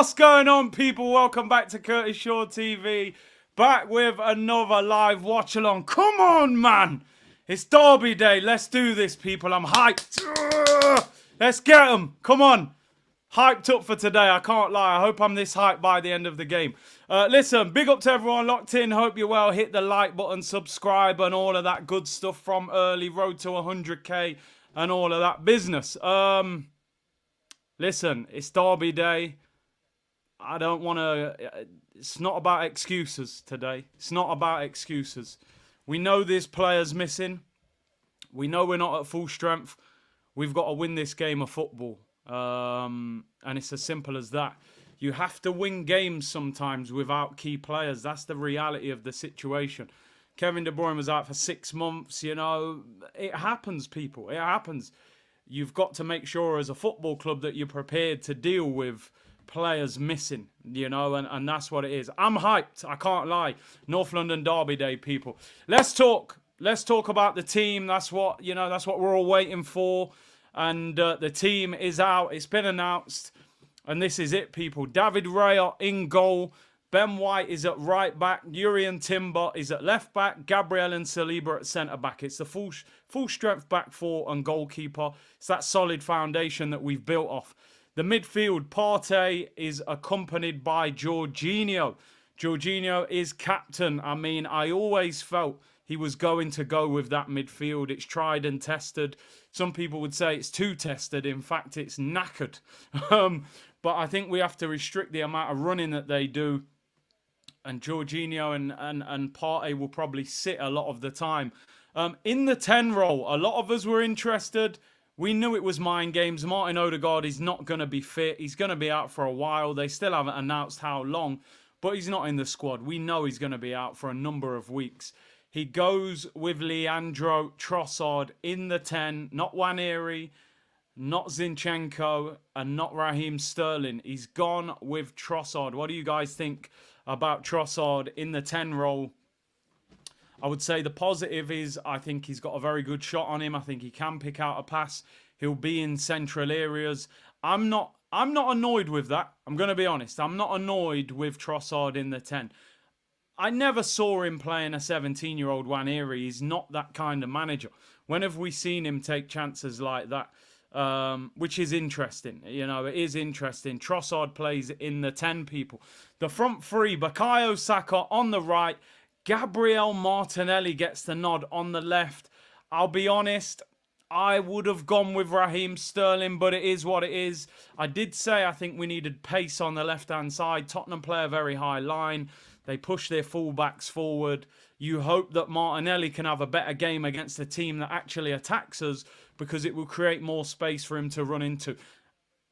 What's going on, people? Welcome back to Curtis Shaw TV. Back with another live watch-along. Come on, man. It's Derby Day. Let's do this, people. I'm hyped. Let's get them. Come on. Hyped up for today. I can't lie. I hope I'm this hyped by the end of the game. Listen, big up to everyone locked in. Hope you're well. Hit the like button, subscribe, and all of that good stuff from early. Road to 100k and all of that business. Listen, it's Derby Day. I don't want to... It's not about excuses today. It's not about excuses. We know there's players missing. We know we're not at full strength. We've got to win this game of football. And it's as simple as that. You have to win games sometimes without key players. That's the reality of the situation. Kevin De Bruyne was out for 6 months. You know, it happens, people. It happens. You've got to make sure as a football club that you're prepared to deal with players missing, you know, and that's what it is. I'm hyped. I can't lie. North London Derby Day, people. Let's talk about the team. That's what, you know, that's what we're all waiting for. And the team is out. It's been announced. And this is it, people. David Raya in goal. Ben White is at right back. Urian Timber is at left back. Gabriel and Saliba at centre back. It's the full strength back four and goalkeeper. It's that solid foundation that we've built off. The midfield, Partey is accompanied by Jorginho. Jorginho is captain. I mean, I always felt he was going to go with that midfield. It's tried and tested. Some people would say it's too tested. In fact, it's knackered. But I think we have to restrict the amount of running that they do. And Jorginho and Partey will probably sit a lot of the time. In the 10 role, a lot of us were interested. We knew it was mind games. Martin Odegaard is not going to be fit. He's going to be out for a while. They still haven't announced how long, but he's not in the squad. We know he's going to be out for a number of weeks. He goes with Leandro Trossard in the 10, not Nwaneri, not Zinchenko, and not Raheem Sterling. He's gone with Trossard. What do you guys think about Trossard in the 10 role? I would say the positive is I think he's got a very good shot on him. I think he can pick out a pass. He'll be in central areas. I'm not annoyed with that. I'm going to be honest. I'm not annoyed with Trossard in the 10. I never saw him playing a 17-year-old Nwaneri. He's not that kind of manager. When have we seen him take chances like that? Which is interesting. You know, it is interesting. Trossard plays in the 10, people. The front three, Bukayo Saka on the right. Gabriel Martinelli gets the nod on the left. I'll be honest, I would have gone with Raheem Sterling, but it is what it is. I did say I think we needed pace on the left-hand side. Tottenham play a very high line. They push their fullbacks forward. You hope that Martinelli can have a better game against a team that actually attacks us because it will create more space for him to run into.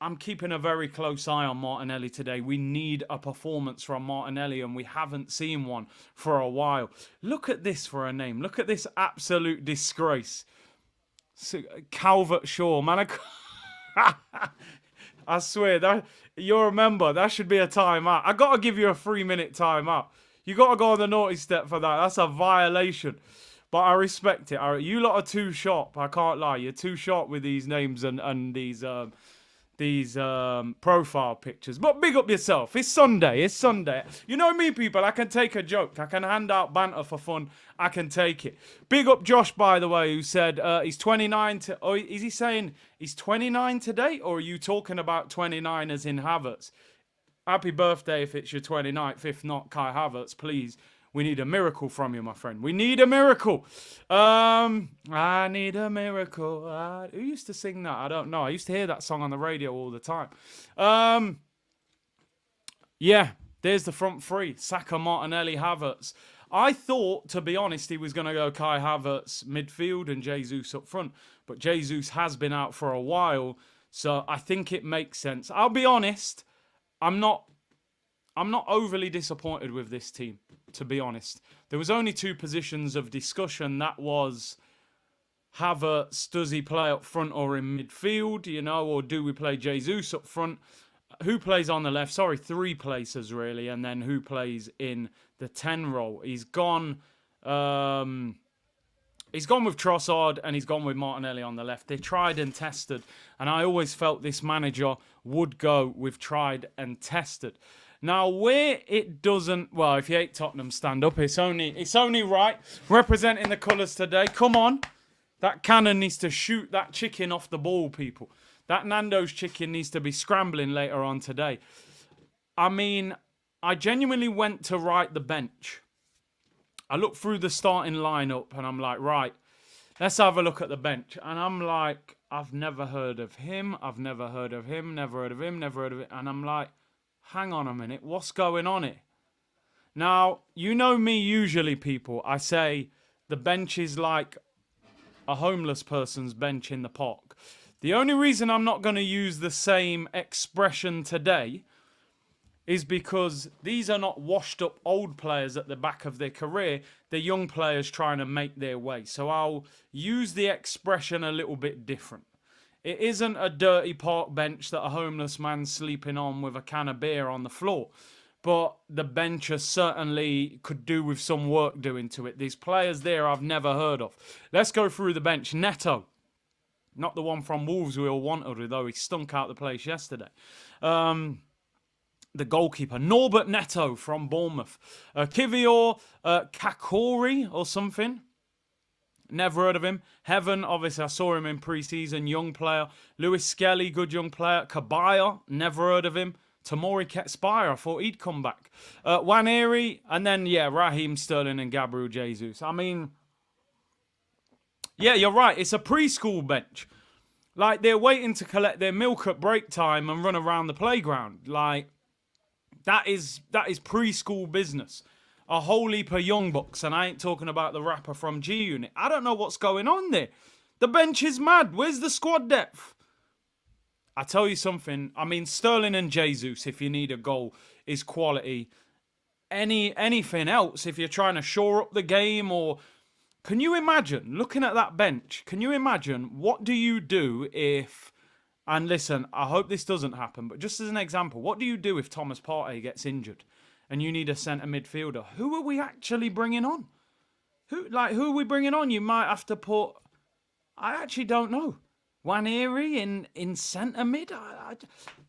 I'm keeping a very close eye on Martinelli today. We need a performance from Martinelli, and we haven't seen one for a while. Look at this for a name. Look at this absolute disgrace. Calvert Shaw, man. I swear, that you'll remember, that should be a timeout. I got to give you a 3-minute timeout. You got to go on the naughty step for that. That's a violation. But I respect it. You lot are too sharp. I can't lie. You're too sharp with these names and these profile pictures. But big up yourself. It's Sunday. It's Sunday. You know me, people. I can take a joke. I can hand out banter for fun. I can take it. Big up Josh, by the way, who said he's 29. Oh, is he saying he's 29 today? Or are you talking about 29 as in Havertz? Happy birthday if it's your 29th. If not, Kai Havertz, please. We need a miracle from you, my friend. We need a miracle. I need a miracle. Who used to sing that? I don't know. I used to hear that song on the radio all the time. Yeah, there's the front three. Saka, Martinelli, Havertz. I thought, to be honest, he was going to go Kai Havertz midfield and Jesus up front. But Jesus has been out for a while, so I think it makes sense. I'll be honest, I'm not overly disappointed with this team, to be honest. There was only 2 positions of discussion. That was Havertz, does he play up front or in midfield, you know, or do we play Jesus up front? Who plays on the left? Sorry, 3 places, really. And then who plays in the 10 role? He's gone He's gone with Trossard and he's gone with Martinelli on the left. They tried and tested, and I always felt this manager would go with tried and tested. Now, where it doesn't, well, if you hate Tottenham, stand up. It's only right. Representing the colours today. Come on. That cannon needs to shoot that chicken off the ball, people. That Nando's chicken needs to be scrambling later on today. I mean, I genuinely went to write the bench. I looked through the starting lineup and I'm like, right, let's have a look at the bench. And I'm like, I've never heard of him. I've never heard of him. Never heard of him. Never heard of it. And I'm like, hang on a minute. What's going on here? Now, you know me usually, people. I say the bench is like a homeless person's bench in the park. The only reason I'm not going to use the same expression today is because these are not washed up old players at the back of their career. They're young players trying to make their way. So I'll use the expression a little bit different. It isn't a dirty park bench that a homeless man's sleeping on with a can of beer on the floor. But the bencher certainly could do with some work doing to it. These players there I've never heard of. Let's go through the bench. Neto. Not the one from Wolves we all wanted, although he stunk out the place yesterday. The goalkeeper, Norbert Neto from Bournemouth. Kivior Kakori or something. Never heard of him. Heaven, obviously I saw him in pre-season. Young player. Lewis Skelly, good young player. Kabaya, never heard of him. Tamori Ketspire, I thought he'd come back. Waneri, and then, Raheem Sterling and Gabriel Jesus. I mean, yeah, you're right. It's a preschool bench. Like, they're waiting to collect their milk at break time and run around the playground. Like, that is preschool business. A whole heap of young bucks, and I ain't talking about the rapper from G Unit. I don't know what's going on there. The bench is mad. Where's the squad depth? I tell you something. I mean, Sterling and Jesus, if you need a goal, is quality. Anything else, if you're trying to shore up the game, or can you imagine looking at that bench? Can you imagine what do you do if? And listen, I hope this doesn't happen, but just as an example, what do you do if Thomas Partey gets injured and you need a centre midfielder? Who are we actually bringing on? Who are we bringing on? You might have to put. I actually don't know. Waneri in centre mid?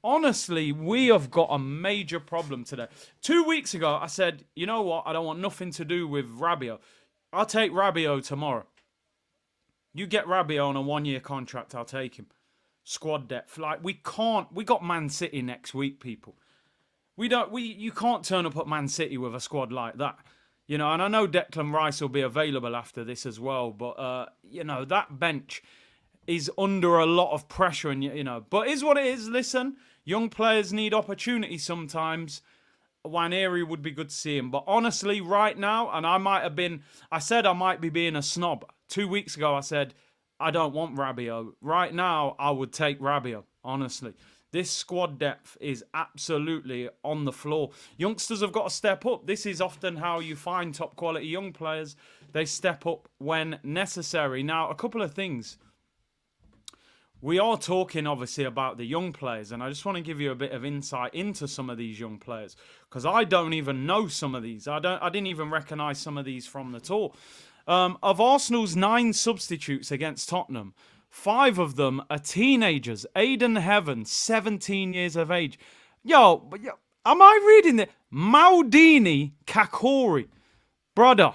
Honestly, we have got a major problem today. 2 weeks ago, I said, you know what? I don't want nothing to do with Rabiot. I'll take Rabiot tomorrow. You get Rabiot on a 1-year contract, I'll take him. Squad depth. Like, we got Man City next week, people. You can't turn up at Man City with a squad like that. You know, and I know Declan Rice will be available after this as well, but, that bench is under a lot of pressure, and but it is what it is. Listen, young players need opportunity sometimes. Waneri would be good to see him, but honestly, right now, and I said I might be being a snob. 2 weeks ago, I said I don't want Rabiot. Right now, I would take Rabiot. Honestly, this squad depth is absolutely on the floor. Youngsters have got to step up. This is often how you find top quality young players. They step up when necessary. Now, a couple of things. We are talking, obviously, about the young players, and I just want to give you a bit of insight into some of these young players, because I don't even know some of these. I didn't even recognise some of these from the tour. Of Arsenal's 9 substitutes against Tottenham, 5 of them are teenagers. Aidan Heaven, 17 years of age. Yo, am I reading it? Maldini Kakori. Brother,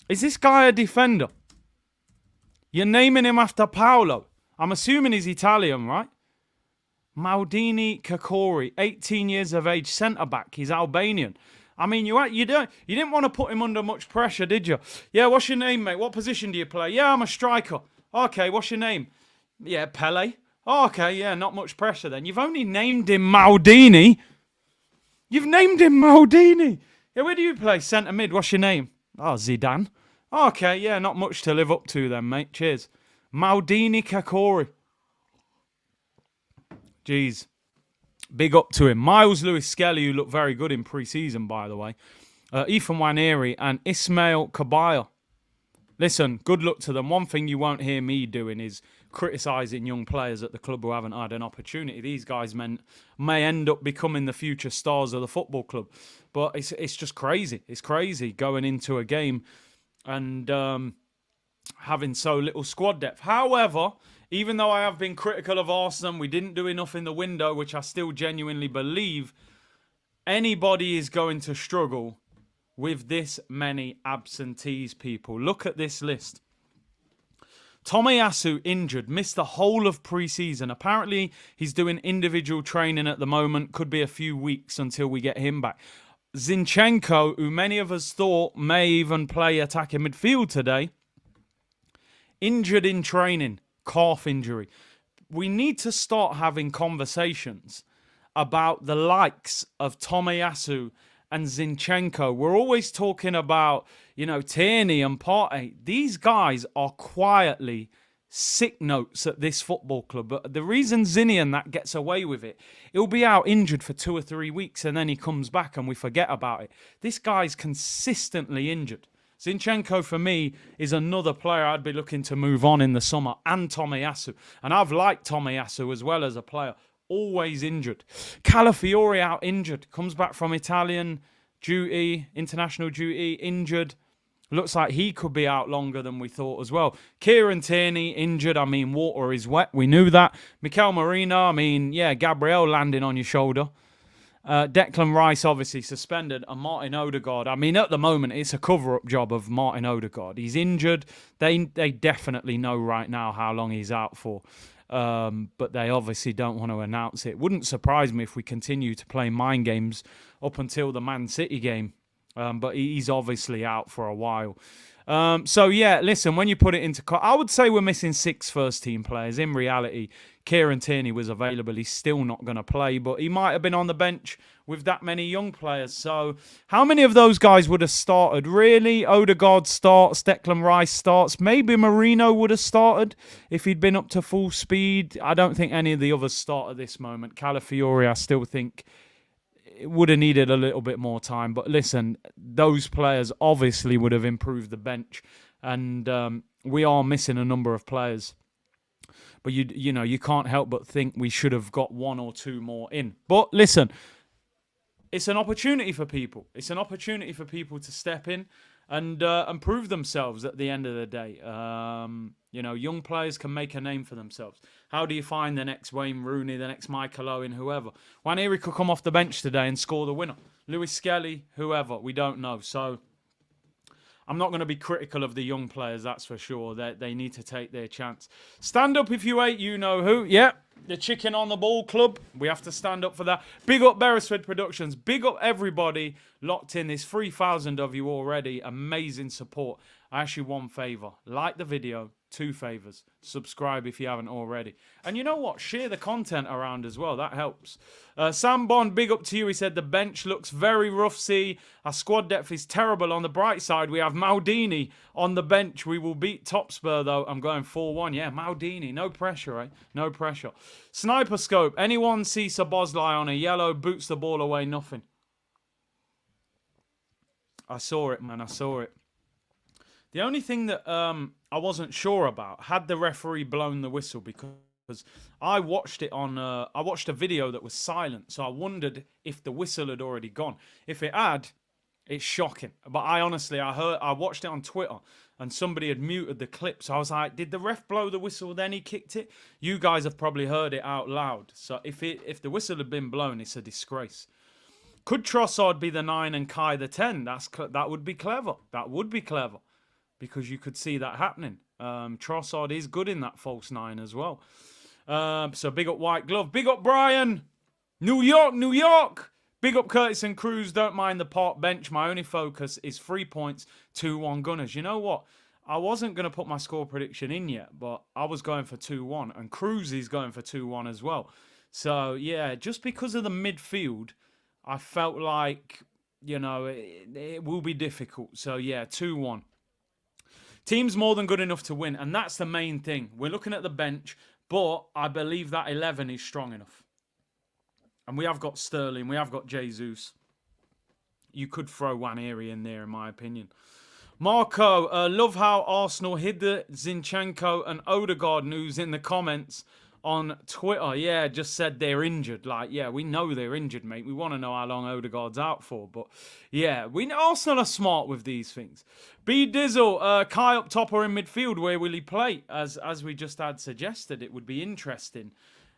is this guy a defender? You're naming him after Paolo. I'm assuming he's Italian, right? Maldini Kakori, 18 years of age, centre-back. He's Albanian. I mean, you didn't want to put him under much pressure, did you? Yeah, what's your name, mate? What position do you play? Yeah, I'm a striker. Okay, what's your name? Yeah, Pele. Okay, yeah, not much pressure then. You've only named him Maldini. You've named him Maldini. Yeah, where do you play? Centre mid. What's your name? Oh, Zidane. Okay, yeah, not much to live up to then, mate. Cheers. Maldini Kakori. Jeez. Big up to him. Miles Lewis Skelly, who looked very good in pre-season, by the way. Ethan Waneri and Ismail Kabaya. Listen, good luck to them. One thing you won't hear me doing is criticising young players at the club who haven't had an opportunity. These guys may end up becoming the future stars of the football club. But it's just crazy. It's crazy going into a game and having so little squad depth. However, even though I have been critical of Arsenal, we didn't do enough in the window, which I still genuinely believe anybody is going to struggle with this many absentees, people. Look at this list. Tomiyasu injured, missed the whole of pre-season. Apparently, he's doing individual training at the moment. Could be a few weeks until we get him back. Zinchenko, who many of us thought may even play attacking midfield today, injured in training, calf injury. We need to start having conversations about the likes of Tomiyasu and Zinchenko. We're always talking about, Tierney and Partey. These guys are quietly sick notes at this football club. But the reason Zinny and that gets away with it, he'll be out injured for 2 or 3 weeks and then he comes back and we forget about it. This guy's consistently injured. Zinchenko, for me, is another player I'd be looking to move on in the summer, and Tomiyasu. And I've liked Tomiyasu as well as a player. Always injured. Calafiori out injured. Comes back from Italian duty, international duty, injured. Looks like he could be out longer than we thought as well. Kieran Tierney injured. I mean, water is wet. We knew that. Mikel Merino, Gabriel landing on your shoulder. Declan Rice obviously suspended, and Martin Odegaard. I mean, at the moment, it's a cover-up job of Martin Odegaard. He's injured. They definitely know right now how long he's out for. But they obviously don't want to announce it. Wouldn't surprise me if we continue to play mind games up until the Man City game. But he's obviously out for a while. Listen, when you put it into... I would say we're missing 6 first-team players. In reality, Kieran Tierney was available. He's still not going to play, but he might have been on the bench with that many young players. So how many of those guys would have started? Really? Odegaard starts, Declan Rice starts. Maybe Marino would have started if he'd been up to full speed. I don't think any of the others start at this moment. Calafiori, I still think it would have needed a little bit more time. But listen, those players obviously would have improved the bench. And we are missing a number of players. But you can't help but think we should have got 1 or 2 more in. But listen, it's an opportunity for people. It's an opportunity for people to step in and prove themselves at the end of the day. Young players can make a name for themselves. How do you find the next Wayne Rooney, the next Michael Owen, whoever? Nwaneri could come off the bench today and score the winner. Lewis Skelly, whoever, we don't know. So I'm not going to be critical of the young players, that's for sure. They need to take their chance. Stand up if you hate you-know-who. Yeah, the Chicken on the Ball Club. We have to stand up for that. Big up Beresford Productions. Big up everybody locked in. There's 3,000 of you already. Amazing support. I ask you one favour. Like the video. 2 favours. Subscribe if you haven't already. And you know what? Share the content around as well. That helps. Sam Bond, big up to you. He said the bench looks very rough. See, our squad depth is terrible. On the bright side, we have Maldini on the bench. We will beat Topspur, though. I'm going 4-1. Yeah, Maldini. No pressure, eh? No pressure. Sniper Scope. Anyone see Szoboszlai on a yellow, boots the ball away, nothing. I saw it, man. I saw it. The only thing that I wasn't sure about, had the referee blown the whistle, because I watched it on, I watched a video that was silent, so I wondered if the whistle had already gone. If it had, it's shocking. But I watched it on Twitter, and somebody had muted the clip, so I was like, did the ref blow the whistle, then he kicked it? You guys have probably heard it out loud. So if the whistle had been blown, it's a disgrace. Could Trossard be the 9 and Kai the 10? That would be clever. That would be clever. Because you could see that happening. Trossard is good in that false 9 as well. So big up White Glove. Big up Brian. New York, New York. Big up Curtis and Cruz. Don't mind the park bench. My only focus is 3 points, 2-1 Gunners. You know what? I wasn't going to put my score prediction in yet, but I was going for 2-1. And Cruz is going for 2-1 as well. So, yeah, just because of the midfield, I felt like, it will be difficult. So, yeah, 2-1. Team's more than good enough to win, and that's the main thing. We're looking at the bench, but I believe that 11 is strong enough. And we have got Sterling, we have got Jesus. You could throw Nwaneri in there, in my opinion. Marco, love how Arsenal hid the Zinchenko and Odegaard news in the comments on Twitter, yeah, just said they're injured. Like, yeah, we know they're injured, mate. We want to know how long Odegaard's out for. But, yeah, Arsenal are smart with these things. B Dizzle, Kai up top or in midfield, where will he play? As we just had suggested, it would be interesting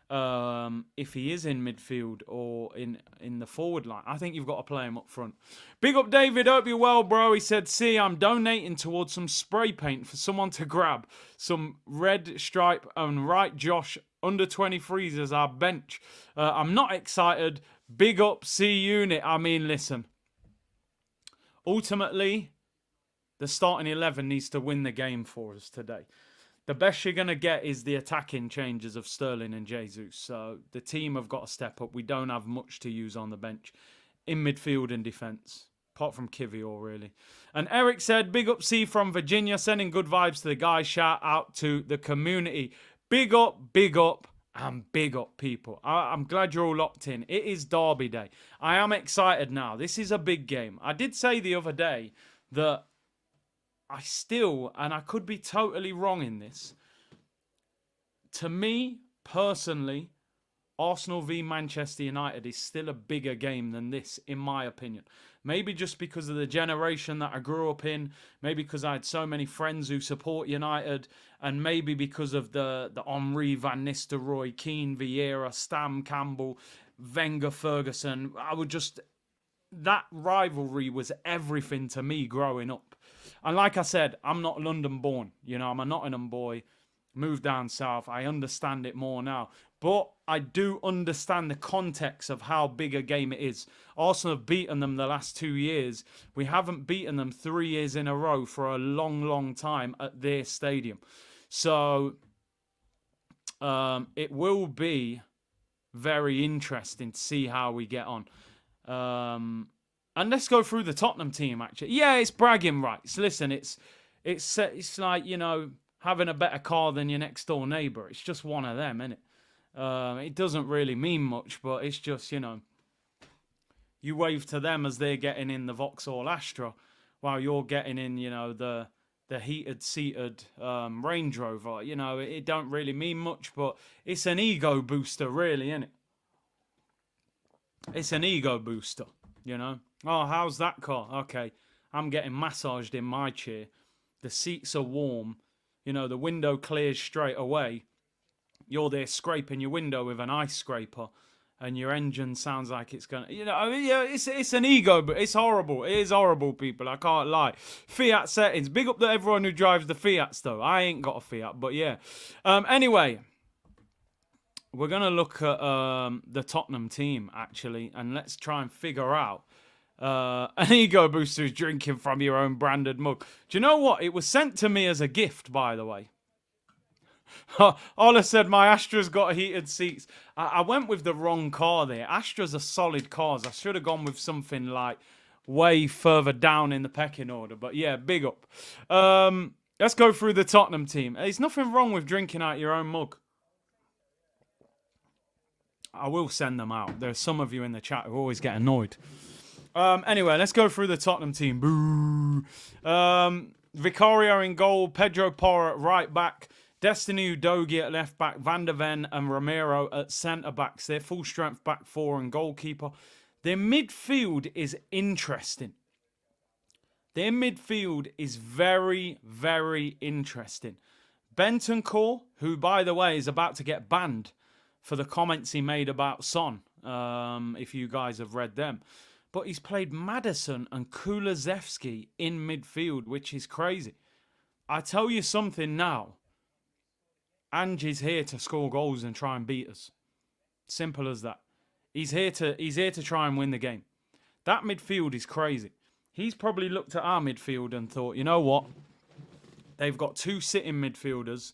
if he is in midfield or in the forward line. I think you've got to play him up front. Big up David, hope you're well, bro. He said, see, I'm donating towards some spray paint for someone to grab some red stripe and write Josh under 23s as our bench. I'm not excited. Big up C Unit. I mean, listen. Ultimately, the starting 11 needs to win the game for us today. The best you're going to get is the attacking changes of Sterling and Jesus. So the team have got to step up. We don't have much to use on the bench in midfield and defence, apart from Kivior, really. And Eric said, big up C from Virginia, sending good vibes to the guys. Shout out to the community. Big up, and big up, people. I'm glad you're all locked in. It is Derby Day. I am excited now. This is a big game. I did say the other day that I still, and I could be totally wrong in this, to me, personally, Arsenal v Manchester United is still a bigger game than this, in my opinion. Maybe just because of the generation that I grew up in, maybe because I had so many friends who support United, and maybe because of the Henry, Van Nistelrooy, Keane, Vieira, Stam, Campbell, Wenger, Ferguson. That rivalry was everything to me growing up. And like I said, I'm not London born. You know, I'm a Nottingham boy, moved down south. I understand it more now. But I do understand the context of how big a game it is. Arsenal have beaten them the last 2 years. We haven't beaten them 3 years in a row for a long, long time at their stadium. So it will be very interesting to see how we get on. And let's go through the Tottenham team, actually. Yeah, it's bragging rights. Listen, it's like, you know, having a better car than your next door neighbour. It's just one of them, isn't it? It doesn't really mean much, but it's just, you know, you wave to them as they're getting in the Vauxhall Astra while you're getting in, you know, the heated seated Range Rover. You know, it don't really mean much, but it's an ego booster, really, isn't it? It's an ego booster, you know. Oh, how's that car? Okay, I'm getting massaged in my chair. The seats are warm. You know, the window clears straight away. You're there scraping your window with an ice scraper, and your engine sounds like it's gonna. You know, I mean, yeah, it's an ego, but it's horrible. It is horrible, people. I can't lie. Fiat settings. Big up to everyone who drives the Fiats, though. I ain't got a Fiat, but yeah. Anyway, we're gonna look at the Tottenham team actually, and let's try and figure out. An ego booster is drinking from your own branded mug. Do you know what? It was sent to me as a gift, by the way. Ola said my Astra's got heated seats. I went with the wrong car there. Astra's are solid cars. I should have gone with something like way further down in the pecking order. But yeah, big up. Let's go through the Tottenham team. There's nothing wrong with drinking out your own mug. I will send them out. There's some of you in the chat who always get annoyed. Anyway, let's go through the Tottenham team. Boo. Vicario in goal, Pedro Porro at right back, Destiny Udogie at left back, Van der Ven and Romero at centre backs. Their full strength back four and goalkeeper. Their midfield is interesting. Their midfield is very, very interesting. Bentancur, who by the way is about to get banned for the comments he made about Son, if you guys have read them. But he's played Maddison and Kulusevski in midfield, which is crazy. I tell you something now. Ange's here to score goals and try and beat us. Simple as that. He's here to try and win the game. That midfield is crazy. He's probably looked at our midfield and thought, you know what? They've got two sitting midfielders.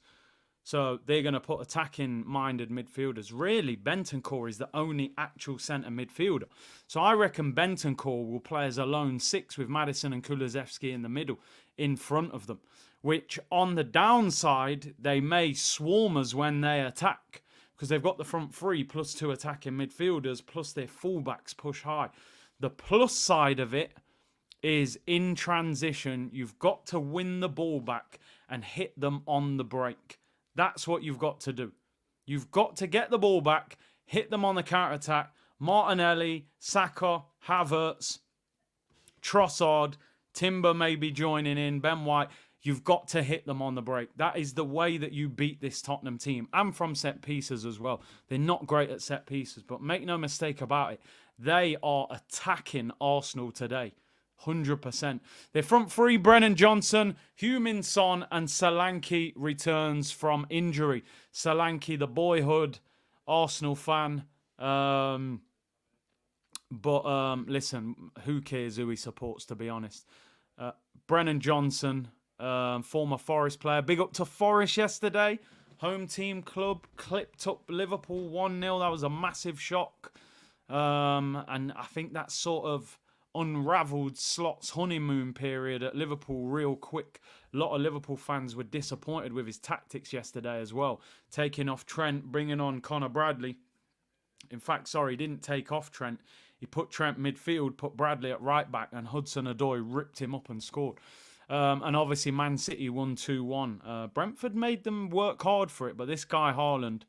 So they're going to put attacking-minded midfielders. Really, Bentancur is the only actual centre midfielder. So I reckon Bentancur will play as a lone six with Maddison and Kulusevski in the middle, in front of them. Which, on the downside, they may swarm us when they attack. Because they've got the front three plus two attacking midfielders, plus their fullbacks push high. The plus side of it is in transition, you've got to win the ball back and hit them on the break. That's what you've got to do. You've got to get the ball back, hit them on the counter-attack. Martinelli, Saka, Havertz, Trossard, Timber may be joining in, Ben White. You've got to hit them on the break. That is the way that you beat this Tottenham team, and from set pieces as well. They're not great at set pieces, but make no mistake about it. They are attacking Arsenal today. 100%. Their front three, Brennan Johnson, Heung-min Son, and Solanke returns from injury. Solanke, the boyhood Arsenal fan. Listen, who cares who he supports, to be honest. Brennan Johnson, former Forest player. Big up to Forest yesterday. Home team club clipped up Liverpool 1-0. That was a massive shock. And I think that sort of unravelled Slot's honeymoon period at Liverpool real quick. A lot of Liverpool fans were disappointed with his tactics yesterday as well. Taking off Trent, bringing on Connor Bradley. In fact, sorry, he didn't take off Trent. He put Trent midfield, put Bradley at right back, and Hudson-Odoi ripped him up and scored. And obviously Man City won 2-1. Brentford made them work hard for it, but this guy Haaland,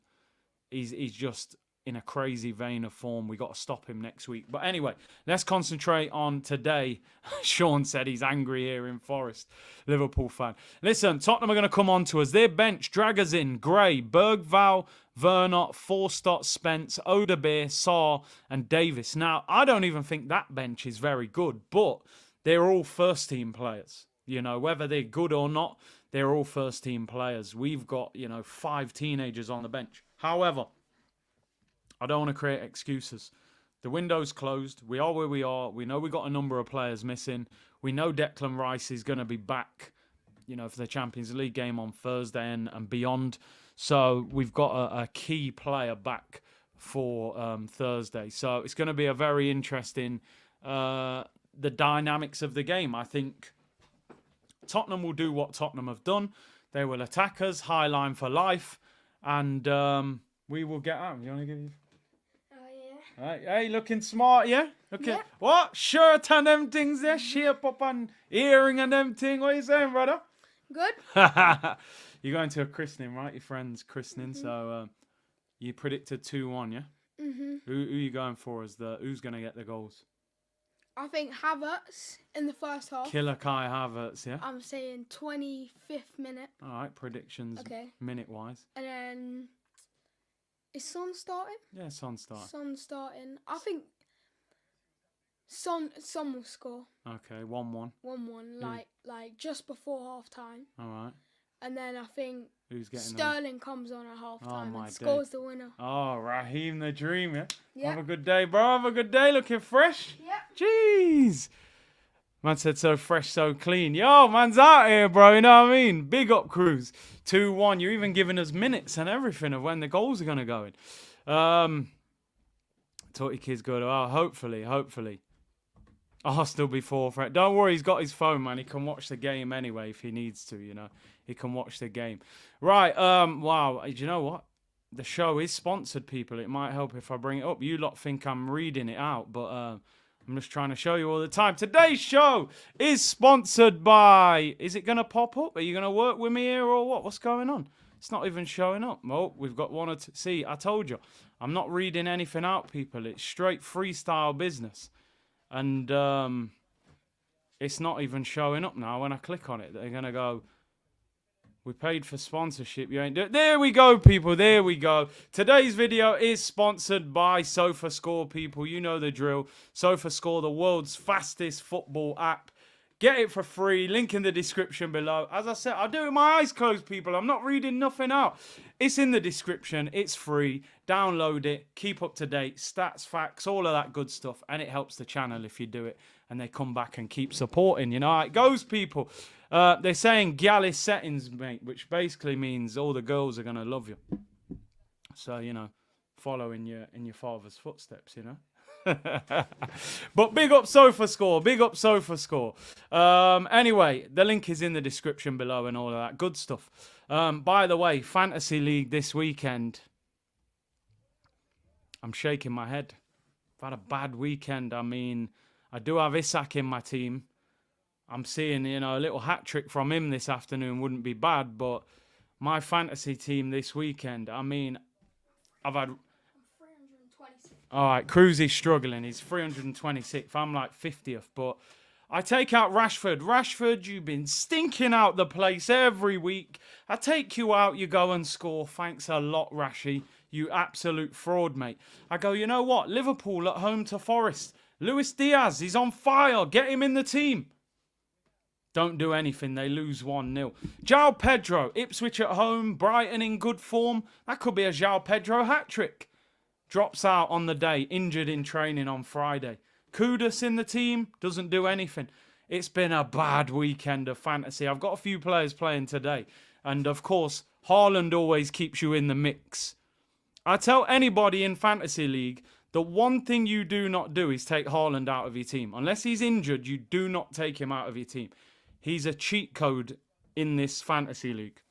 he's just in a crazy vein of form. We got to stop him next week. But anyway, let's concentrate on today. Sean said he's angry here in Forest. Liverpool fan. Listen, Tottenham are going to come on to us. Their bench, Dragazin, Gray, Bergval, Werner, Forstott, Spence, Odebeer, Sarr, and Davis. Now, I don't even think that bench is very good, but they're all first-team players. You know, whether they're good or not, they're all first-team players. We've got, 5 teenagers on the bench. However, I don't want to create excuses. The window's closed. We are where we are. We know we got a number of players missing. We know Declan Rice is going to be back, for the Champions League game on Thursday and beyond. So we've got a key player back for Thursday. So it's going to be a very interesting, the dynamics of the game. I think Tottenham will do what Tottenham have done. They will attack us, high line for life, and we will get out. You want to give you... Hey, looking smart, yeah? Looking, what? Shirt and them things there? Shape up and earring and them thing. What are you saying, brother? Good. You're going to a christening, right? Your friend's christening. So you predicted 2-1, yeah? Mm-hmm. Who are you going for as who's going to get the goals? I think Havertz in the first half. Killer Kai Havertz, yeah? I'm saying 25th minute. All right, predictions minute-wise. And then... Is Son starting? Yeah, Son starting. Son starting. I think Son will score. Okay, 1-1. 1-1, like just before half time. All right. And then I think who's getting Sterling comes on at half time and day. scores the winner. Oh, Raheem the Dream, yeah? Yeah. Have a good day, bro. Have a good day. Looking fresh. Yeah. Jeez. Man said so fresh, so clean. Yo, man's out here, bro. You know what I mean? Big up, Cruz. 2-1. You're even giving us minutes and everything of when the goals are going to go in. Totty kid's good. Oh, hopefully. Arsenal before. Don't worry, he's got his phone, man. He can watch the game anyway if he needs to, He can watch the game. Right, wow. Do you know what? The show is sponsored, people. It might help if I bring it up. You lot think I'm reading it out, but... I'm just trying to show you all the time. Today's show is sponsored by... Is it going to pop up? Are you going to work with me here or what? What's going on? It's not even showing up. Oh, we've got one or two. See, I told you. I'm not reading anything out, people. It's straight freestyle business. And it's not even showing up now. When I click on it, they're going to go... We paid for sponsorship. You ain't There we go, people. There we go. Today's video is sponsored by SofaScore, people. You know the drill. SofaScore, the world's fastest football app. Get it for free. Link in the description below. As I said, I do it with my eyes closed, people. I'm not reading nothing out. It's in the description. It's free. Download it. Keep up to date. Stats, facts, all of that good stuff. And it helps the channel if you do it. And they come back and keep supporting. You know how it goes, people. They're saying Gallus settings, mate, which basically means all the girls are going to love you. So, follow in your father's footsteps, But big up SofaScore. Big up SofaScore. Anyway, the link is in the description below and all of that good stuff. By the way, Fantasy League this weekend. I'm shaking my head. I've had a bad weekend. I mean, I do have Isak in my team. I'm seeing, a little hat-trick from him this afternoon wouldn't be bad, but my fantasy team this weekend, I mean, I've had... 326. All right, Cruzy's struggling. He's 326th. I'm like 50th, but I take out Rashford. Rashford, you've been stinking out the place every week. I take you out, you go and score. Thanks a lot, Rashy. You absolute fraud, mate. I go, you know what? Liverpool at home to Forest. Luis Diaz, he's on fire. Get him in the team. Don't do anything. They lose 1-0. João Pedro, Ipswich at home. Brighton in good form. That could be a João Pedro hat-trick. Drops out on the day, injured in training on Friday. Kudus in the team, doesn't do anything. It's been a bad weekend of fantasy. I've got a few players playing today. And of course, Haaland always keeps you in the mix. I tell anybody in Fantasy League, the one thing you do not do is take Haaland out of your team. Unless he's injured, you do not take him out of your team. He's a cheat code in this Fantasy League.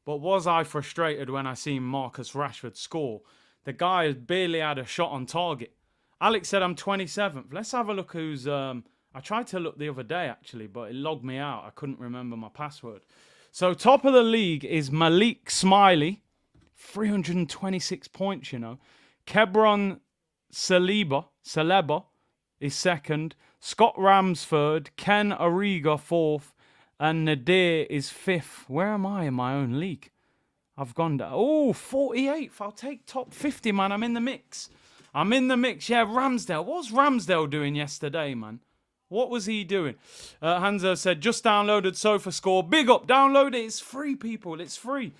But was I frustrated when I seen Marcus Rashford score? The guy has barely had a shot on target. Alex said I'm 27th. Let's have a look who's... I tried to look the other day, actually, but it logged me out. I couldn't remember my password. So top of the league is Malik Smiley. 326 points, you know. Kebron Saleba is second. Scott Ramsford. Ken Origa fourth. And Nadir is fifth. Where am I in my own league? I've gone down. Oh, 48th. I'll take top 50, man. I'm in the mix. I'm in the mix. Yeah, Ramsdale. What was Ramsdale doing yesterday, man? What was he doing? Hanzo said, just downloaded SofaScore. Big up. Download it. It's free, people. It's free.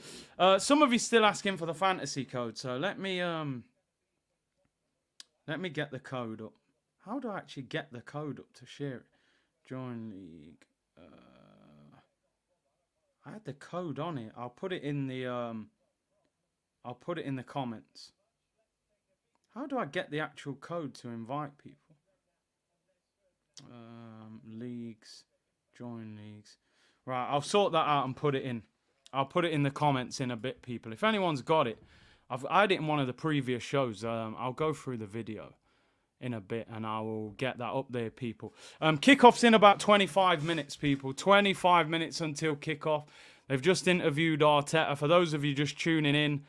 Some of you still asking for the fantasy code. So let me get the code up. How do I actually get the code up to share it? Join league. I had the code on it. I'll put it in the comments. How do I get the actual code to invite people? Leagues, join leagues. Right, I'll sort that out and put it in. I'll put it in the comments in a bit, people. If anyone's got it, I had it in one of the previous shows. I'll go through the video in a bit and I will get that up there, people. Kickoff's in about 25 minutes, people. 25 minutes until kickoff. They've just interviewed Arteta. For those of you just tuning in,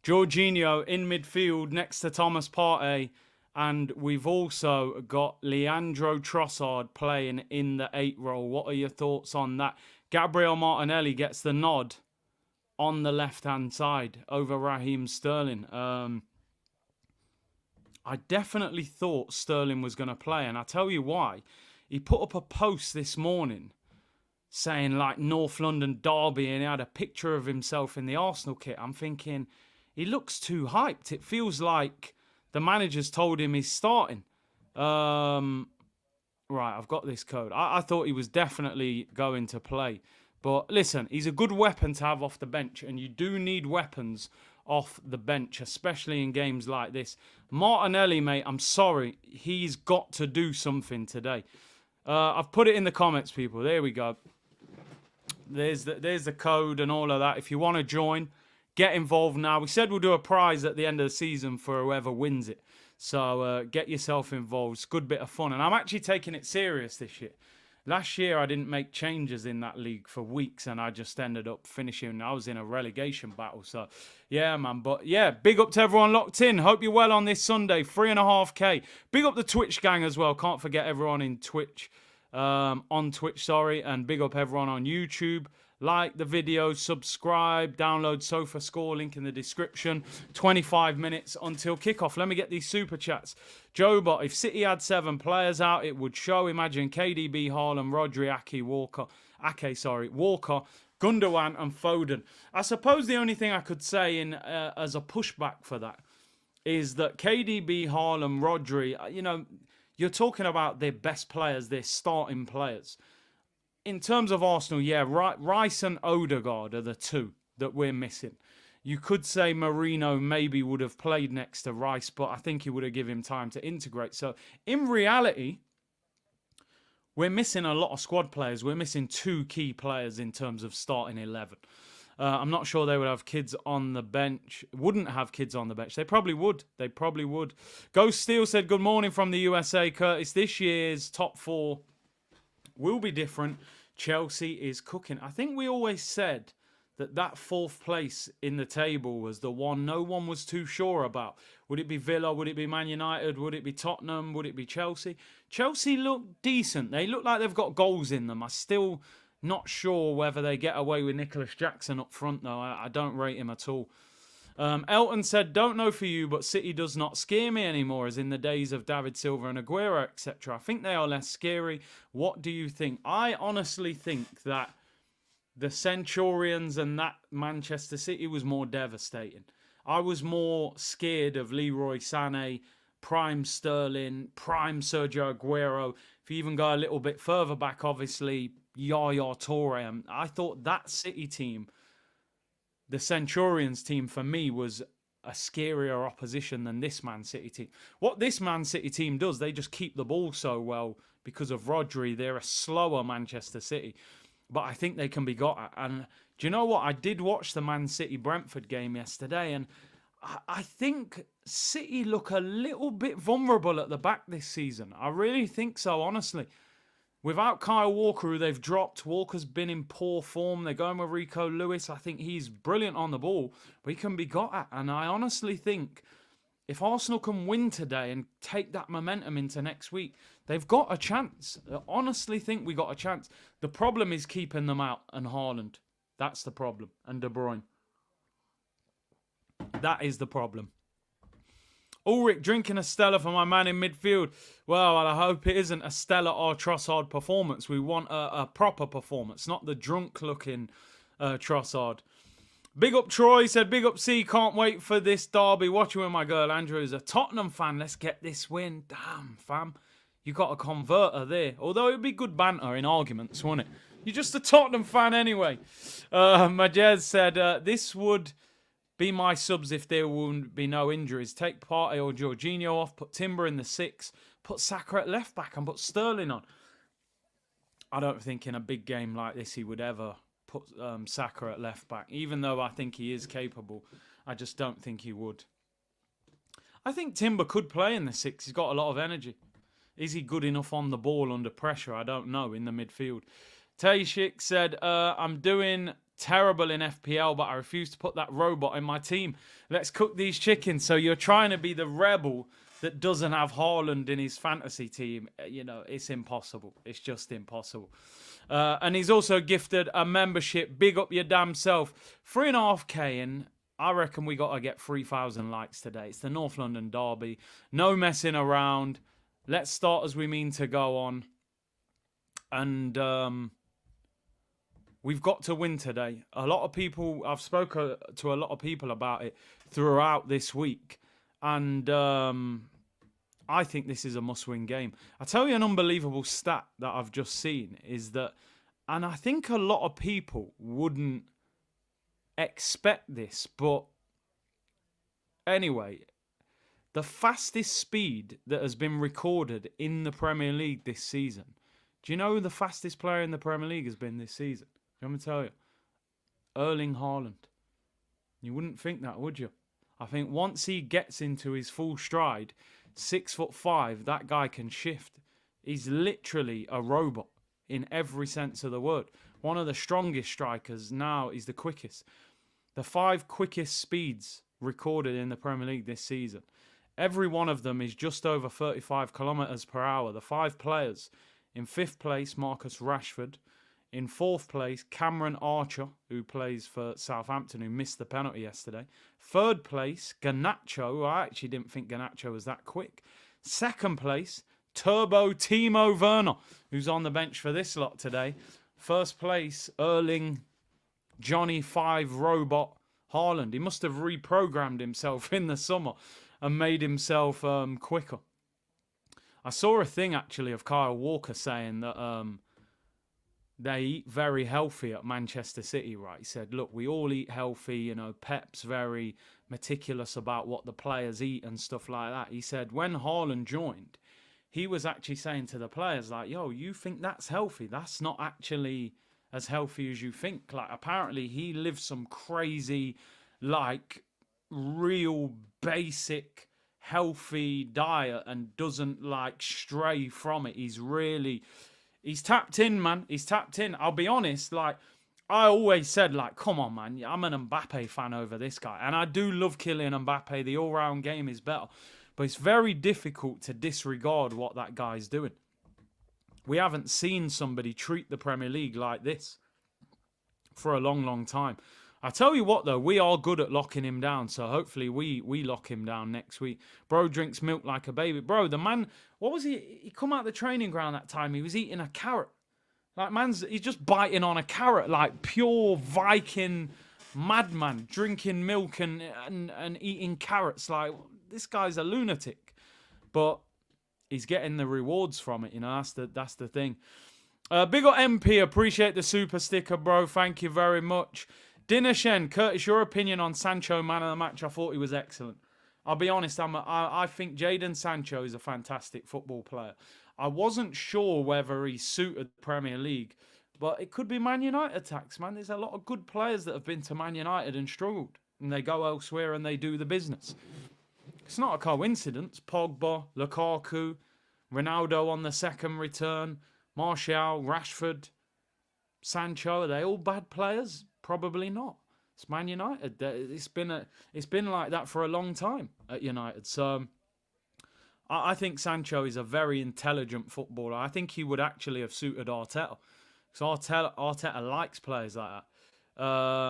Jorginho in midfield next to Thomas Partey. And we've also got Leandro Trossard playing in the 8 role. What are your thoughts on that? Gabriel Martinelli gets the nod on the left-hand side over Raheem Sterling. I definitely thought Sterling was going to play, and I'll tell you why. He put up a post this morning saying, like, North London derby, and he had a picture of himself in the Arsenal kit. I'm thinking, he looks too hyped. It feels like the manager's told him he's starting. Right, I've got this code. I thought he was definitely going to play. But listen, he's a good weapon to have off the bench, and you do need weapons off the bench, especially in games like this. Martinelli, mate, I'm sorry. He's got to do something today. I've put it in the comments, people. There we go. There's the code and all of that. If you want to join, get involved now. We said we'll do a prize at the end of the season for whoever wins it. So get yourself involved. It's a good bit of fun. And I'm actually taking it serious this year. Last year, I didn't make changes in that league for weeks, and I just ended up finishing. I was in a relegation battle. So, yeah, man. But, yeah, big up to everyone locked in. Hope you're well on this Sunday. 3.5K. Big up the Twitch gang as well. Can't forget everyone in Twitch. On Twitch, sorry. And big up everyone on YouTube. Like the video, subscribe, download SofaScore, link in the description. 25 minutes until kickoff. Let me get these super chats. Jobot, if City had 7 players out, it would show. Imagine KDB, Haaland, Rodri, Walker, Gundogan and Foden. I suppose the only thing I could say in as a pushback for that is that KDB, Haaland, Rodri, you know, you're talking about their best players, their starting players. In terms of Arsenal, yeah, Rice and Odegaard are the 2 that we're missing. You could say Marino maybe would have played next to Rice, but I think he would have given him time to integrate. So, in reality, we're missing a lot of squad players. We're missing 2 key players in terms of starting 11. I'm not sure they would have kids on the bench. Wouldn't have kids on the bench. They probably would. They probably would. Ghost Steel said, good morning from the USA, Curtis. This year's top 4 will be different. Chelsea is cooking. I think we always said that fourth place in the table was the one no one was too sure about. Would it be Villa? Would it be Man United? Would it be Tottenham? Would it be Chelsea? Chelsea look decent. They look like they've got goals in them. I'm still not sure whether they get away with Nicholas Jackson up front, though. I don't rate him at all. Elton said, don't know for you, but City does not scare me anymore, as in the days of David Silva and Aguero, etc. I think they are less scary. What do you think? I honestly think that the Centurions and that Manchester City was more devastating. I was more scared of Leroy Sané, prime Sterling, prime Sergio Aguero. If you even go a little bit further back, obviously, Yaya Toure. I thought that City team, the Centurions team, for me, was a scarier opposition than this Man City team. What this Man City team does, they just keep the ball so well because of Rodri. They're a slower Manchester City, but I think they can be got at. And do you know what? I did watch the Man City-Brentford game yesterday, and I think City look a little bit vulnerable at the back this season. I really think so, honestly. Without Kyle Walker, who they've dropped, Walker's been in poor form. They're going with Rico Lewis. I think he's brilliant on the ball, but he can be got at. And I honestly think if Arsenal can win today and take that momentum into next week, they've got a chance. I honestly think we got a chance. The problem is keeping them out and Haaland. That's the problem. And De Bruyne. That is the problem. Ulrich drinking a Stella for my man in midfield. Well, I hope it isn't a Stella or Trossard performance. We want a proper performance, not the drunk-looking Trossard. Big up Troy, said big up C, can't wait for this derby. Watching with my girl Andrew, who's a Tottenham fan. Let's get this win. Damn, fam. You got a converter there. Although it would be good banter in arguments, wouldn't it? You're just a Tottenham fan anyway. Majez said, this would be my subs if there would be no injuries. Take Partey or Jorginho off, put Timber in the 6, put Saka at left back and put Sterling on. I don't think in a big game like this he would ever put Saka at left back. Even though I think he is capable, I just don't think he would. I think Timber could play in the 6. He's got a lot of energy. Is he good enough on the ball under pressure? I don't know, in the midfield. Tayshik said, I'm doing terrible in FPL, but I refuse to put that robot in my team. Let's cook these chickens. So you're trying to be the rebel that doesn't have Haaland in his fantasy team. You know, it's impossible. It's just impossible. And he's also gifted a membership. Big up your damn self. 3.5k, and I reckon we got to get 3,000 likes today. It's the North London derby. No messing around. Let's start as we mean to go on. And we've got to win today. A lot of people, I've spoken to a lot of people about it throughout this week. And I think this is a must-win game. I'll tell you an unbelievable stat that I've just seen is that, and I think a lot of people wouldn't expect this, but anyway, the fastest speed that has been recorded in the Premier League this season. Do you know who the fastest player in the Premier League has been this season? I'm going to tell you. Erling Haaland. You wouldn't think that, would you? I think once he gets into his full stride, 6'5", that guy can shift. He's literally a robot in every sense of the word. One of the strongest strikers. Now he's the quickest. The 5 quickest speeds recorded in the Premier League this season. Every one of them is just over 35 kilometres per hour. The 5 players. In 5th place, Marcus Rashford. In 4th place, Cameron Archer, who plays for Southampton, who missed the penalty yesterday. 3rd place, Garnacho. I actually didn't think Garnacho was that quick. 2nd place, Turbo Timo Werner, who's on the bench for this lot today. 1st place, Erling Johnny 5 Robot Haaland. He must have reprogrammed himself in the summer and made himself quicker. I saw a thing actually of Kyle Walker saying that they eat very healthy at Manchester City, right? He said, look, we all eat healthy. You know, Pep's very meticulous about what the players eat and stuff like that. He said when Haaland joined, he was actually saying to the players, like, yo, you think that's healthy? That's not actually as healthy as you think. Like, apparently he lives some crazy, like, real basic healthy diet and doesn't, like, stray from it. He's tapped in, man. He's tapped in. I'll be honest, like, I always said, like, come on, man, I'm an Mbappe fan over this guy. And I do love Kylian Mbappe. The all-round game is better. But it's very difficult to disregard what that guy's doing. We haven't seen somebody treat the Premier League like this for a long, long time. I tell you what, though, we are good at locking him down. So hopefully we lock him down next week. Bro drinks milk like a baby. Bro, the man, what was he? He come out the training ground that time. He was eating a carrot. Like, he's just biting on a carrot, like pure Viking madman, drinking milk and eating carrots. Like, this guy's a lunatic. But he's getting the rewards from it, you know, that's the thing. Big up MP, appreciate the super sticker, bro. Thank you very much. Dinner Shen, Curtis, your opinion on Sancho, man of the match? I thought he was excellent. I'll be honest, I think Jadon Sancho is a fantastic football player. I wasn't sure whether he suited the Premier League, but it could be Man United tax, man. There's a lot of good players that have been to Man United and struggled, and they go elsewhere and they do the business. It's not a coincidence. Pogba, Lukaku, Ronaldo on the second return, Martial, Rashford, Sancho, are they all bad players? Probably not. It's Man United. It's been like that for a long time at United. So I think Sancho is a very intelligent footballer. I think he would actually have suited Arteta. Because Arteta likes players like that.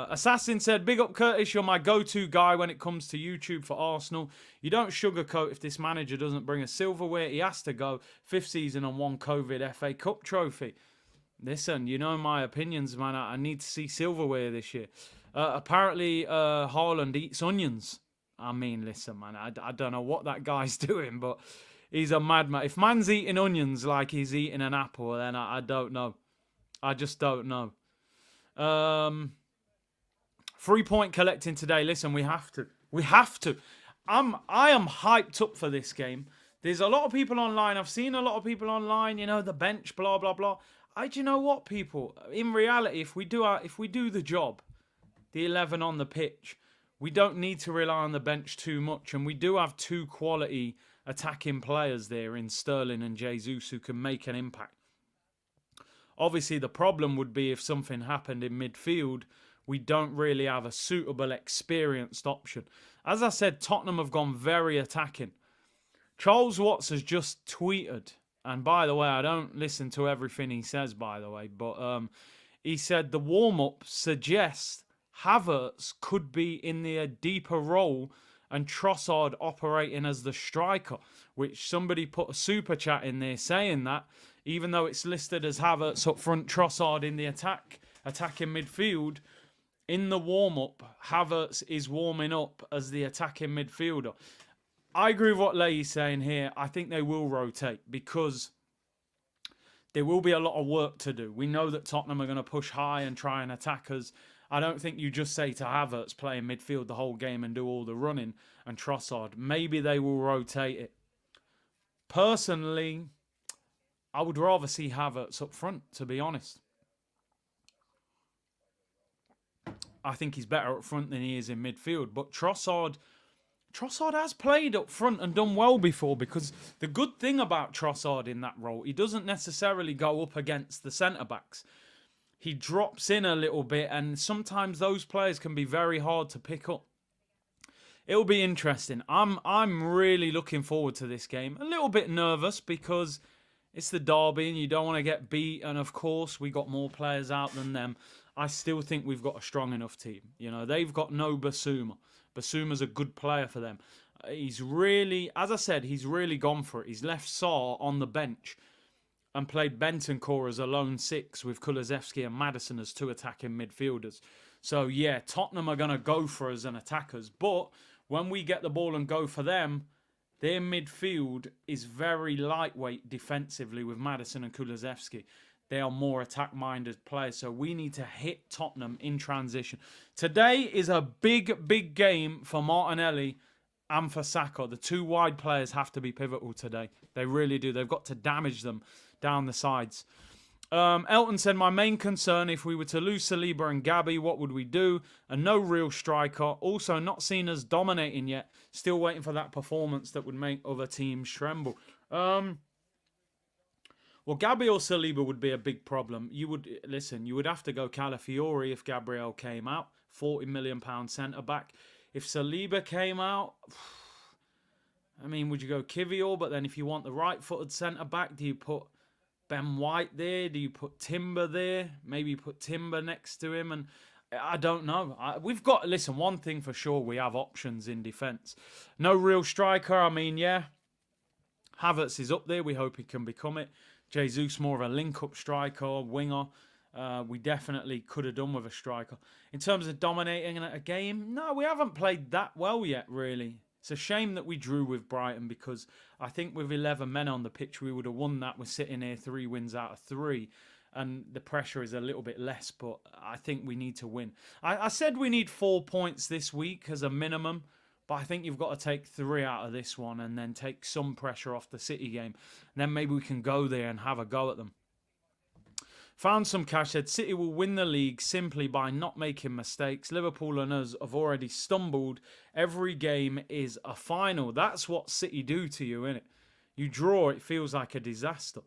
Assassin said, big up Curtis, you're my go-to guy when it comes to YouTube for Arsenal. You don't sugarcoat if this manager doesn't bring a silverware. He has to go. 5th season and 1 COVID FA Cup trophy. Listen, you know my opinions, man. I need to see silverware this year. Apparently, Haaland eats onions. I mean, listen, man, I don't know what that guy's doing, but he's a madman. If man's eating onions like he's eating an apple, then I don't know. I just don't know. 3-point collecting today. Listen, we have to. We have to. I am hyped up for this game. There's a lot of people online. I've seen a lot of people online, you know, the bench, blah, blah, blah. Do you know what, people? In reality, if we do the job, the 11 on the pitch, we don't need to rely on the bench too much. And we do have 2 quality attacking players there in Sterling and Jesus who can make an impact. Obviously, the problem would be if something happened in midfield, we don't really have a suitable, experienced option. As I said, Tottenham have gone very attacking. Charles Watts has just tweeted, and by the way, I don't listen to everything he says, by the way, but he said the warm-up suggests Havertz could be in the deeper role and Trossard operating as the striker, which somebody put a super chat in there saying that, even though it's listed as Havertz up front, Trossard in the attacking midfield, in the warm-up, Havertz is warming up as the attacking midfielder. I agree with what Leigh's saying here. I think they will rotate because there will be a lot of work to do. We know that Tottenham are going to push high and try and attack us. I don't think you just say to Havertz, play in midfield the whole game and do all the running, and Trossard. Maybe they will rotate it. Personally, I would rather see Havertz up front, to be honest. I think he's better up front than he is in midfield. But Trossard has played up front and done well before, because the good thing about Trossard in that role, he doesn't necessarily go up against the centre-backs. He drops in a little bit, and sometimes those players can be very hard to pick up. It'll be interesting. I'm really looking forward to this game. A little bit nervous because it's the derby and you don't want to get beat. And of course, we got more players out than them. I still think we've got a strong enough team. You know, they've got no Basuma. Basuma's a good player for them. He's really, as I said, he's really gone for it. He's left Sarr on the bench and played Bentancur as a lone 6 with Kulusevski and Maddison as 2 attacking midfielders. So, yeah, Tottenham are going to go for us and attackers. But when we get the ball and go for them, their midfield is very lightweight defensively with Maddison and Kulusevski. They are more attack-minded players, so we need to hit Tottenham in transition. Today is a big, big game for Martinelli and for Saka. The 2 wide players have to be pivotal today. They really do. They've got to damage them down the sides. Elton said, my main concern, if we were to lose Saliba and Gabby, what would we do? And no real striker. Also, not seen as dominating yet. Still waiting for that performance that would make other teams tremble. Well, Gabriel Saliba would be a big problem. You would have to go Calafiori if Gabriel came out, £40 million centre back. If Saliba came out, I mean, would you go Kivior? But then if you want the right-footed centre back, do you put Ben White there? Do you put Timber there? Maybe put Timber next to him? And I don't know. Listen, one thing for sure, we have options in defence. No real striker. I mean, yeah, Havertz is up there. We hope he can become it. Jesus, more of a link-up striker, winger. We definitely could have done with a striker. In terms of dominating a game, no, we haven't played that well yet, really. It's a shame that we drew with Brighton because I think with 11 men on the pitch, we would have won that. We're sitting here 3 wins out of 3. And the pressure is a little bit less, but I think we need to win. I said we need 4 points this week as a minimum. But I think you've got to take 3 out of this one and then take some pressure off the City game. And then maybe we can go there and have a go at them. Found some cash, said City will win the league simply by not making mistakes. Liverpool and us have already stumbled. Every game is a final. That's what City do to you, innit? You draw, it feels like a disaster.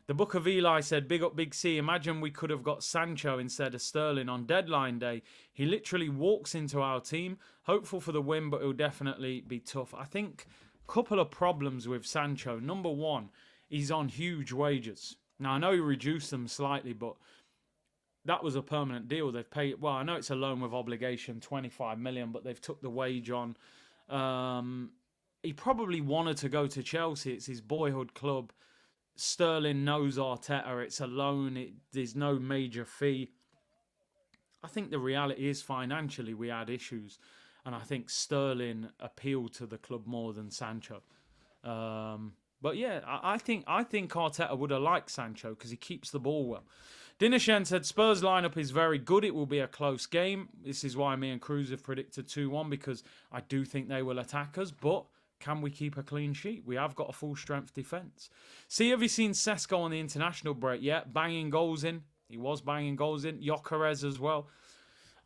The Book of Eli said, big up Big C. Imagine we could have got Sancho instead of Sterling on deadline day. He literally walks into our team. Hopeful for the win, but it'll definitely be tough. I think a couple of problems with Sancho. Number one, he's on huge wages. Now, I know he reduced them slightly, but that was a permanent deal. They've paid, well, I know it's a loan with obligation, 25 million, but they've took the wage on. He probably wanted to go to Chelsea. It's his boyhood club. Sterling knows Arteta. It's a loan. There's no major fee. I think the reality is financially we had issues. And I think Sterling appealed to the club more than Sancho. But yeah, I think Arteta would have liked Sancho because he keeps the ball well. Dinershen said Spurs lineup is very good. It will be a close game. This is why me and Cruz have predicted 2-1 because I do think they will attack us. But can we keep a clean sheet? We have got a full-strength defence. See, have you seen Sesko on the international break? Yeah, banging goals in. He was banging goals in. Gyökeres as well.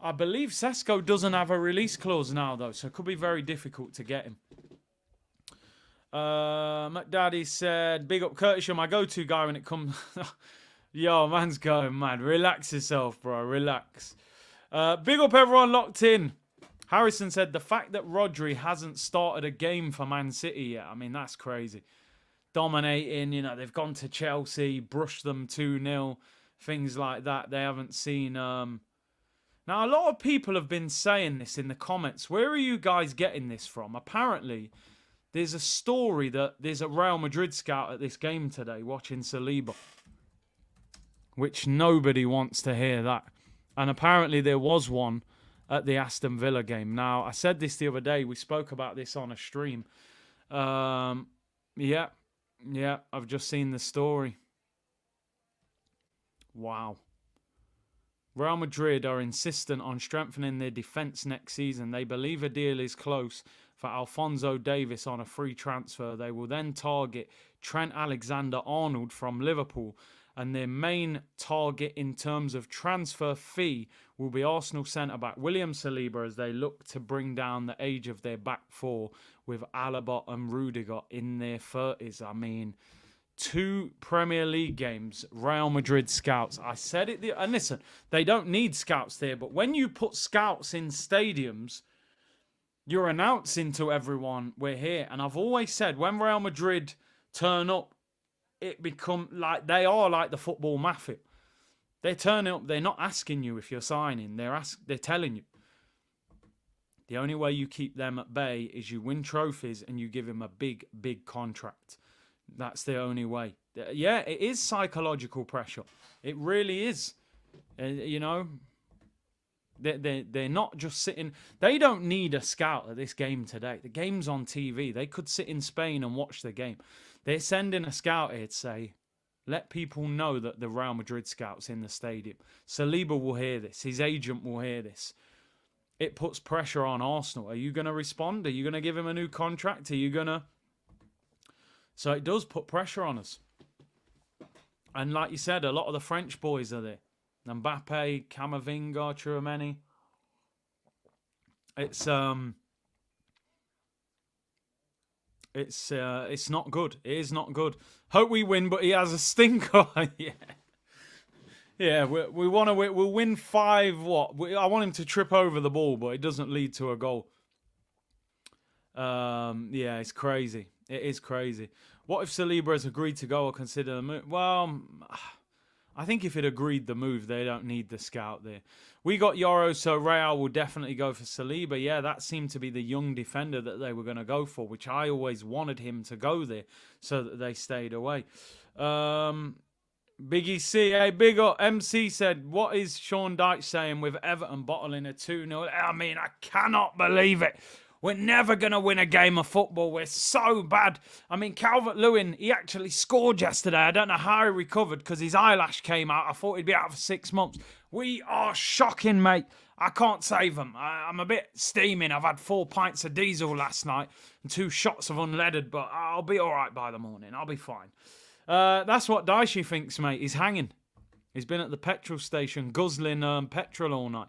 I believe Sesko doesn't have a release clause now, though, so it could be very difficult to get him. McDaddy said, big up Curtis, you're my go-to guy when it comes... Yo, man's going mad. Relax yourself, bro. Relax. Big up everyone locked in. Harrison said, the fact that Rodri hasn't started a game for Man City yet, I mean, that's crazy. Dominating, you know, they've gone to Chelsea, brushed them 2-0, things like that. They haven't seen... Now, a lot of people have been saying this in the comments. Where are you guys getting this from? Apparently, there's a story that there's a Real Madrid scout at this game today watching Saliba, which nobody wants to hear that. And apparently there was one at the Aston Villa game. Now, I said this the other day. We spoke about this on a stream. Yeah, I've just seen the story. Wow. Real Madrid are insistent on strengthening their defence next season. They believe a deal is close for Alphonso Davies on a free transfer. They will then target Trent Alexander-Arnold from Liverpool. And their main target in terms of transfer fee will be Arsenal centre-back William Saliba as they look to bring down the age of their back four with Alaba and Rudiger in their 30s. I mean, 2 Premier League games, Real Madrid scouts. I said it, and listen, they don't need scouts there, but when you put scouts in stadiums, you're announcing to everyone, we're here. And I've always said, when Real Madrid turn up, it become like they are like the football mafia. They're turning up. They're not asking you if you're signing. They're telling you. The only way you keep them at bay is you win trophies and you give them a big, big contract. That's the only way. Yeah, it is psychological pressure. It really is. You know, they're not just sitting. They don't need a scout at this game today. The game's on TV. They could sit in Spain and watch the game. They're sending a scout here to say, let people know that the Real Madrid scout's in the stadium. Saliba will hear this. His agent will hear this. It puts pressure on Arsenal. Are you going to respond? Are you going to give him a new contract? Are you going to... So it does put pressure on us. And like you said, a lot of the French boys are there. Mbappe, Camavinga, Tchouaméni. It's... It's not good. It is not good. Hope we win, but he has a stinker. Yeah. Yeah, we want to win. We'll win 5. I want him to trip over the ball, but it doesn't lead to a goal. Yeah, it's crazy. It is crazy. What if Saliba has agreed to go or consider the move? Well, I think if it agreed the move, they don't need the scout there. We got Yoro, so Real will definitely go for Saliba. Yeah, that seemed to be the young defender that they were going to go for, which I always wanted him to go there, so that they stayed away. Biggie C, hey, big up. MC said, what is Sean Dyche saying with Everton bottling a 2-0? I mean, I cannot believe it. We're never going to win a game of football. We're so bad. I mean, Calvert-Lewin, he actually scored yesterday. I don't know how he recovered because his eyelash came out. I thought he'd be out for 6 months. We are shocking, mate. I can't save them. I'm a bit steaming. I've had 4 pints of diesel last night and 2 shots of unleaded, but I'll be all right by the morning. I'll be fine. That's what Dicey thinks, mate. He's hanging. He's been at the petrol station guzzling petrol all night.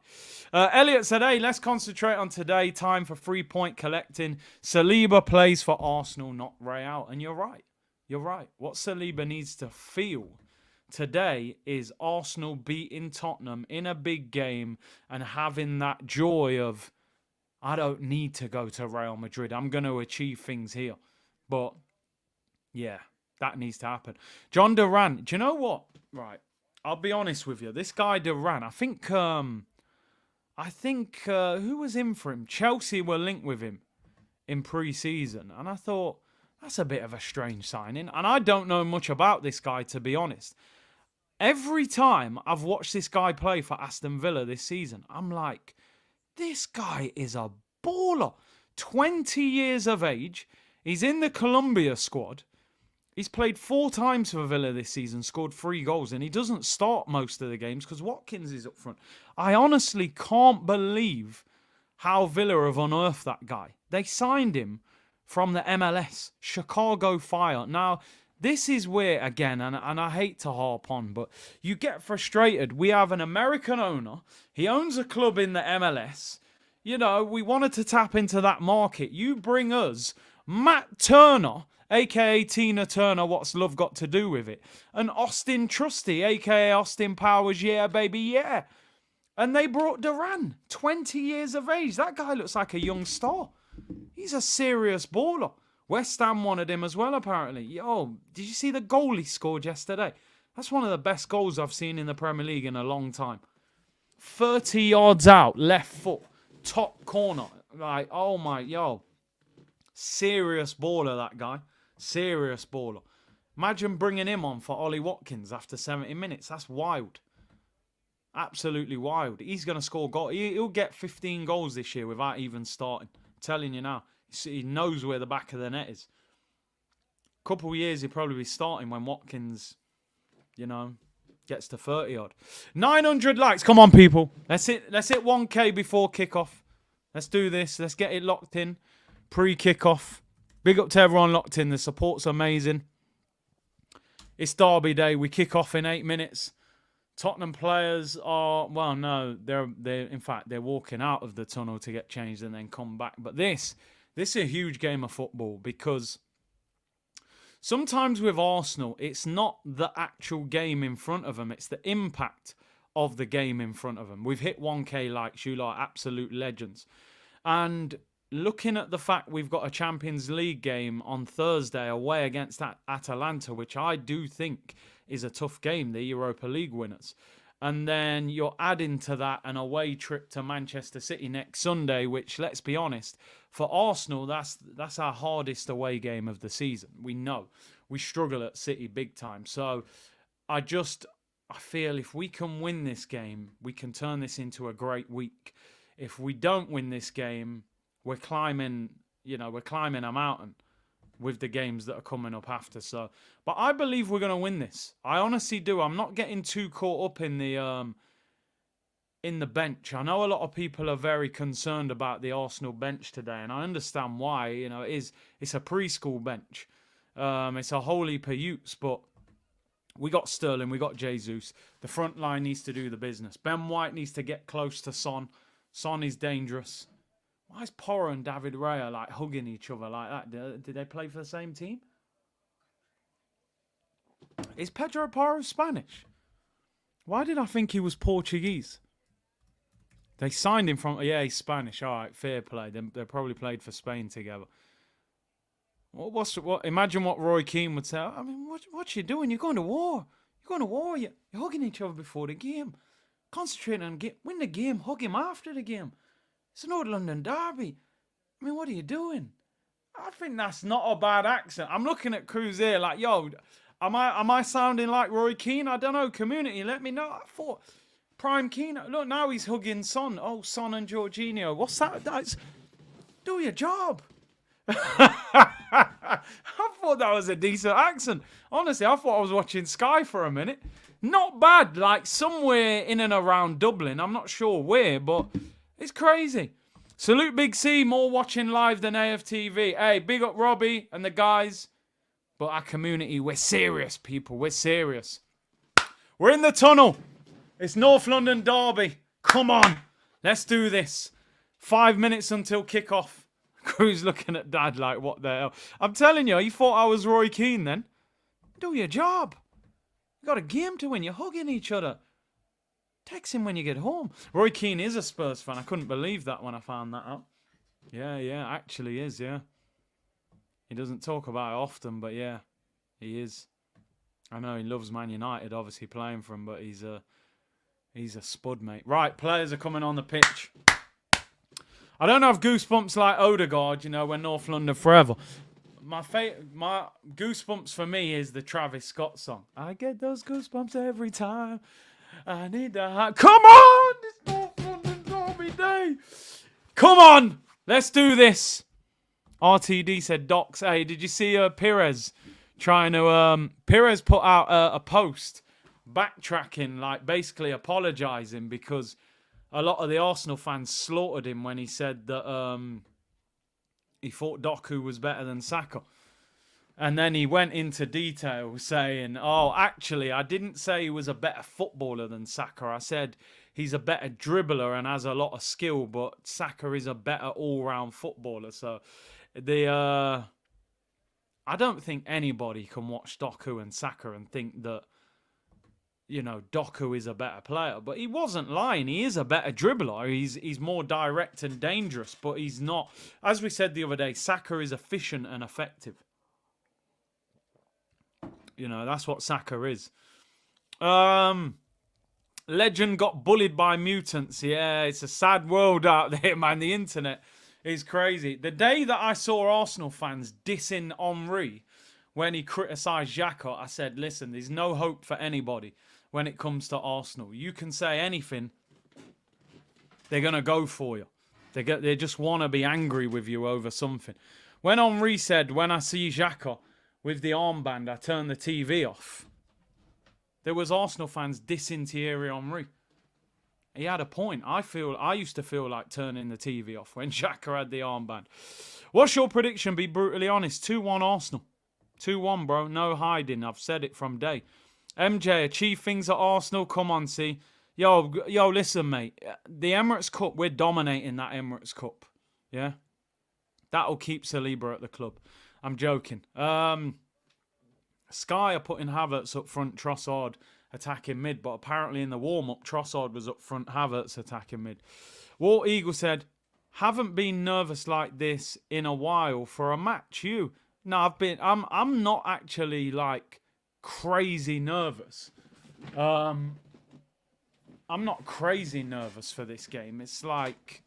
Elliot said, hey, let's concentrate on today. Time for 3-point collecting. Saliba plays for Arsenal, not Real. And you're right. You're right. What Saliba needs to feel today is Arsenal beating Tottenham in a big game and having that joy of, I don't need to go to Real Madrid. I'm going to achieve things here. But, yeah, that needs to happen. John Duran, do you know what? Right. I'll be honest with you. This guy Duran, I think who was in for him? Chelsea were linked with him in pre-season, and I thought that's a bit of a strange signing. And I don't know much about this guy, to be honest. Every time I've watched this guy play for Aston Villa this season, I'm like, this guy is a baller. 20 years of age. He's in the Colombia squad. He's played 4 times for Villa this season, scored 3 goals, and he doesn't start most of the games because Watkins is up front. I honestly can't believe how Villa have unearthed that guy. They signed him from the MLS, Chicago Fire. Now, this is where, again, and I hate to harp on, but you get frustrated. We have an American owner. He owns a club in the MLS. You know, we wanted to tap into that market. You bring us Matt Turner, a.k.a. Tina Turner, what's love got to do with it? And Austin Trusty, a.k.a. Austin Powers, yeah, baby, yeah. And they brought Duran, 20 years of age. That guy looks like a young star. He's a serious baller. West Ham wanted him as well, apparently. Yo, did you see the goal he scored yesterday? That's one of the best goals I've seen in the Premier League in a long time. 30 yards out, left foot, top corner. Like, oh my, yo. Serious baller, that guy. Serious baller. Imagine bringing him on for Ollie Watkins after 70 minutes. That's wild. Absolutely wild. He's going to score goals. He'll get 15 goals this year without even starting. I'm telling you now. He knows where the back of the net is. Couple of years he'll probably be starting when Watkins, you know, gets to 30 odd. 900 likes. Come on, people. Let's hit 1K before kickoff. Let's do this. Let's get it locked in. Pre-kickoff. Big up to everyone locked in. The support's amazing. It's Derby Day. We kick off in 8 minutes. Tottenham players are, well, no, they're in fact, they're walking out of the tunnel to get changed and then come back. But this is a huge game of football because sometimes with Arsenal, it's not the actual game in front of them. It's the impact of the game in front of them. We've hit 1K likes. You lot are absolute legends. And looking at the fact we've got a Champions League game on Thursday away against Atalanta, which I do think is a tough game, the Europa League winners. And then you're adding to that an away trip to Manchester City next Sunday, which, let's be honest, for Arsenal, that's our hardest away game of the season. We know. We struggle at City big time. So I feel if we can win this game, we can turn this into a great week. If we don't win this game, we're climbing a mountain with the games that are coming up after. So, but I believe we're going to win this. I honestly do. I'm not getting too caught up in the bench. I know a lot of people are very concerned about the Arsenal bench today, and I understand why. You know, it's a preschool bench. It's a whole heap of youths, but we got Sterling, we got Jesus. The front line needs to do the business. Ben White needs to get close to Son. Son is dangerous. Why is Porro and David Raya like hugging each other like that? Did they play for the same team? Is Pedro Porro Spanish? Why did I think he was Portuguese? They signed him from... Yeah, he's Spanish. All right, fair play. They probably played for Spain together. Imagine what Roy Keane would say. I mean, what you doing? You're going to war. You're going to war. You're hugging each other before the game. Concentrate on win the game. Hug him after the game. It's an North London derby. I mean, what are you doing? I think that's not a bad accent. I'm looking at Cruz here like, yo, am I sounding like Roy Keane? I don't know. Community, let me know. I thought Prime Keane. Look, now he's hugging Son. Oh, Son and Jorginho. What's that? Do your job. I thought that was a decent accent. Honestly, I thought I was watching Sky for a minute. Not bad, like somewhere in and around Dublin. I'm not sure where, but it's crazy. Salute Big C, more watching live than AFTV. Hey, big up Robbie and the guys. But our community, we're serious, people. We're serious. We're in the tunnel. It's North London Derby. Come on. Let's do this. 5 minutes until kickoff. Cruz looking at Dad like, what the hell? I'm telling you, he thought I was Roy Keane then. Do your job. You got a game to win. You're hugging each other. Text him when you get home. Roy Keane is a Spurs fan. I couldn't believe that when I found that out. Yeah, actually is, yeah. He doesn't talk about it often, but yeah, he is. I know he loves Man United, obviously playing for him, but he's a spud, mate. Right, players are coming on the pitch. I don't have goosebumps like Odegaard, when North London forever. My goosebumps for me is the Travis Scott song. I get those goosebumps every time. I need the heart. Come on! It's North London Derby Day. Come on! Let's do this. RTD said, Docs, hey, did you see Perez trying to... Perez put out a post backtracking, like basically apologising because a lot of the Arsenal fans slaughtered him when he said that he thought Doku was better than Saka. And then he went into detail saying, oh, actually, I didn't say he was a better footballer than Saka. I said he's a better dribbler and has a lot of skill, but Saka is a better all-round footballer. So I don't think anybody can watch Doku and Saka and think that, Doku is a better player. But he wasn't lying. He is a better dribbler. He's more direct and dangerous, but he's not. As we said the other day, Saka is efficient and effective. That's what Saka is. Legend got bullied by mutants. Yeah, it's a sad world out there, man. The internet is crazy. The day that I saw Arsenal fans dissing Henry when he criticised Xhaka, I said, listen, there's no hope for anybody when it comes to Arsenal. You can say anything, they're going to go for you. They just want to be angry with you over something. When Henry said, when I see Xhaka with the armband, I turn the TV off, there was Arsenal fans dissing Thierry Henry. He had a point. I used to feel like turning the TV off when Xhaka had the armband. What's your prediction? Be brutally honest. 2-1 Arsenal. 2-1, bro. No hiding. I've said it from day. MJ, achieve things at Arsenal. Come on, see. Yo, listen, mate. The Emirates Cup, we're dominating that Emirates Cup. Yeah? That'll keep Saliba at the club. I'm joking. Sky are putting Havertz up front, Trossard attacking mid, but apparently in the warm-up, Trossard was up front, Havertz attacking mid. War Eagle said, haven't been nervous like this in a while for a match. No, I'm not actually like crazy nervous. I'm not crazy nervous for this game. It's like,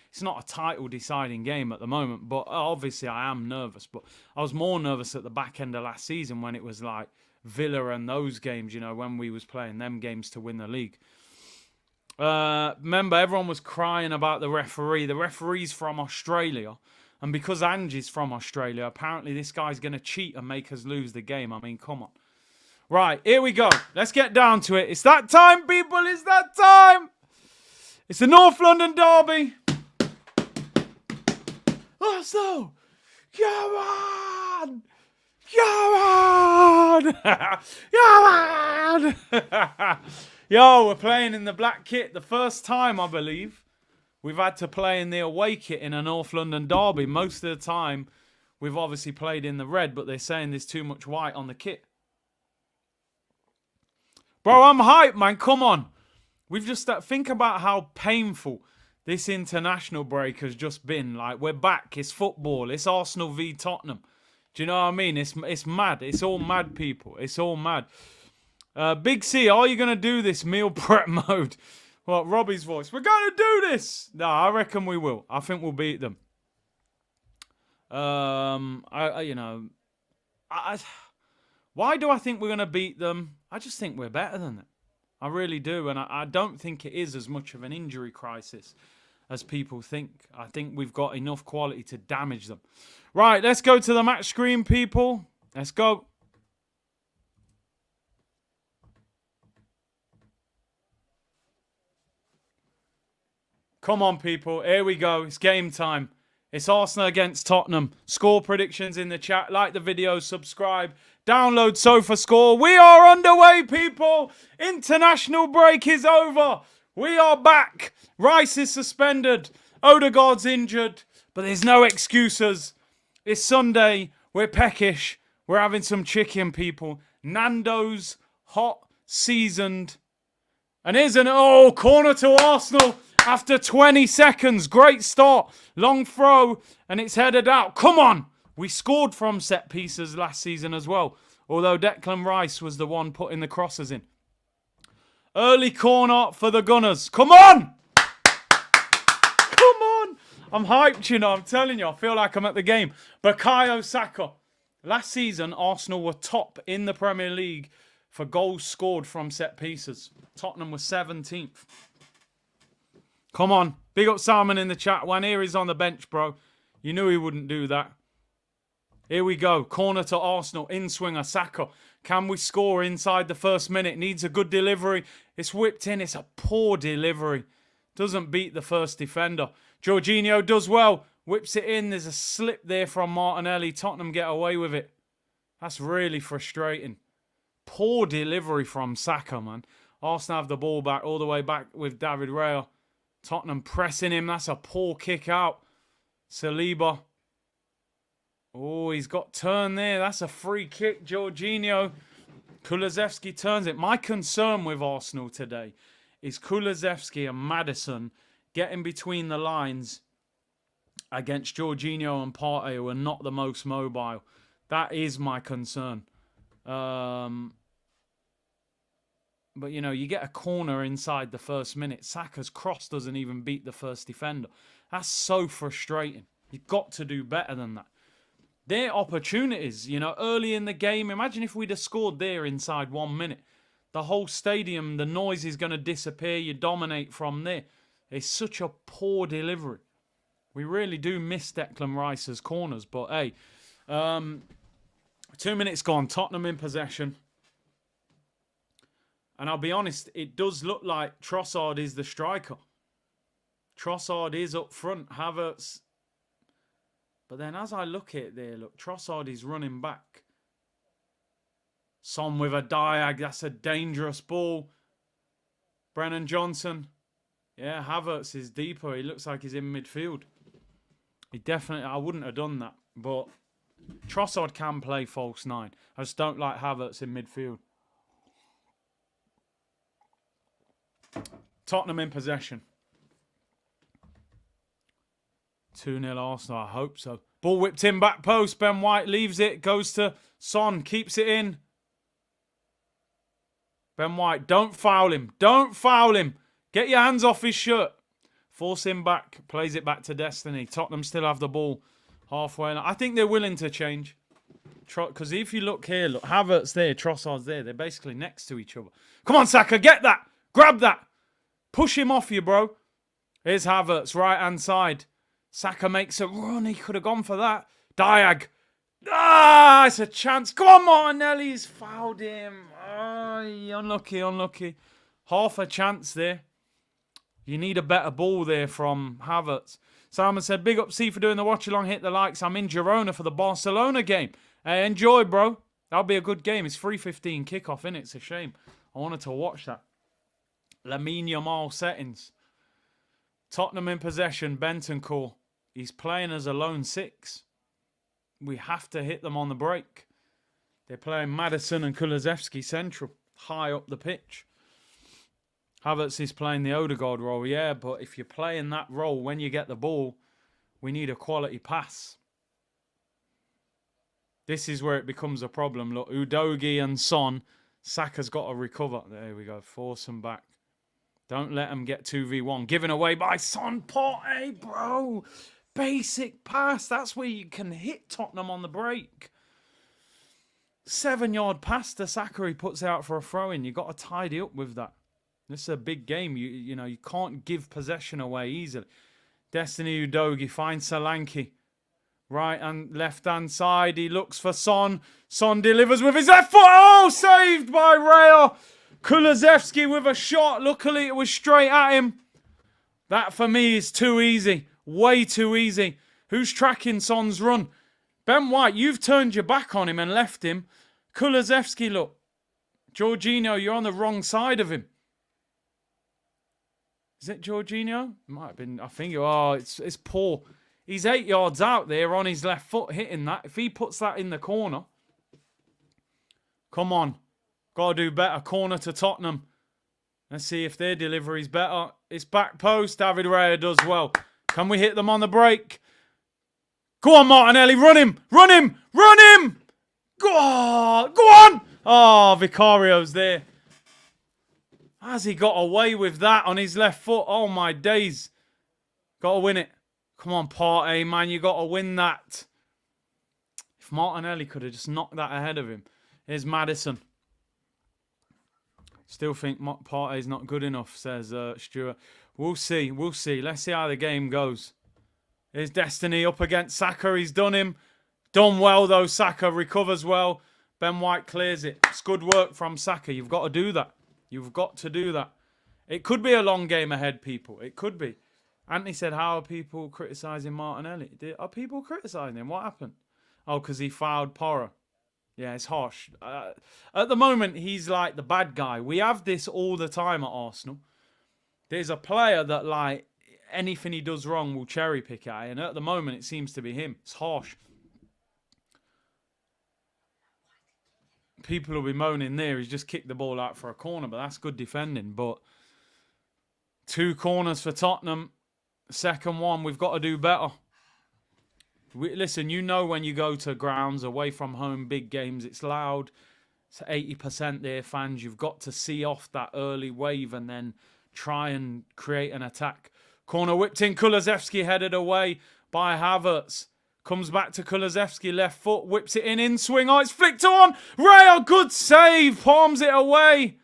it's not a title deciding game at the moment, but obviously I am nervous. But I was more nervous at the back end of last season when it was like Villa and those games, when we was playing them games to win the league. Remember, everyone was crying about the referee. The referee's from Australia. And because Angie's from Australia, apparently this guy's going to cheat and make us lose the game. I mean, come on. Right, here we go. Let's get down to it. It's that time, people. It's that time. It's the North London Derby. Arsenal. Come on. Come on. Come on. Yo, we're playing in the black kit. The first time, I believe. we've had to play in the away kit in a North London derby. Most of the time, we've obviously played in the red, but they're saying there's too much white on the kit. Bro, I'm hyped, man. Come on. We've just think about how painful this international break has just been. Like, we're back. It's football. It's Arsenal v Tottenham. Do you know what I mean? It's mad. It's all mad, people. It's all mad. Big C, are you going to do this meal prep mode? Well, Robbie's voice. We're going to do this. No, I reckon we will. I think we'll beat them. Why do I think we're going to beat them? I just think we're better than them. I really do. And I don't think it is as much of an injury crisis as people think. I think we've got enough quality to damage them. Right, let's go to the match screen, people. Let's go. Come on, people. Here we go. It's game time. It's Arsenal against Tottenham. Score predictions in the chat. Like the video, subscribe, download Sofa Score. We are underway, people. International break is over. We are back. Rice is suspended. Odegaard's injured. But there's no excuses. It's Sunday. We're peckish. We're having some chicken, people. Nando's hot, seasoned. And here's an corner to Arsenal after 20 seconds. Great start. Long throw. And it's headed out. Come on. We scored from set pieces last season as well. Although Declan Rice was the one putting the crosses in. Early corner for the Gunners. Come on. Come on. I'm hyped, you know. I'm telling you. I feel like I'm at the game. Bukayo Saka. Last season, Arsenal were top in the Premier League for goals scored from set pieces. Tottenham was 17th. Come on. Big up Salmon in the chat. Waneri's on the bench, bro. You knew he wouldn't do that. Here we go. Corner to Arsenal. In-swinger. Saka. Can we score inside the first minute? Needs a good delivery. It's whipped in. It's a poor delivery. Doesn't beat the first defender. Jorginho does well. Whips it in. There's a slip there from Martinelli. Tottenham get away with it. That's really frustrating. Poor delivery from Saka, man. Arsenal have the ball back all the way back with David Raya. Tottenham pressing him. That's a poor kick out. Saliba. Oh, he's got turned there. That's a free kick. Jorginho. Kulusevski turns it. My concern with Arsenal today is Kulusevski and Maddison getting between the lines against Jorginho and Partey, who are not the most mobile. That is my concern. But, you know, you get a corner inside the first minute. Saka's cross doesn't even beat the first defender. That's so frustrating. You've got to do better than that. Their opportunities, you know, early in the game. Imagine if we'd have scored there inside 1 minute. The whole stadium, the noise is going to disappear. You dominate from there. It's such a poor delivery. We really do miss Declan Rice's corners. But, hey, 2 minutes gone. Tottenham in possession. And I'll be honest, it does look like Trossard is the striker. Trossard is up front. Havertz. But then as I look at it there, look, Trossard is running back. Son with a diag. That's a dangerous ball. Brennan Johnson. Yeah, Havertz is deeper. He looks like he's in midfield. He definitely, I wouldn't have done that. But Trossard can play false nine. I just don't like Havertz in midfield. Tottenham in possession. 2-0 Arsenal, I hope so. Ball whipped in, back post. Ben White leaves it, goes to Son, keeps it in. Ben White, don't foul him. Don't foul him. Get your hands off his shirt. Force him back, plays it back to Destiny. Tottenham still have the ball halfway. I think they're willing to change. Because if you look here, look, Havertz there, Trossard's there. They're basically next to each other. Come on, Saka, get that. Grab that. Push him off you, bro. Here's Havertz, right-hand side. Saka makes a run. He could have gone for that. Diag. Ah, it's a chance. Come on, Martinelli's fouled him. Oh, unlucky, unlucky. Half a chance there. You need a better ball there from Havertz. Simon said, big up C for doing the watch-along. Hit the likes. I'm in Girona for the Barcelona game. Hey, enjoy, bro. That'll be a good game. It's 3:15 kickoff, innit? It's a shame. I wanted to watch that. Lamine Yamal settings. Tottenham in possession. Bentancur. He's playing as a lone 6. We have to hit them on the break. They're playing Maddison and Kulusevski central, high up the pitch. Havertz is playing the Odegaard role, yeah, but if you're playing that role when you get the ball, we need a quality pass. This is where it becomes a problem. Look, Udogie and Son, Saka's got to recover. There we go, force them back. Don't let them get 2v1. Given away by Son. Partey, bro. Basic pass. That's where you can hit Tottenham on the break. 7-yard pass to Saka. He puts out for a throw-in. You've got to tidy up with that. This is a big game. You know, you can't give possession away easily. Destiny Udogie finds Solanke. Right and left-hand side. He looks for Son. Son delivers with his left foot. Oh, saved by Raya. Kulusevski with a shot. Luckily, it was straight at him. That, for me, is too easy. Way too easy. Who's tracking Son's run? Ben White, you've turned your back on him and left him. Kulusevski, look. Jorginho, you're on the wrong side of him. Is it Jorginho? It might have been. I think. Oh, it's poor. He's 8 yards out there on his left foot hitting that. If he puts that in the corner. Come on. Got to do better. Corner to Tottenham. Let's see if their delivery's better. It's back post. David Raya does well. Can we hit them on the break? Go on, Martinelli. Run him. Run him. Run him. Go on. Go on. Oh, Vicario's there. Has he got away with that on his left foot? Oh, my days. Got to win it. Come on, Partey, man. You got to win that. If Martinelli could have just knocked that ahead of him. Here's Maddison. Still think Partey's not good enough, says Stuart. We'll see. We'll see. Let's see how the game goes. Here's Destiny up against Saka. He's done him. Done well, though. Saka recovers well. Ben White clears it. It's good work from Saka. You've got to do that. You've got to do that. It could be a long game ahead, people. It could be. Anthony said, how are people criticising Martinelli? Are people criticising him? What happened? Oh, because he fouled Porro. Yeah, it's harsh. At the moment, he's like the bad guy. We have this all the time at Arsenal. There's a player that, like, anything he does wrong will cherry pick at. And at the moment, it seems to be him. It's harsh. People will be moaning there. He's just kicked the ball out for a corner, but that's good defending. But 2 corners for Tottenham. Second one, we've got to do better. Listen, you know when you go to grounds away from home, big games, it's loud. It's 80% there, fans. You've got to see off that early wave and then try and create an attack. Corner whipped in. Kulusevski headed away by Havertz. Comes back to Kulusevski, left foot, whips it in swing. Oh, it's flicked on. Rayo, good save. Palms it away.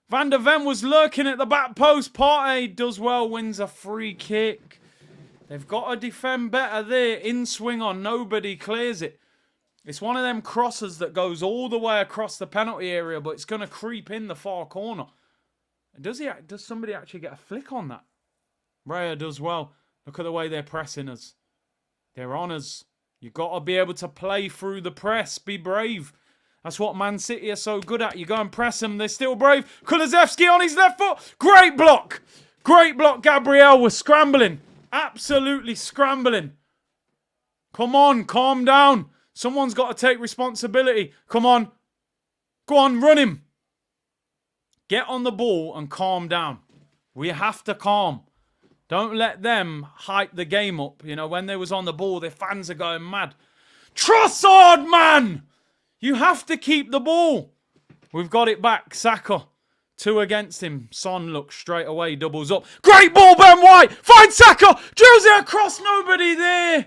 Van der Ven was lurking at the back post. Partey does well, wins a free kick. They've got to defend better there. In swing on, nobody clears it. It's one of them crosses that goes all the way across the penalty area, but it's going to creep in the far corner. Does somebody actually get a flick on that? Raya does well. Look at the way they're pressing us. They're on us. You've got to be able to play through the press. Be brave. That's what Man City are so good at. You go and press them. They're still brave. Kulusevski on his left foot. Great block. Great block. Gabriel was scrambling. Absolutely scrambling. Come on. Calm down. Someone's got to take responsibility. Come on. Go on. Run him. Get on the ball and calm down. We have to calm. Don't let them hype the game up. You know, when they was on the ball, their fans are going mad. Trossard, man! You have to keep the ball. We've got it back. Saka. 2 against him. Son looks straight away. Doubles up. Great ball, Ben White. Find Saka. Drills it across. Nobody there.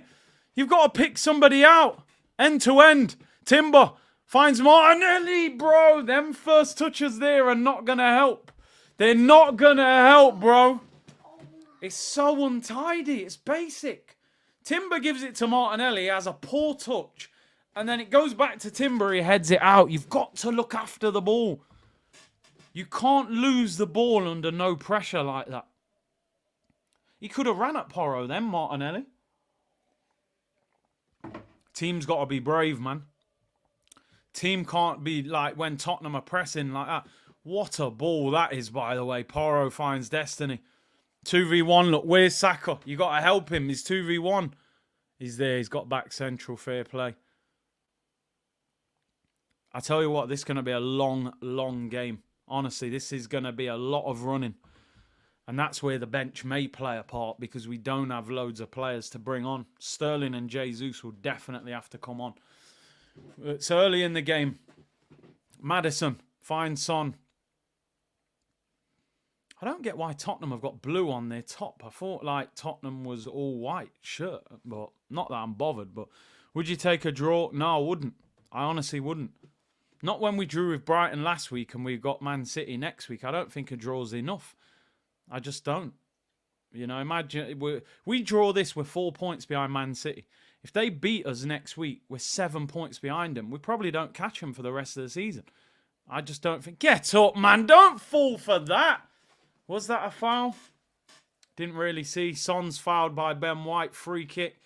You've got to pick somebody out. End to end. Timber finds Martinelli, bro. Them first touches there are not going to help. They're not going to help, bro. It's so untidy. It's basic. Timber gives it to Martinelli. He has a poor touch. And then it goes back to Timber. He heads it out. You've got to look after the ball. You can't lose the ball under no pressure like that. He could have ran at Porro then, Martinelli. Team's got to be brave, man. Team can't be like when Tottenham are pressing like that. What a ball that is, by the way. Porro finds Destiny. 2v1, look, where's Saka? You got to help him. He's 2v1. He's there. He's got back central. Fair play. I tell you what, this is going to be a long, long game. Honestly, this is going to be a lot of running. And that's where the bench may play a part because we don't have loads of players to bring on. Sterling and Jesus will definitely have to come on. It's early in the game. Maddison finds Son. I don't get why Tottenham have got blue on their top. I thought like Tottenham was all white shirt, but not that I'm bothered. But would you take a draw? No, I wouldn't. I honestly wouldn't. Not when we drew with Brighton last week and we got Man City next week. I don't think a draw's enough. I just don't. You know, imagine we draw this, we're 4 points behind Man City. If they beat us next week, we're 7 points behind them. We probably don't catch them for the rest of the season. I just don't think. Get up, man. Don't fall for that. Was that a foul? Didn't really see. Son's fouled by Ben White. Free kick.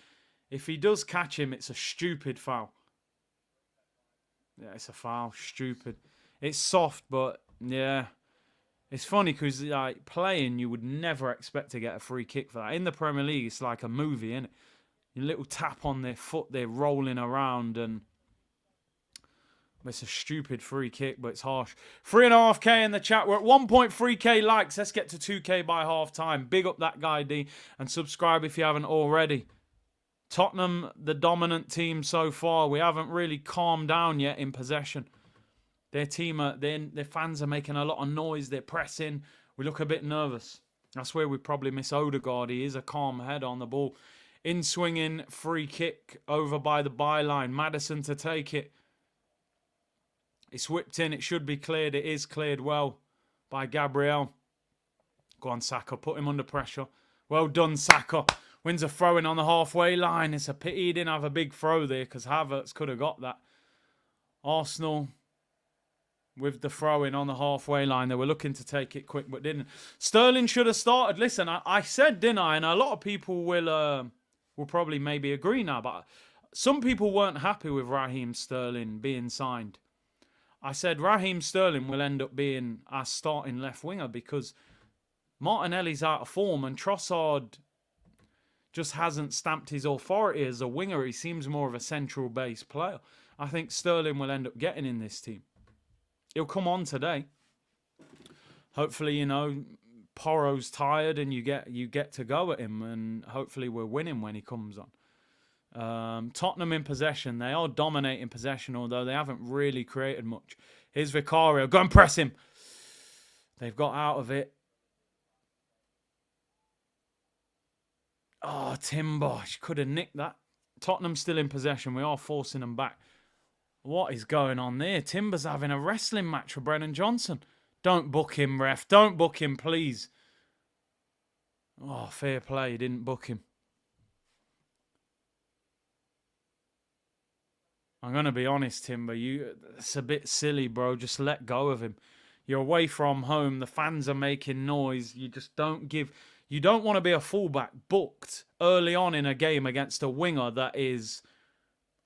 If he does catch him, it's a stupid foul. Yeah, it's a foul. Stupid. It's soft, but yeah. It's funny because like playing, you would never expect to get a free kick for that. In the Premier League, it's like a movie, isn't it? A little tap on their foot, they're rolling around, and it's a stupid free kick, but it's harsh. 3.5k in the chat. We're at 1.3k likes. Let's get to 2k by half time. Big up that guy, D, and subscribe if you haven't already. Tottenham, the dominant team so far. We haven't really calmed down yet in possession. Their team, their fans are making a lot of noise. They're pressing. We look a bit nervous. That's where we probably miss Odegaard. He is a calm head on the ball. In swinging, free kick over by the byline. Maddison to take it. It's whipped in. It should be cleared. It is cleared well by Gabriel. Go on, Saka. Put him under pressure. Well done, Saka. Wins a throw-in on the halfway line. It's a pity he didn't have a big throw there because Havertz could have got that. Arsenal with the throw-in on the halfway line. They were looking to take it quick, but didn't. Sterling should have started. Listen, I said, didn't I? And a lot of people will probably maybe agree now, but some people weren't happy with Raheem Sterling being signed. I said Raheem Sterling will end up being our starting left winger because Martinelli's out of form and Trossard just hasn't stamped his authority as a winger. He seems more of a central base player. I think Sterling will end up getting in this team. He'll come on today. Hopefully, you know, Porro's tired and you get to go at him, and hopefully we're winning when he comes on. Tottenham in possession. They are dominating possession, although they haven't really created much. Here's Vicario. Go and press him. They've got out of it. Oh, Timber. She could have nicked that. Tottenham still in possession. We are forcing them back. What is going on there? Timber's having a wrestling match for Brennan Johnson. Don't book him, ref. Don't book him, please. Oh, fair play. He didn't book him. I'm going to be honest, Timber. It's a bit silly, bro. Just let go of him. You're away from home. The fans are making noise. You just don't give... You don't want to be a fullback booked early on in a game against a winger that is...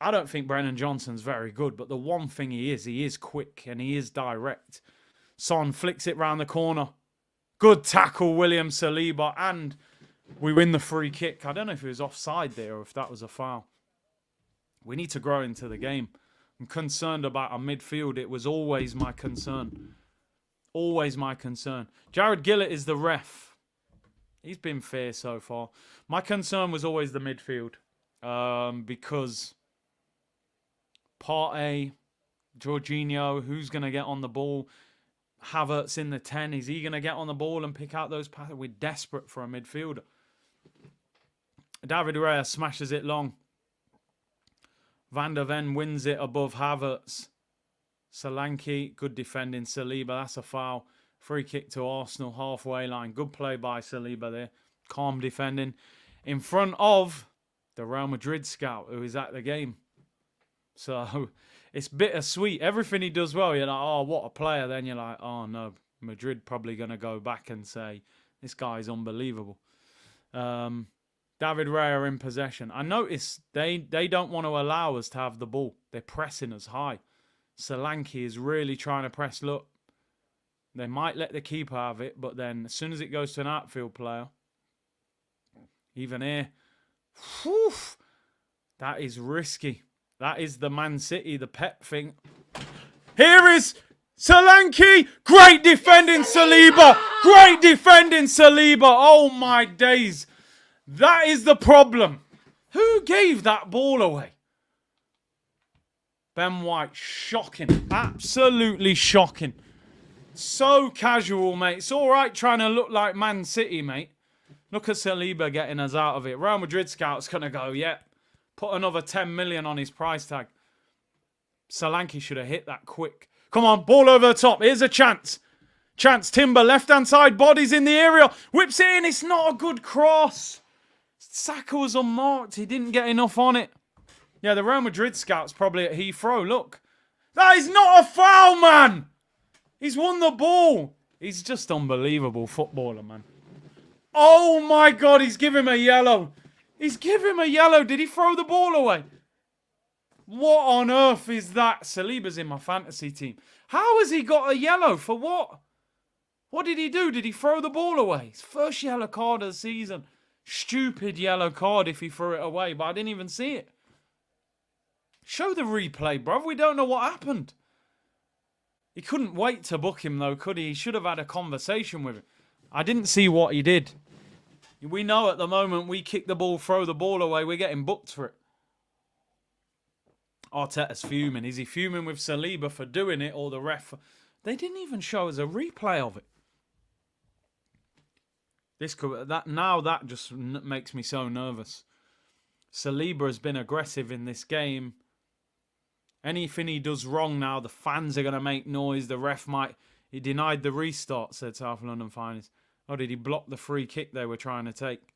I don't think Brennan Johnson's very good, but the one thing he is quick and he is direct. Son flicks it round the corner. Good tackle, William Saliba, and we win the free kick. I don't know if he was offside there or if that was a foul. We need to grow into the game. I'm concerned about our midfield. It was always my concern. Always my concern. Jared Gillett is the ref. He's been fair so far. My concern was always the midfield because... Partey, Jorginho, who's going to get on the ball? Havertz in the 10. Is he going to get on the ball and pick out those passes? We're desperate for a midfielder. David Raya smashes it long. Van der Ven wins it above Havertz. Solanke, good defending. Saliba, that's a foul. Free kick to Arsenal, halfway line. Good play by Saliba there. Calm defending. In front of the Real Madrid scout who is at the game. So it's bittersweet. Everything he does well, you're like, oh, what a player. Then you're like, oh, no. Madrid probably going to go back and say, this guy's unbelievable. David Raya in possession. I noticed they don't want to allow us to have the ball. They're pressing us high. Solanke is really trying to press. Look, they might let the keeper have it, but then as soon as it goes to an outfield player, Even here. Whew. That is risky. That is the Man City, the Pep thing. Here is Solanke. Great defending, Saliba. Great defending, Saliba. Oh, my days. That is the problem. Who gave that ball away? Ben White, shocking. Absolutely shocking. So casual, mate. It's all right trying to look like Man City, mate. Look at Saliba getting us out of it. Real Madrid scout's going to go, yeah, put another 10 million on his price tag. Solanke should have hit that quick. Come on, ball over the top. Here's a chance. Chance, Timber, left-hand side, bodies in the area. Whips it in. It's not a good cross. Saka was unmarked. He didn't get enough on it. Yeah, the Real Madrid scout's probably at Heathrow. Look. That is not a foul, man. He's won the ball. He's just unbelievable footballer, man. Oh, my God. He's given him a yellow. He's given him a yellow. Did he throw the ball away? What on earth is that? Saliba's in my fantasy team. How has he got a yellow? For what? What did he do? Did he throw the ball away? His first yellow card of the season. Stupid yellow card if he threw it away, but I didn't even see it. Show the replay, bruv. We don't know what happened. He couldn't wait to book him, though, could he? He should have had a conversation with him. I didn't see what he did. We know at the moment we kick the ball, throw the ball away, we're getting booked for it. Arteta's fuming. Is he fuming with Saliba for doing it or the ref? They didn't even show us a replay of it. That just makes me so nervous. Saliba has been aggressive in this game. Anything he does wrong now, the fans are going to make noise. The ref might... He denied the restart, said South London Finest. Oh, did he block the free kick they were trying to take?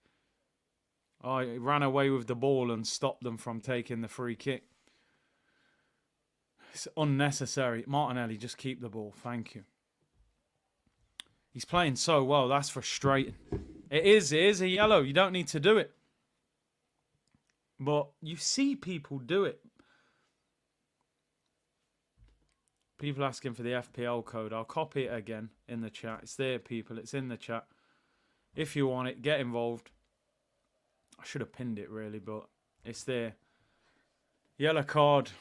Oh, he ran away with the ball and stopped them from taking the free kick. It's unnecessary. Martinelli, just keep the ball. Thank you. He's playing so well. That's frustrating. It is a yellow. You don't need to do it. But you see people do it. People asking for the FPL code. I'll copy it again in the chat. It's there, people. It's in the chat. If you want it, get involved. I should have pinned it, really, but it's there. Yellow card.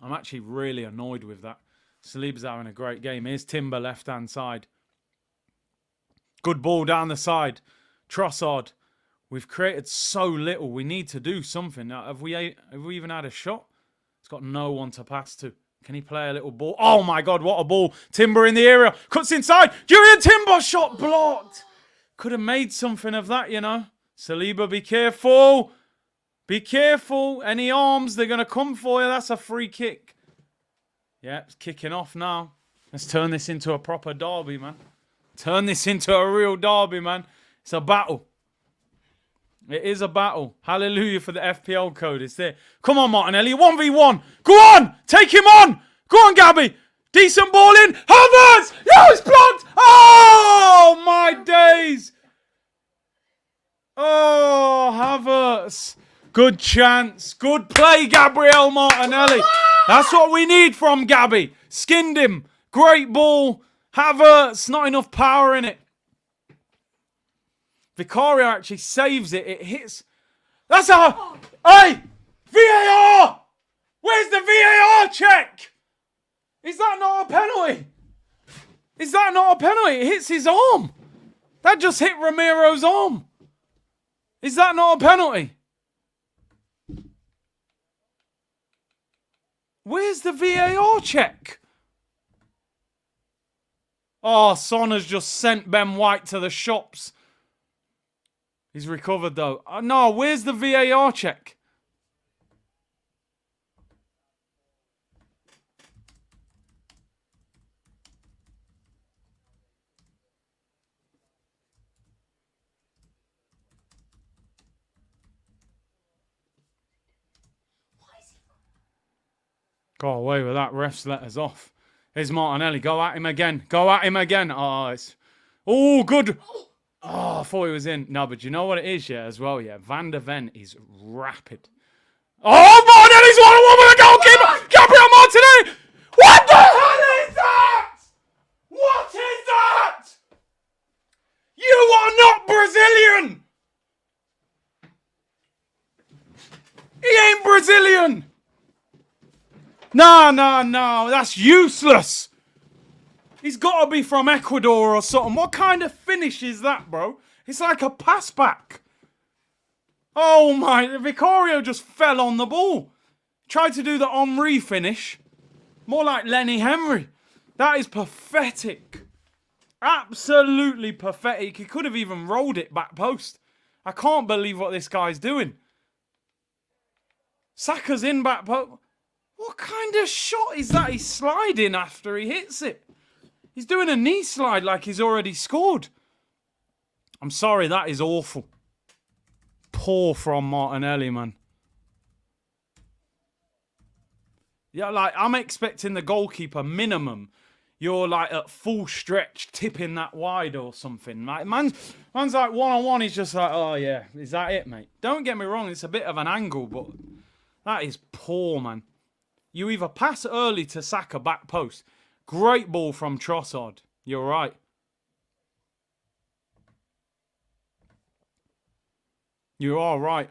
I'm actually really annoyed with that. Saliba's having a great game. Here's Timber, left-hand side. Good ball down the side. Trossard. We've created so little. We need to do something. Now, have we even had a shot? It's got no one to pass to. Can he play a little ball? Oh, my God, what a ball. Timber in the area. Cuts inside. Julian Timber shot blocked. Could have made something of that, you know. Saliba, be careful. Be careful. Any arms, they're going to come for you. That's a free kick. Yeah, it's kicking off now. Let's turn this into a proper derby, man. Turn this into a real derby, man. It's a battle. It is a battle. Hallelujah for the FPL code. It's there. Come on, Martinelli. 1v1. Go on. Take him on. Go on, Gabby. Decent ball in. Havertz. No, it's blocked. Oh, my days. Oh, Havertz. Good chance. Good play, Gabriel Martinelli. That's what we need from Gabby. Skinned him. Great ball. Havertz. Not enough power in it. Vicario actually saves it. It hits. That's a... Hey! VAR! Where's the VAR check? Is that not a penalty? Is that not a penalty? It hits his arm. That just hit Ramiro's arm. Is that not a penalty? Where's the VAR check? Oh, Son has just sent Ben White to the shops. He's recovered, though. No, where's the VAR check? Go away with that. Refs let us off. Here's Martinelli. Go at him again. Go at him again. Oh, it's... Oh, good. Oh, I thought he was in. No, but you know what it is, yeah, as well, yeah. Van der Ven is rapid. Oh, Martinelli's 1-on-1 with a goalkeeper! Gabriel Martinelli! What the hell is that? What is that? You are not Brazilian! No, no, no. That's useless. He's got to be from Ecuador or something. What kind of finish is that, bro? It's like a pass back. Oh my, Vicario just fell on the ball. Tried to do the Henry finish. More like Lenny Henry. That is pathetic. Absolutely pathetic. He could have even rolled it back post. I can't believe what this guy's doing. Saka's in back post. What kind of shot is that? He's sliding after he hits it. He's doing a knee slide like he's already scored. I'm sorry, that is awful. Poor from Martinelli, man. Yeah, like, I'm expecting the goalkeeper minimum. You're like at full stretch, tipping that wide or something. Like, man's like one-on-one, he's just like, oh yeah, is that it, mate? Don't get me wrong, it's a bit of an angle, but that is poor, man. You either pass early to Saka back post. Great ball from Trossard. You're right. You are right.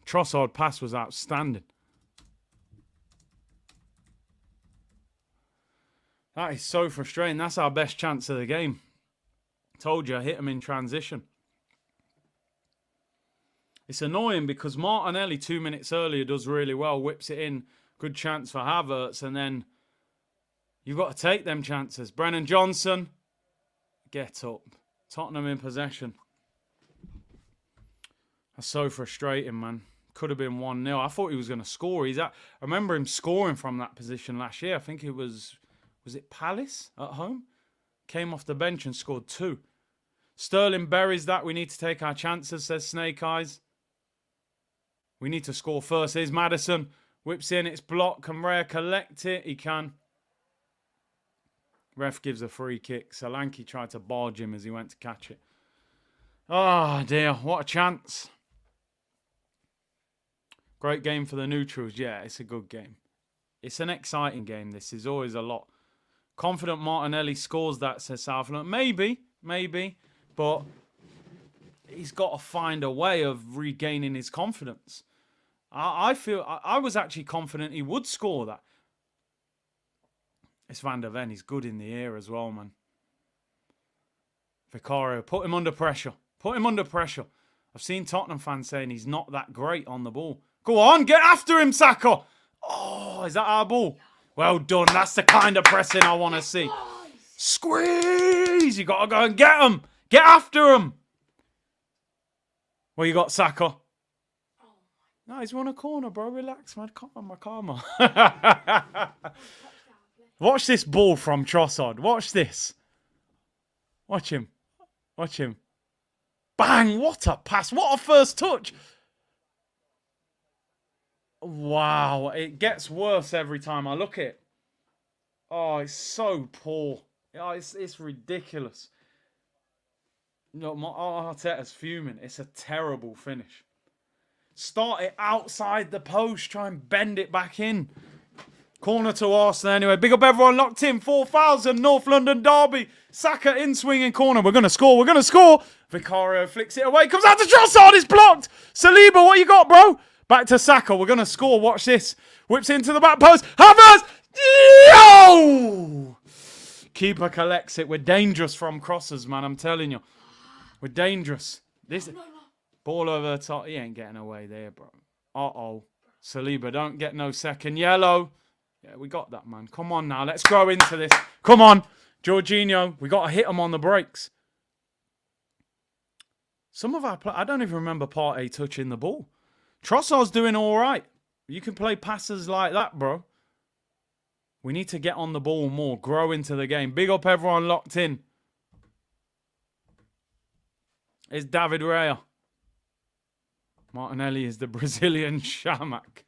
Trossard pass was outstanding. That is so frustrating. That's our best chance of the game. Told you, I hit him in transition. It's annoying because Martinelli 2 minutes earlier does really well, whips it in. Good chance for Havertz, and then you've got to take them chances. Brennan Johnson, get up. Tottenham in possession. That's so frustrating, man. Could have been 1-0. I thought he was going to score. I remember him scoring from that position last year. I think it was it Palace at home? Came off the bench and scored 2. Sterling buries that. We need to take our chances, says Snake Eyes. We need to score first. Here's Maddison. Whips in. It's blocked. Can Raya collect it? He can. Ref gives a free kick. Solanke tried to barge him as he went to catch it. Oh, dear. What a chance. Great game for the neutrals. Yeah, it's a good game. It's an exciting game. This is always a lot. Confident Martinelli scores that, says Southland. Maybe. But he's got to find a way of regaining his confidence. I feel I was actually confident he would score that. It's Van der Ven. He's good in the air as well, man. Vicario, put him under pressure. Put him under pressure. I've seen Tottenham fans saying he's not that great on the ball. Go on, get after him, Saka. Oh, is that our ball? Well done. That's the kind of pressing I want to see. Squeeze. You got to go and get him. Get after him. Well, you got Saka. No, he's run a corner, bro. Relax, man. Karma. Watch this ball from Trossard. Watch this. Watch him. Bang! What a pass. What a first touch. Wow. It gets worse every time I look at it. Oh, it's so poor. Oh, it's ridiculous. No, Arteta's fuming. It's a terrible finish. Start it outside the post. Try and bend it back in. Corner to Arsenal anyway. Big up everyone locked in. 4,000 North London derby. Saka in swinging corner. We're going to score. Vicario flicks it away. Comes out to Trossard. It's blocked. Saliba, what you got, bro? Back to Saka. We're going to score. Watch this. Whips into the back post. Havertz. Yo! Keeper collects it. We're dangerous from crosses, man. I'm telling you. We're dangerous. This ball over the top. He ain't getting away there, bro. Uh-oh. Saliba, don't get no second yellow. Yeah, we got that, man. Come on now. Let's grow into this. Come on. Jorginho, we got to hit him on the brakes. Some of our players, I don't even remember Partey touching the ball. Trossard's doing all right. You can play passes like that, bro. We need to get on the ball more. Grow into the game. Big up everyone locked in. It's David Raya. Martinelli is the Brazilian Shamak.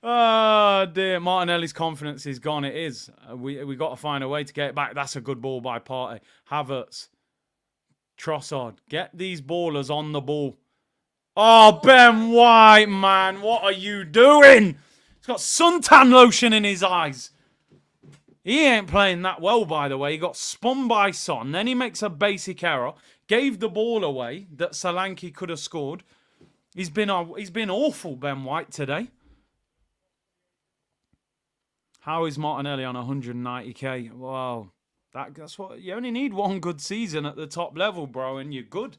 Oh, dear. Martinelli's confidence is gone. It is. We got to find a way to get it back. That's a good ball by Partey. Havertz. Trossard. Get these ballers on the ball. Oh, Ben White, man. What are you doing? He's got suntan lotion in his eyes. He ain't playing that well, by the way. He got spun by Son. Then he makes a basic error. Gave the ball away that Solanke could have scored. He's been awful, Ben White, today. How is Martinelli on 190k? Wow. That's what you only need one good season at the top level, bro, and you're good.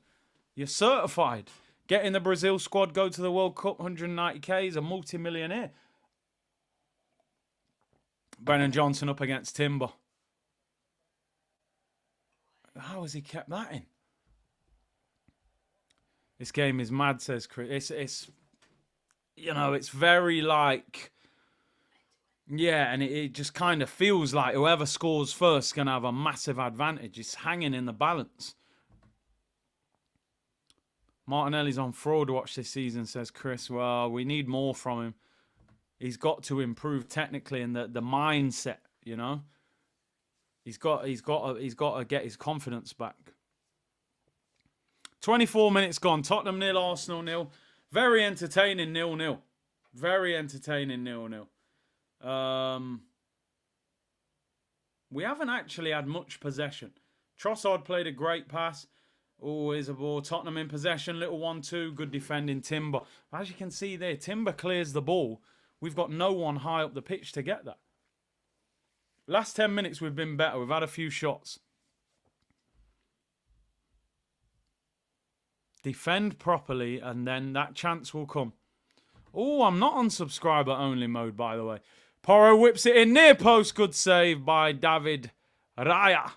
You're certified. Get in the Brazil squad, go to the World Cup, 190k is a multi-millionaire. Brennan Johnson up against Timber. How has he kept that in? This game is mad, says Chris. It's you know, it's very like, yeah, and it just kind of feels like whoever scores first is going to have a massive advantage. It's hanging in the balance. Martinelli's on fraud watch this season, says Chris. Well, we need more from him. He's got to improve technically in the mindset, you know. He's got to get his confidence back. 24 minutes gone. Tottenham 0, Arsenal 0. Very entertaining 0-0. Very entertaining 0-0. We haven't actually had much possession. Trossard played a great pass. Oh, here's a ball. Tottenham in possession. Little 1-2. Good defending. Timber. As you can see there, Timber clears the ball. We've got no one high up the pitch to get that. Last 10 minutes we've been better. We've had a few shots. Defend properly and then that chance will come. Oh, I'm not on subscriber only mode, by the way. Porro whips it in near post. Good save by David Raya.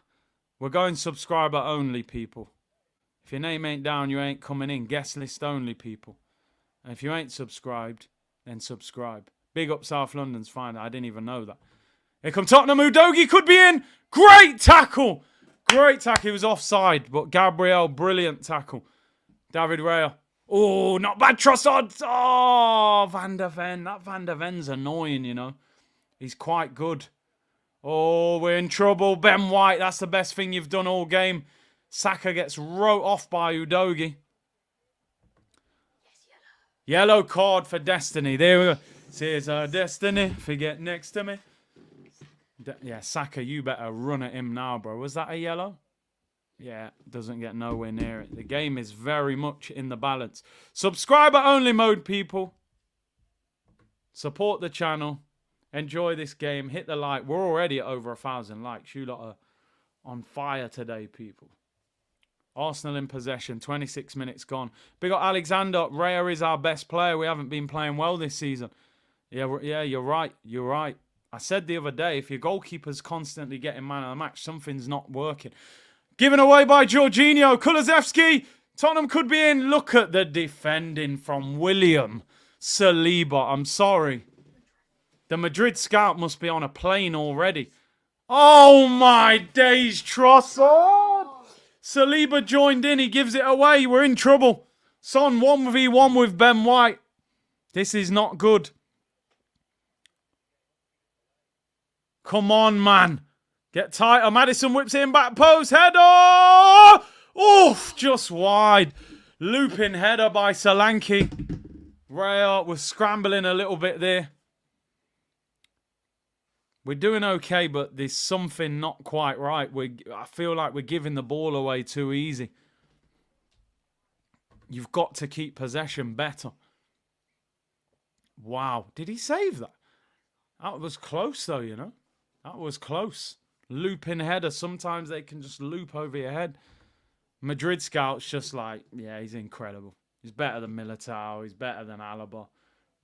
We're going subscriber only, people. If your name ain't down, you ain't coming in. Guest list only, people. And if you ain't subscribed, then subscribe. Big up South London's fine. I didn't even know that. Here come Tottenham. Udogie could be in. Great tackle. Great tackle. He was offside, but Gabriel, brilliant tackle. David Raya. Oh, not bad. Trossard. Oh, Van der Ven. That Van der Ven's annoying, you know. He's quite good. Oh, we're in trouble. Ben White, that's the best thing you've done all game. Saka gets wrote off by Udogie. Yellow card for Destiny. There we go. Here's our Destiny. Forget next to me. Yeah, Saka, you better run at him now, bro. Was that a yellow? Yeah, doesn't get nowhere near it. The game is very much in the balance. Subscriber only mode, people. Support the channel. Enjoy this game. Hit the like. We're already at over 1,000 likes. You lot are on fire today, people. Arsenal in possession. 26 minutes gone. Big up Alexander. Raya is our best player. We haven't been playing well this season. Yeah, you're right. You're right. I said the other day, if your goalkeeper's constantly getting man of the match, something's not working. Given away by Jorginho. Kulusevski. Tottenham could be in. Look at the defending from William Saliba. I'm sorry. The Madrid scout must be on a plane already. Oh my days, Trossard. Saliba joined in. He gives it away. We're in trouble. Son 1v1 with Ben White. This is not good. Come on, man. Get tighter. Maddison whips it in back post. Header! Oof, just wide. Looping header by Solanke. Raya was scrambling a little bit there. We're doing okay, but there's something not quite right. I feel like we're giving the ball away too easy. You've got to keep possession better. Wow. Did he save that? That was close, though, you know. That was close. Looping header. Sometimes they can just loop over your head. Madrid scout's just like, yeah, he's incredible. He's better than Militao. He's better than Alaba.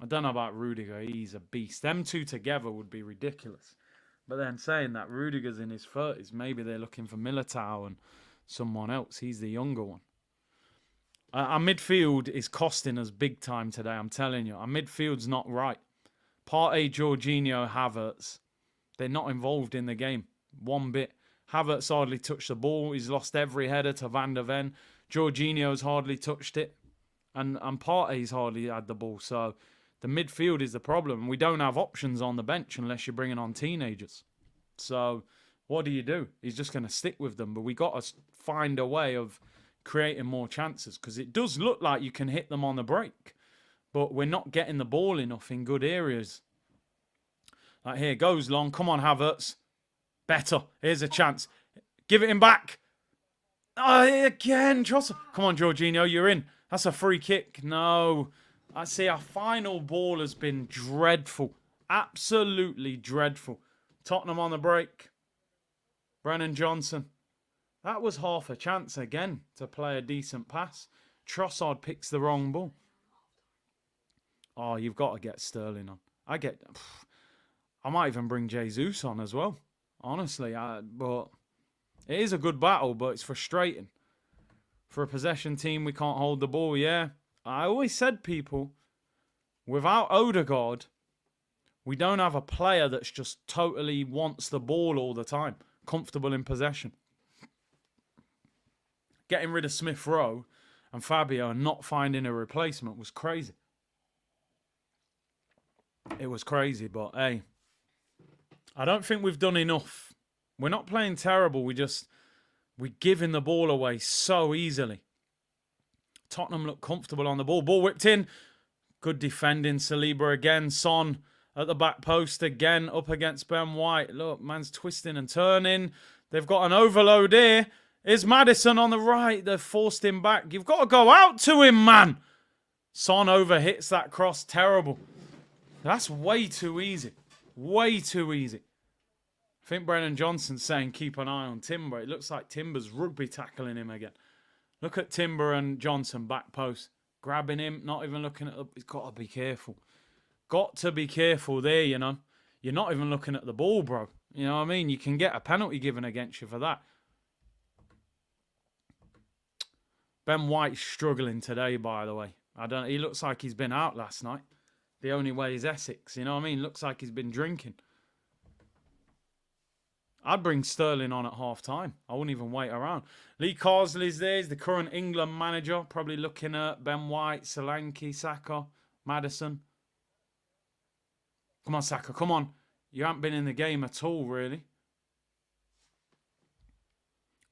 I don't know about Rudiger. He's a beast. Them two together would be ridiculous. But then saying that, Rudiger's in his 30s. Maybe they're looking for Militao and someone else. He's the younger one. Our midfield is costing us big time today, I'm telling you. Our midfield's not right. Partey, Jorginho, Havertz. They're not involved in the game one bit. Havertz hardly touched the ball. He's lost every header to Van der Ven. Jorginho's hardly touched it. And Partey's hardly had the ball. So the midfield is the problem. We don't have options on the bench unless you're bringing on teenagers. So what do? He's just going to stick with them. But we got to find a way of creating more chances because it does look like you can hit them on the break. But we're not getting the ball enough in good areas. Like here, goes long. Come on, Havertz. Better. Here's a chance. Give it him back. Oh, again. Come on, Jorginho. You're in. That's a free kick. No. I see our final ball has been dreadful. Absolutely dreadful. Tottenham on the break. Brennan Johnson. That was half a chance again to play a decent pass. Trossard picks the wrong ball. Oh, you've got to get Sterling on. I might even bring Jesus on as well. Honestly, but it is a good battle, but it's frustrating. For a possession team, we can't hold the ball, yeah. I always said, people, without Odegaard, we don't have a player that's just totally wants the ball all the time. Comfortable in possession. Getting rid of Smith Rowe and Fabio and not finding a replacement was crazy. It was crazy, but hey, I don't think we've done enough. We're not playing terrible. We're giving the ball away so easily. Tottenham look comfortable on the ball. Ball whipped in. Good defending. Saliba again. Son at the back post again. Up against Ben White. Look, man's twisting and turning. They've got an overload here. Here's Maddison on the right. They've forced him back. You've got to go out to him, man. Son overhits that cross. Terrible. That's way too easy. Way too easy. I think Brennan Johnson's saying keep an eye on Timber. It looks like Timber's rugby tackling him again. Look at Timber and Johnson back post. Grabbing him, not even looking at the... He's got to be careful. Got to be careful there, you know. You're not even looking at the ball, bro. You know what I mean? You can get a penalty given against you for that. Ben White's struggling today, by the way. He looks like he's been out last night. The only way is Essex, you know what I mean? Looks like he's been drinking. I'd bring Sterling on at half-time. I wouldn't even wait around. Lee Carsley's there. He's the current England manager. Probably looking at Ben White, Solanke, Saka, Maddison. Come on, Saka, come on. You haven't been in the game at all, really.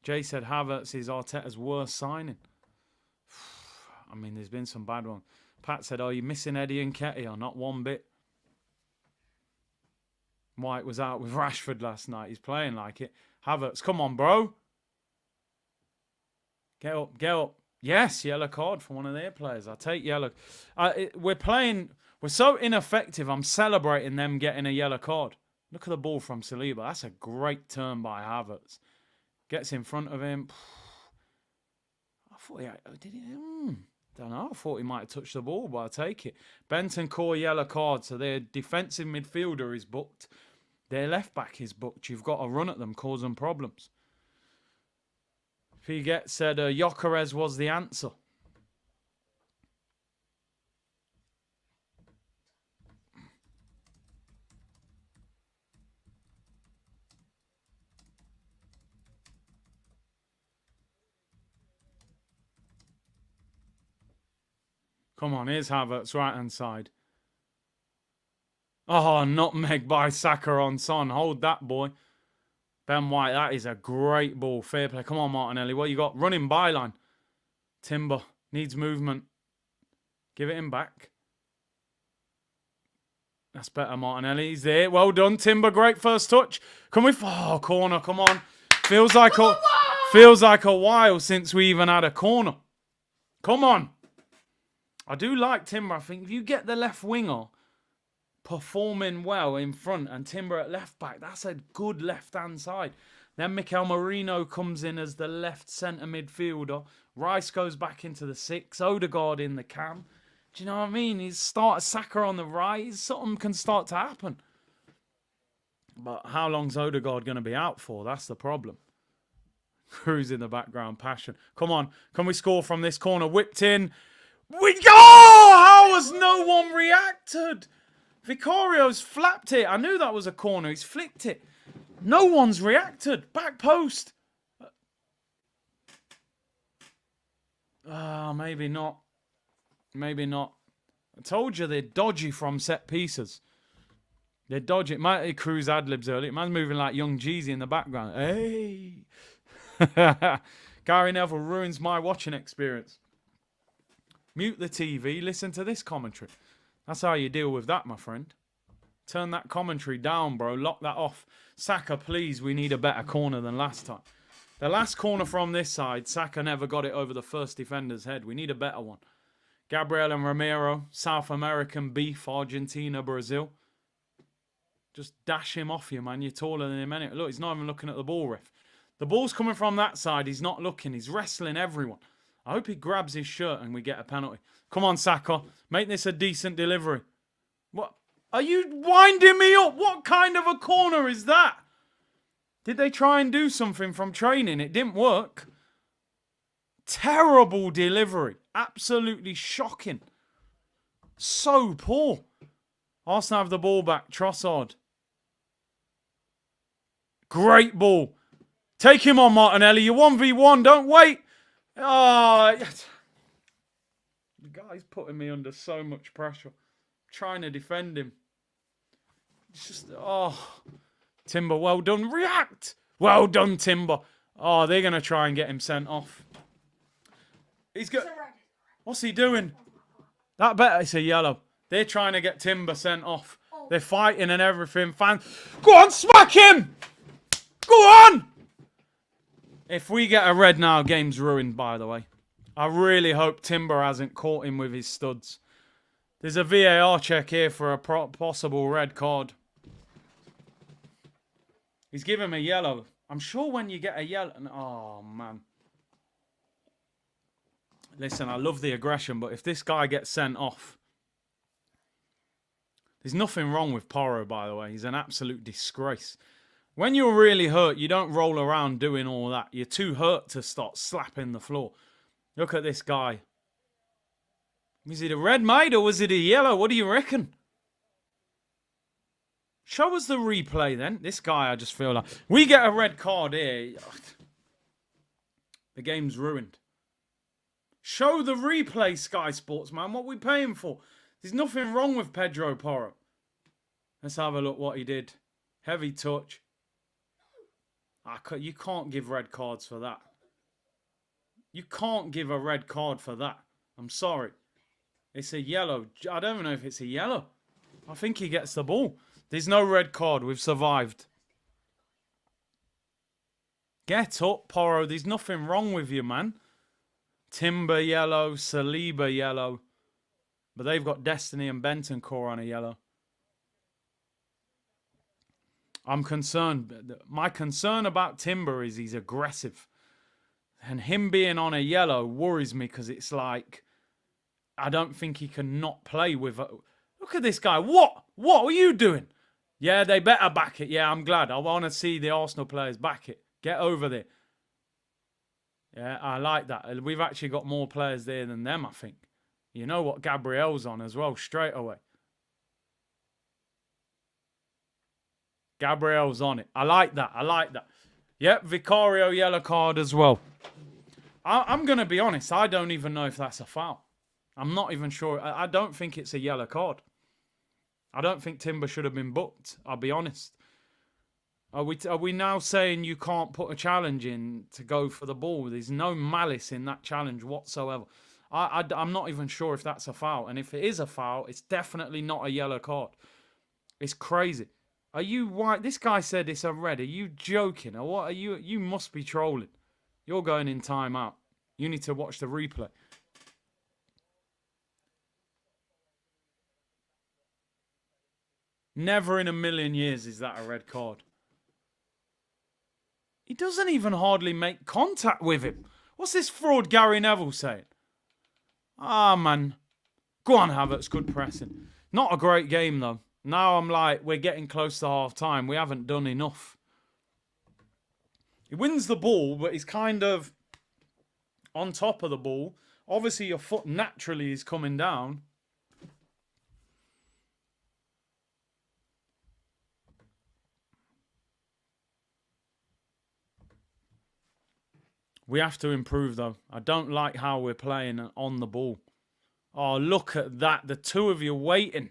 Jay said Havertz is Arteta's worst signing. I mean, there's been some bad ones. Pat said, oh, you're missing Eddie and Nketiah. Not one bit. White was out with Rashford last night. He's playing like it. Havertz, come on, bro. Get up, get up. Yes, yellow card for one of their players. I'll take yellow. We're so ineffective. I'm celebrating them getting a yellow card. Look at the ball from Saliba. That's a great turn by Havertz. Gets in front of him. I thought don't know. I thought he might have touched the ball, but I'll take it. Benton Core yellow card. So their defensive midfielder is booked. Their left back is booked. You've got to run at them, cause them problems. Piget said Gyökeres was the answer. Come on, here's Havertz, right-hand side. Oh, nutmeg by Saka on Son. Hold that, boy. Ben White, that is a great ball. Fair play. Come on, Martinelli. What you got? Running byline. Timber needs movement. Give it him back. That's better, Martinelli. He's there. Well done, Timber. Great first touch. Can we... Oh, corner. Come on. Feels like a while since we even had a corner. Come on. I do like Timber. I think if you get the left winger performing well in front and Timber at left back, that's a good left-hand side. Then Mikel Merino comes in as the left centre midfielder. Rice goes back into the 6. Odegaard in the cam. Do you know what I mean? He's started Saka on the right. Something can start to happen. But how long's Odegaard going to be out for? That's the problem. Cruz in the background, passion. Come on. Can we score from this corner? Whipped in. How has no one reacted? Vicario's flapped it. I knew that was a corner. He's flicked it. No one's reacted. Back post. Maybe not. Maybe not. I told you they're dodgy from set pieces. They're dodgy. Cruz ad-libs early. Man's moving like young Jeezy in the background. Hey. Gary Neville ruins my watching experience. Mute the TV. Listen to this commentary. That's how you deal with that, my friend. Turn that commentary down, bro. Lock that off. Saka, please, we need a better corner than last time. The last corner from this side, Saka never got it over the first defender's head. We need a better one. Gabriel and Romero, South American beef, Argentina, Brazil. Just dash him off you, man. You're taller than him anyway. Look, he's not even looking at the ball, ref. The ball's coming from that side. He's not looking. He's wrestling everyone. I hope he grabs his shirt and we get a penalty. Come on, Saka. Make this a decent delivery. What? Are you winding me up? What kind of a corner is that? Did they try and do something from training? It didn't work. Terrible delivery. Absolutely shocking. So poor. Arsenal have the ball back. Trossard. Great ball. Take him on, Martinelli. You're 1v1. Don't wait. Oh, the guy's putting me under so much pressure. Trying to defend him. It's just, Timber, well done. React. Well done, Timber. Oh, they're going to try and get him sent off. He's got... What's he doing? That better, it's a yellow. They're trying to get Timber sent off. They're fighting and everything. Go on, smack him! Go on! If we get a red now, game's ruined, by the way. I really hope Timber hasn't caught him with his studs. There's a VAR check here for a possible red card. He's giving him a yellow. I'm sure when you get a yellow... Oh, man. Listen, I love the aggression, but if this guy gets sent off... There's nothing wrong with Porro, by the way. He's an absolute disgrace. When you're really hurt, you don't roll around doing all that. You're too hurt to start slapping the floor. Look at this guy. Was it a red, mate, or was it a yellow? What do you reckon? Show us the replay, then. This guy, I just feel like... We get a red card here. The game's ruined. Show the replay, Sky Sports, man. What are we paying for? There's nothing wrong with Pedro Porro. Let's have a look what he did. Heavy touch. You can't give red cards for that. You can't give a red card for that. I'm sorry. It's a yellow. I don't even know if it's a yellow. I think he gets the ball. There's no red card. We've survived. Get up, Porro. There's nothing wrong with you, man. Timber yellow. Saliba yellow. But they've got Destiny and Bentancur on a yellow. I'm concerned. My concern about Timber is he's aggressive. And him being on a yellow worries me because it's like... I don't think he can not play with... Look at this guy. What? What are you doing? Yeah, they better back it. Yeah, I'm glad. I want to see the Arsenal players back it. Get over there. Yeah, I like that. We've actually got more players there than them, I think. You know what? Gabriel's on as well, straight away. Gabriel's on it. I like that. I like that. Yep, Vicario yellow card as well. I'm going to be honest. I don't even know if that's a foul. I'm not even sure. I don't think it's a yellow card. I don't think Timber should have been booked. I'll be honest. Are we now saying you can't put a challenge in to go for the ball? There's no malice in that challenge whatsoever. I'm not even sure if that's a foul. And if it is a foul, it's definitely not a yellow card. It's crazy. Are you white? This guy said it's a red. Are you joking? Or what are you? You must be trolling. You're going in timeout. You need to watch the replay. Never in a million years is that a red card. He doesn't even hardly make contact with him. What's this fraud Gary Neville saying? Ah, man. Go on, Havertz. Good pressing. Not a great game, though. Now I'm like, we're getting close to half-time. We haven't done enough. He wins the ball, but he's kind of on top of the ball. Obviously, your foot naturally is coming down. We have to improve, though. I don't like how we're playing on the ball. Oh, look at that. The two of you waiting.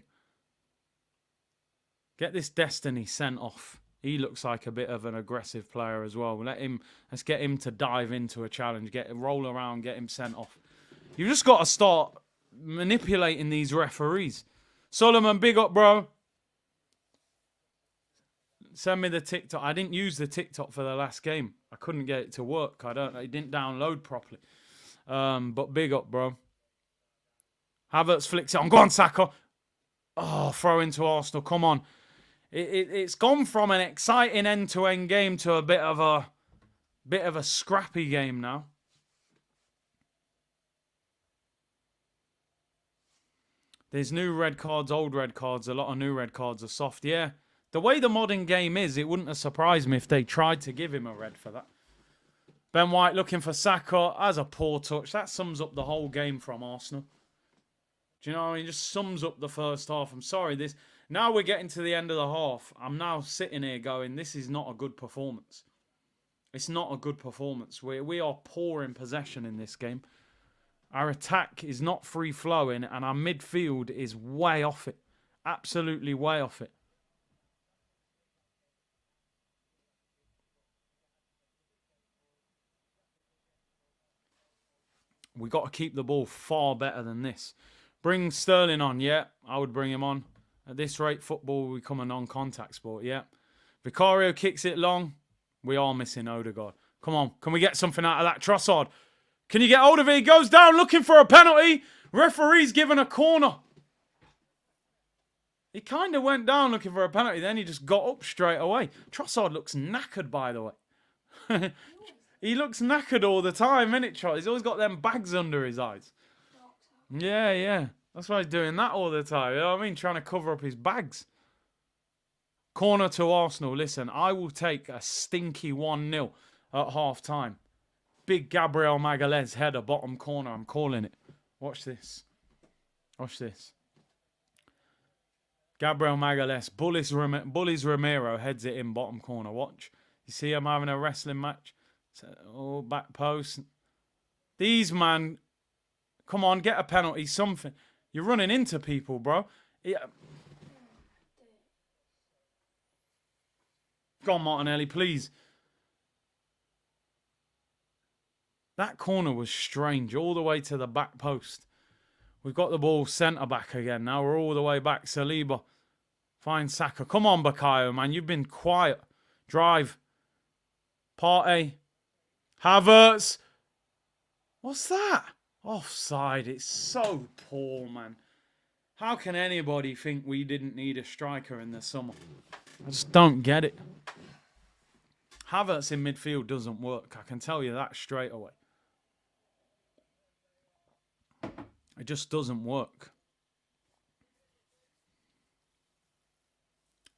Get this Destiny sent off. He looks like a bit of an aggressive player as well. Let's get him to dive into a challenge. Roll around, get him sent off. You've just got to start manipulating these referees. Solomon, big up, bro. Send me the TikTok. I didn't use the TikTok for the last game. I couldn't get it to work. It didn't download properly. But big up, bro. Havertz flicks it on. Go on, Saka. Oh, throw into Arsenal. Come on. It's gone from an exciting end-to-end game to a bit of a scrappy game now. There's new red cards, old red cards. A lot of new red cards are soft. Yeah, the way the modern game is, it wouldn't have surprised me if they tried to give him a red for that. Ben White looking for Saka. As a poor touch. That sums up the whole game from Arsenal. Do you know what I mean? It just sums up the first half. I'm sorry. Now we're getting to the end of the half. I'm now sitting here going, this is not a good performance. It's not a good performance. We are poor in possession in this game. Our attack is not free-flowing, and our midfield is way off it. Absolutely way off it. We got to keep the ball far better than this. Bring Sterling on, yeah. I would bring him on. At this rate, football will become a non-contact sport, yeah. Vicario kicks it long. We are missing Odegaard. Come on, can we get something out of that? Trossard. Can you get hold of it? He goes down looking for a penalty. Referee's given a corner. He kind of went down looking for a penalty. Then he just got up straight away. Trossard looks knackered, by the way. He looks knackered all the time, innit, Trossard? He's always got them bags under his eyes. Yeah. That's why he's doing that all the time. You know what I mean? Trying to cover up his bags. Corner to Arsenal. Listen, I will take a stinky 1-0 at half-time. Big Gabriel Magalhaes header, bottom corner. I'm calling it. Watch this. Watch this. Gabriel Magalhaes, bullies Romero, heads it in, bottom corner. Watch. You see him having a wrestling match? Oh, back post. These, man, come on, get a penalty, something. You're running into people, bro. Yeah. Go on, Martinelli, please. That corner was strange, all the way to the back post. We've got the ball centre-back again. Now we're all the way back. Saliba. Find Saka. Come on, Bukayo, man. You've been quiet. Drive. Partey. Havertz. What's that? Offside. It's so poor, man. How can anybody think we didn't need a striker in the summer? I just don't get it. Havertz in midfield doesn't work. I can tell you that straight away. It just doesn't work.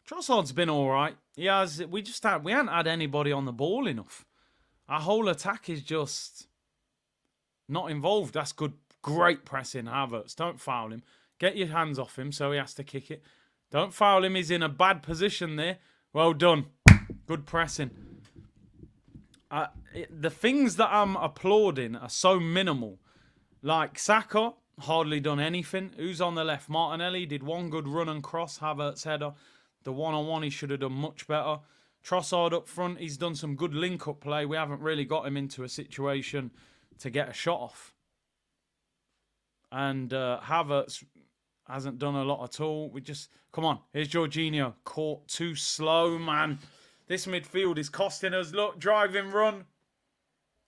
Trossard's been all right. We haven't had anybody on the ball enough. Our whole attack is just not involved. That's good. Great pressing, Havertz. Don't foul him. Get your hands off him so he has to kick it. Don't foul him. He's in a bad position there. Well done. Good pressing. The things that I'm applauding are so minimal. Like Saka, hardly done anything. Who's on the left? Martinelli did one good run and cross. Havertz header. The one-on-one he should have done much better. Trossard up front, he's done some good link-up play. We haven't really got him into a situation to get a shot off. And Havertz hasn't done a lot at all. Come on, here's Jorginho. Caught too slow, man. This midfield is costing us. Look, driving run.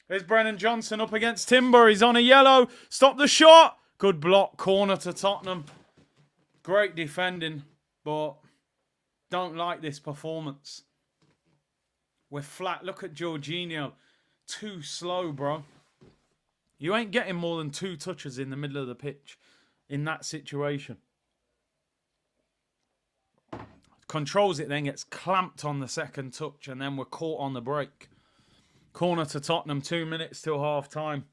There's Brennan Johnson up against Timber. He's on a yellow. Stop the shot. Good block. Corner to Tottenham. Great defending, but don't like this performance. We're flat. Look at Jorginho. Too slow, bro. You ain't getting more than 2 touches in the middle of the pitch in that situation. Controls it, then gets clamped on the second touch, and then we're caught on the break. Corner to Tottenham, 2 minutes till half-time.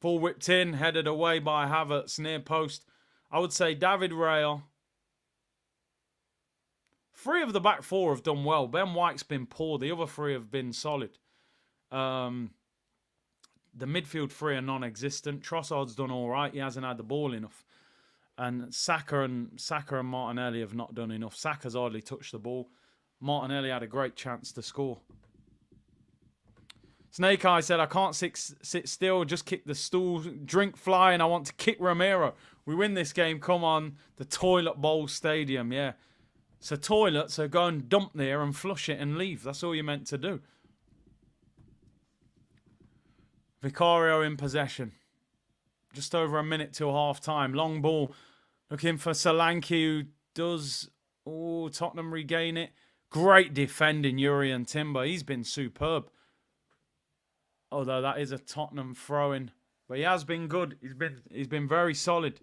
Full whipped in, headed away by Havertz, near post. I would say David Raya. 3 of the back 4 have done well. Ben White's been poor. The other 3 have been solid. The midfield 3 are non-existent. Trossard's done all right. He hasn't had the ball enough. And Saka and Martinelli have not done enough. Saka's hardly touched the ball. Martinelli had a great chance to score. Snake Eye said, I can't sit still, just kick the stool, drink flying. I want to kick Romero. We win this game, come on. The Toilet Bowl Stadium, yeah. It's a toilet, so go and dump there and flush it and leave. That's all you're meant to do. Vicario in possession. Just over a minute till half-time. Long ball. Looking for Solanke, who Does Tottenham regain it? Great defending, Jurriën Timber. He's been superb. Although that is a Tottenham throw-in. But he has been good. He's been very solid.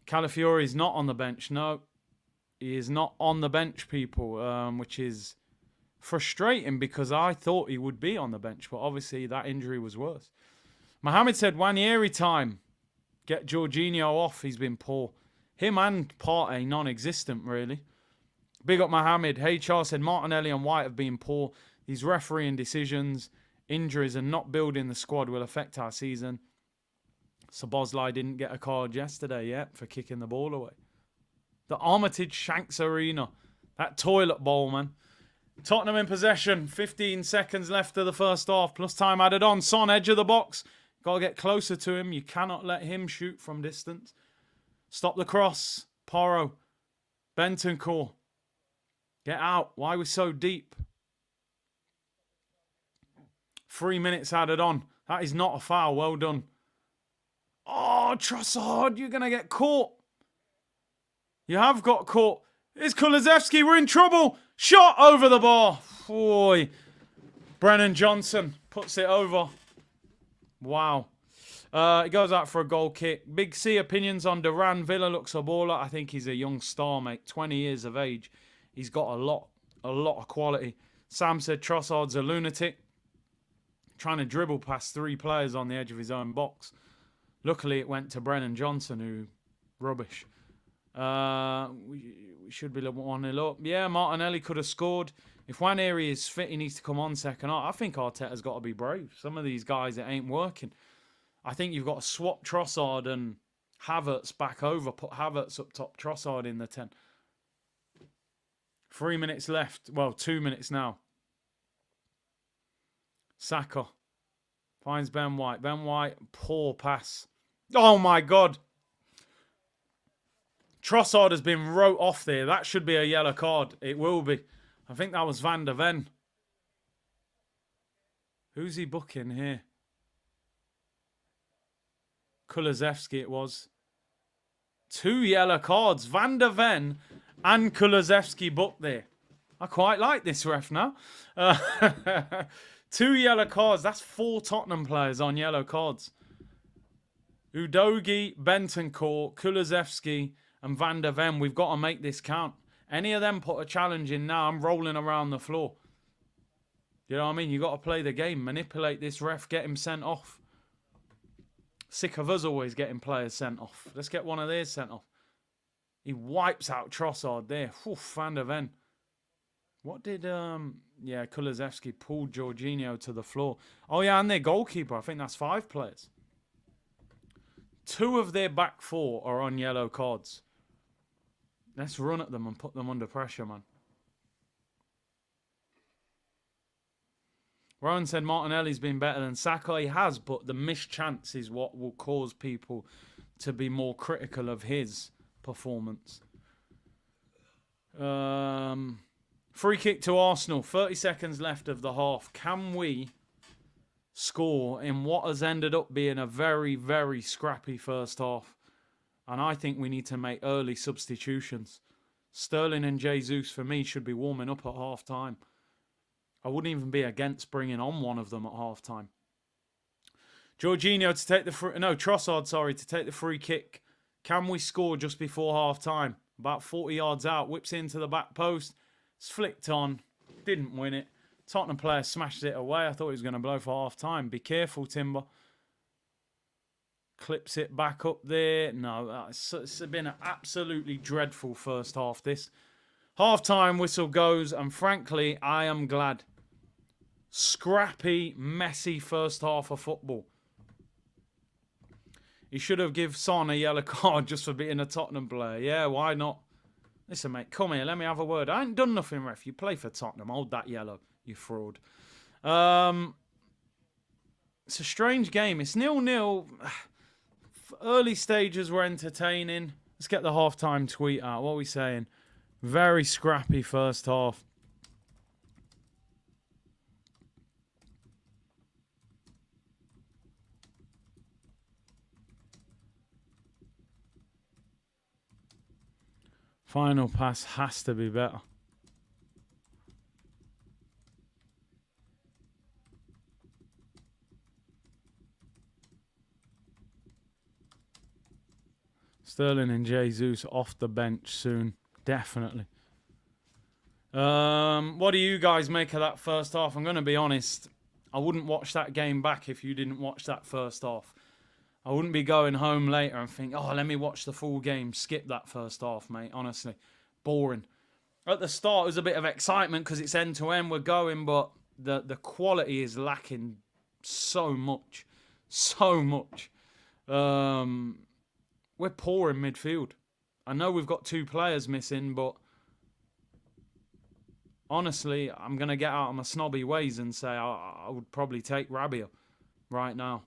Calafiori is not on the bench. No, he is not on the bench, people, which is frustrating because I thought he would be on the bench. But obviously that injury was worse. Mohamed said, Wanieri time. Get Jorginho off. He's been poor. Him and Partey non-existent, really. Big up Mohamed. HR said, Martinelli and White have been poor. These refereeing decisions, injuries and not building the squad will affect our season. Szoboszlai didn't get a card yesterday yet for kicking the ball away. The Armitage Shanks Arena. That toilet bowl, man. Tottenham in possession. 15 seconds left of the first half. Plus time added on. Son, edge of the box. Got to get closer to him. You cannot let him shoot from distance. Stop the cross. Porro. Bentancur. Get out. Why we're so deep? 3 minutes added on. That is not a foul. Well done. Oh, Trossard, you're going to get caught. You have got caught. It's Kulusevski. We're in trouble. Shot over the bar. Boy. Brennan Johnson puts it over. Wow. It goes out for a goal kick. Big C opinions on Duran. Villa looks a baller. I think he's a young star, mate. 20 years of age. He's got a lot of quality. Sam said Trossard's a lunatic. Trying to dribble past 3 players on the edge of his own box. Luckily, it went to Brennan Johnson, who rubbish. We should be 1-0 up. Yeah, Martinelli could have scored. If Wanieri is fit, he needs to come on second half. I think Arteta's got to be brave. Some of these guys, it ain't working. I think you've got to swap Trossard and Havertz back over. Put Havertz up top, Trossard in the 10. 3 minutes left. Well, 2 minutes now. Saka finds Ben White. Ben White, poor pass. Oh my God. Trossard has been wrote off there. That should be a yellow card. It will be. I think that was Van der Ven. Who's he booking here? Kulusevski it was. 2 yellow cards. Van der Ven and Kulusevski booked there. I quite like this ref now. 2 yellow cards. That's 4 Tottenham players on yellow cards. Udogie, Bentancur, Kulusevski and Van der Ven. We've got to make this count. Any of them put a challenge in now, I'm rolling around the floor. You know what I mean? You got to play the game. Manipulate this ref. Get him sent off. Sick of us always getting players sent off. Let's get one of theirs sent off. He wipes out Trossard there. Oof, Van der Ven. What did... Yeah, Kulusevski pulled Jorginho to the floor. Oh, yeah, and their goalkeeper. I think that's 5 players. 2 of their back 4 are on yellow cards. Let's run at them and put them under pressure, man. Rowan said Martinelli's been better than Saka. He has, but the missed chance is what will cause people to be more critical of his performance. Free kick to Arsenal. 30 seconds left of the half. Can we score in what has ended up being a very, very scrappy first half? And I think we need to make early substitutions. Sterling and Jesus, for me, should be warming up at half time. I wouldn't even be against bringing on one of them at half time. Jorginho to take the Trossard, to take the free kick. Can we score just before half time? About 40 yards out, whips into the back post. It's flicked on. Didn't win it. Tottenham player smashed it away. I thought he was going to blow for half time. Be careful, Timber. Clips it back up there. No, it's been an absolutely dreadful first half, this. Half-time whistle goes, and frankly, I am glad. Scrappy, messy first half of football. He should have given Son a yellow card just for being a Tottenham player. Yeah, why not? Listen, mate, come here. Let me have a word. I ain't done nothing, ref. You play for Tottenham. Hold that yellow, you fraud. It's a strange game. It's 0-0. Early stages were entertaining. Let's get the half-time tweet out. What are we saying? Very scrappy first half. Final pass has to be better. Sterling and Jesus off the bench soon. Definitely. What do you guys make of that first half? I'm going to be honest. I wouldn't watch that game back if you didn't watch that first half. I wouldn't be going home later and think, oh, let me watch the full game. Skip that first half, mate. Honestly. Boring. At the start, it was a bit of excitement because it's end-to-end. We're going, but the quality is lacking so much. So much. We're poor in midfield. I know we've got 2 players missing, but honestly, I'm going to get out of my snobby ways and say I would probably take Rabiot right now.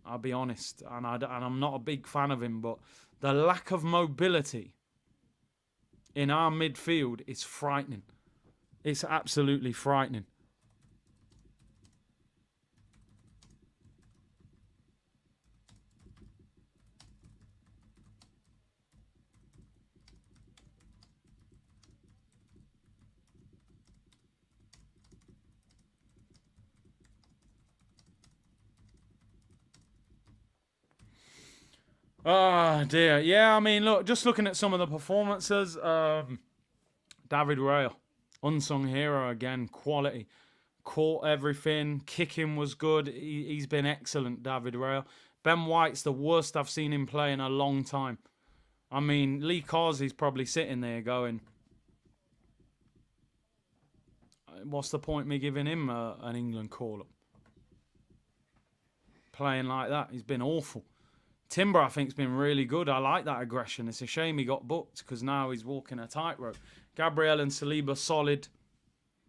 I'll be honest. And I'm not a big fan of him, but the lack of mobility in our midfield is frightening. It's absolutely frightening. Oh, dear. Yeah, I mean, look, just looking at some of the performances, David Raya, unsung hero again, quality. Caught everything, kicking was good. He's been excellent, David Raya. Ben White's the worst I've seen him play in a long time. I mean, Lee Carsey's probably sitting there going, what's the point me giving him an England call-up? Playing like that, he's been awful. Timber, I think, has been really good. I like that aggression. It's a shame he got booked because now he's walking a tightrope. Gabriel and Saliba, solid.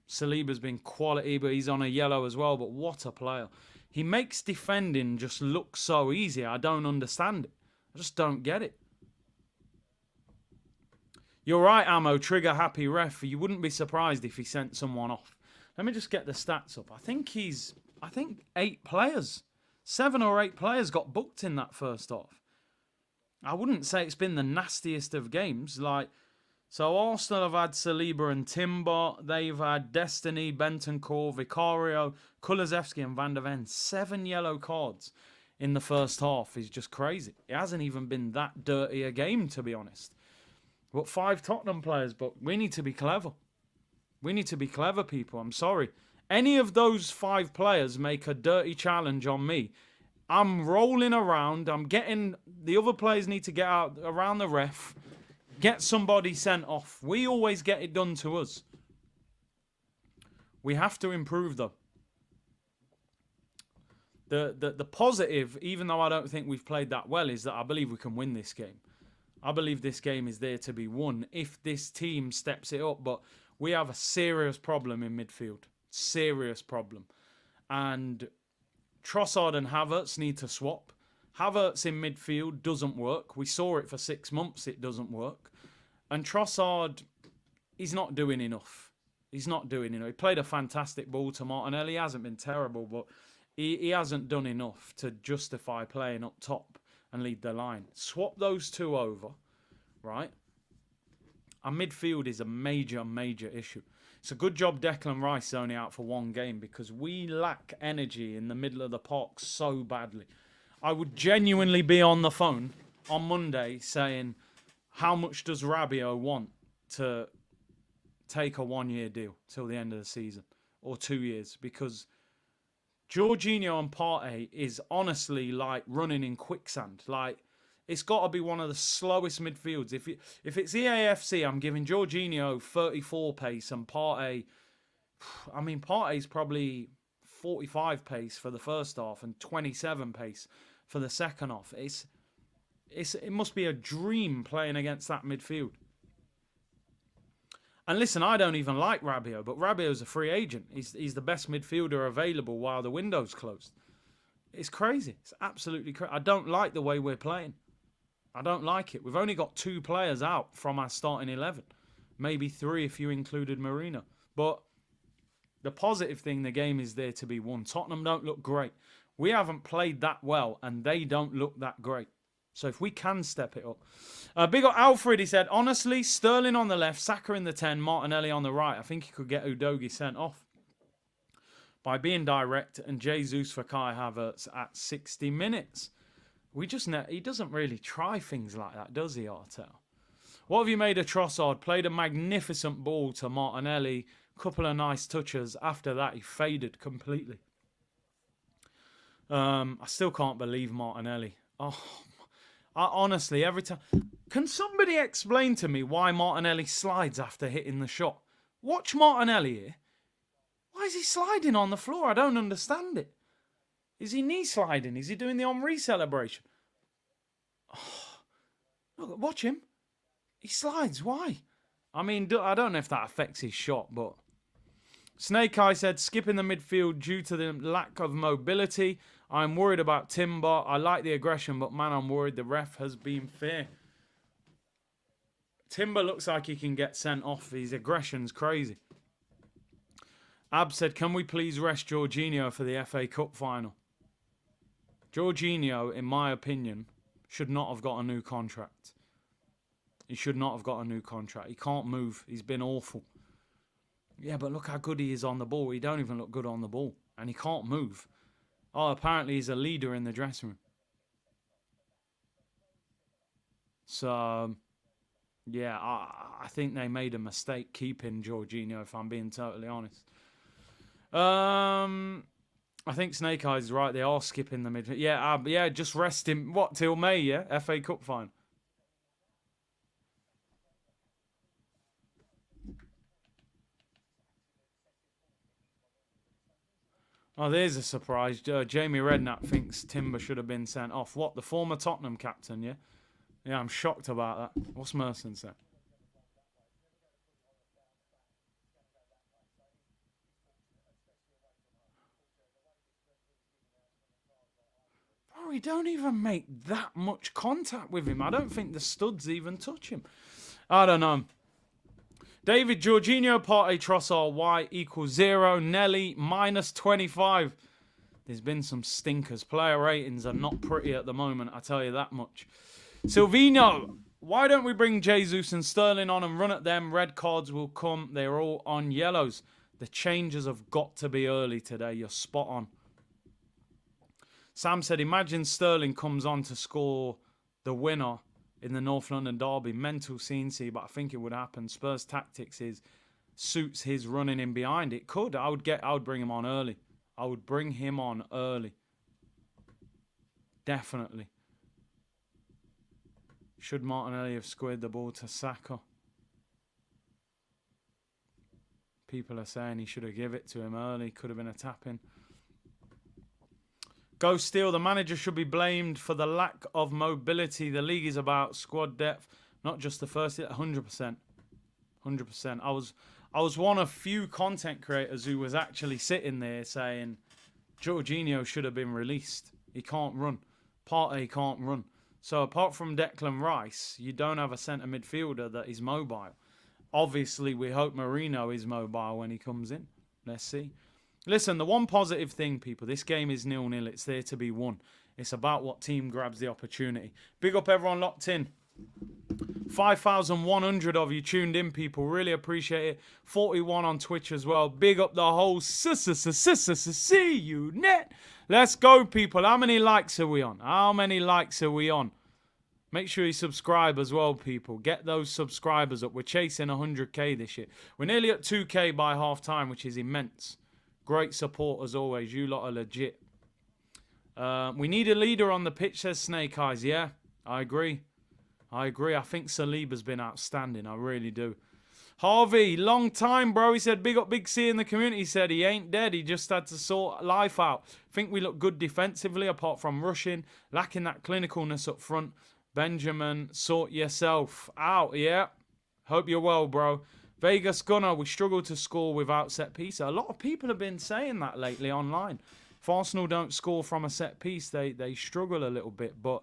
Saliba's been quality, but he's on a yellow as well. But what a player. He makes defending just look so easy. I don't understand it. I just don't get it. You're right, Ammo. Trigger happy ref. You wouldn't be surprised if he sent someone off. Let me just get the stats up. I think 8 players. 7 or 8 players got booked in that first half. I wouldn't say it's been the nastiest of games. So Arsenal have had Saliba and Timber. They've had Destiny, Bentancur, Vicario, Kulusevski and Van der Ven. 7 yellow cards in the first half is just crazy. It hasn't even been that dirty a game, to be honest. But 5 Tottenham players, but we need to be clever. We need to be clever, people. I'm sorry. Any of those 5 players make a dirty challenge on me, I'm rolling around. The other players need to get out around the ref, get somebody sent off. We always get it done to us. We have to improve, though. The positive, even though I don't think we've played that well, is that I believe we can win this game. I believe this game is there to be won if this team steps it up. But we have a serious problem in midfield. Serious problem. And Trossard and Havertz need to swap. Havertz in midfield doesn't work. We saw it for 6 months. It doesn't work. And Trossard, he's not doing enough. He's not doing enough. He played a fantastic ball to Martinelli. He hasn't been terrible, but he hasn't done enough to justify playing up top and lead the line. Swap those 2 over, right? Our midfield is a major, major issue. It's a good job Declan Rice is only out for 1 game because we lack energy in the middle of the park so badly. I would genuinely be on the phone on Monday saying, how much does Rabiot want to take a 1-year deal till the end of the season? Or 2 years? Because Jorginho and Partey is honestly like running in quicksand. It's got to be one of the slowest midfields. If it's EAFC, I'm giving Jorginho 34 pace and Partey, Partey's probably 45 pace for the first half and 27 pace for the second half. It must be a dream playing against that midfield. And listen, I don't even like Rabiot, but Rabiot's a free agent. He's the best midfielder available while the window's closed. It's crazy. It's absolutely crazy. I don't like the way we're playing. I don't like it. We've only got 2 players out from our starting 11. Maybe 3 if you included Marino. But the positive thing, the game is there to be won. Tottenham don't look great. We haven't played that well, and they don't look that great. So if we can step it up. Big up Alfred, he said, honestly, Sterling on the left, Saka in the 10, Martinelli on the right. I think he could get Udogie sent off by being direct, and Jesus for Kai Havertz at 60 minutes. He doesn't really try things like that, does he, Arteta? What have you made of Trossard? Played a magnificent ball to Martinelli. Couple of nice touches. After that, he faded completely. I still can't believe Martinelli. Honestly, every time... Can somebody explain to me why Martinelli slides after hitting the shot? Watch Martinelli here. Why is he sliding on the floor? I don't understand it. Is he knee sliding? Is he doing the Henri celebration? Look, watch him. He slides. Why? I mean, I don't know if that affects his shot, but... Snake Eye said, skipping the midfield due to the lack of mobility. I'm worried about Timber. I like the aggression, but man, I'm worried the ref has been fair. Timber looks like he can get sent off. His aggression's crazy. Ab said, can we please rest Jorginho for the FA Cup final? Jorginho, in my opinion, should not have got a new contract. He should not have got a new contract. He can't move. He's been awful. Yeah, but look how good he is on the ball. He don't even look good on the ball. And he can't move. Oh, apparently he's a leader in the dressing room. So, yeah, I think they made a mistake keeping Jorginho, if I'm being totally honest. I think Snake Eyes is right. They are skipping the midfield. Yeah, just rest him. What, till May, yeah? FA Cup final. Oh, there's a surprise. Jamie Redknapp thinks Timber should have been sent off. What, the former Tottenham captain, yeah? Yeah, I'm shocked about that. What's Merson saying? Bro, he don't even make that much contact with him. I don't think the studs even touch him. I don't know. David, Jorginho, Partey, Trossard, Y equals 0. Nelly, minus 25. There's been some stinkers. Player ratings are not pretty at the moment, I tell you that much. Silvino, why don't we bring Jesus and Sterling on and run at them? Red cards will come. They're all on yellows. The changes have got to be early today. You're spot on. Sam said, imagine Sterling comes on to score the winner in the North London derby. Mental CNC, but I think it would happen. Spurs tactics suits his running in behind. It could. I would bring him on early. I would bring him on early. Definitely. Should Martinelli have squared the ball to Saka? People are saying he should have given it to him early. Could have been a tap-in. Go Steel, the manager should be blamed for the lack of mobility. The league is about squad depth, not just the first. 100%. 100%. I was one of few content creators who was actually sitting there saying Jorginho should have been released. He can't run. Partey can't run. So apart from Declan Rice, you don't have a centre midfielder that is mobile. Obviously, we hope Marino is mobile when he comes in. Let's see. Listen, the one positive thing, people, this game is 0-0. It's there to be won. It's about what team grabs the opportunity. Big up everyone locked in. 5,100 of you tuned in, people. Really appreciate it. 41 on Twitch as well. Big up the whole see you net. Let's go, people. How many likes are we on? How many likes are we on? Make sure you subscribe as well, people. Get those subscribers up. We're chasing 100k this year. We're nearly at 2k by half time, which is immense. Great support as always. You lot are legit. We need a leader on the pitch, says Snake Eyes. Yeah, I agree. I think Saliba's been outstanding. I really do. Harvey, long time, bro. He said, big up Big C in the community. He said he ain't dead. He just had to sort life out. Think we look good defensively apart from rushing. Lacking that clinicalness up front. Benjamin, sort yourself out, yeah? Hope you're well, bro. Vegas Gunner, we struggle to score without set piece. A lot of people have been saying that lately online. If Arsenal don't score from a set piece, they struggle a little bit. But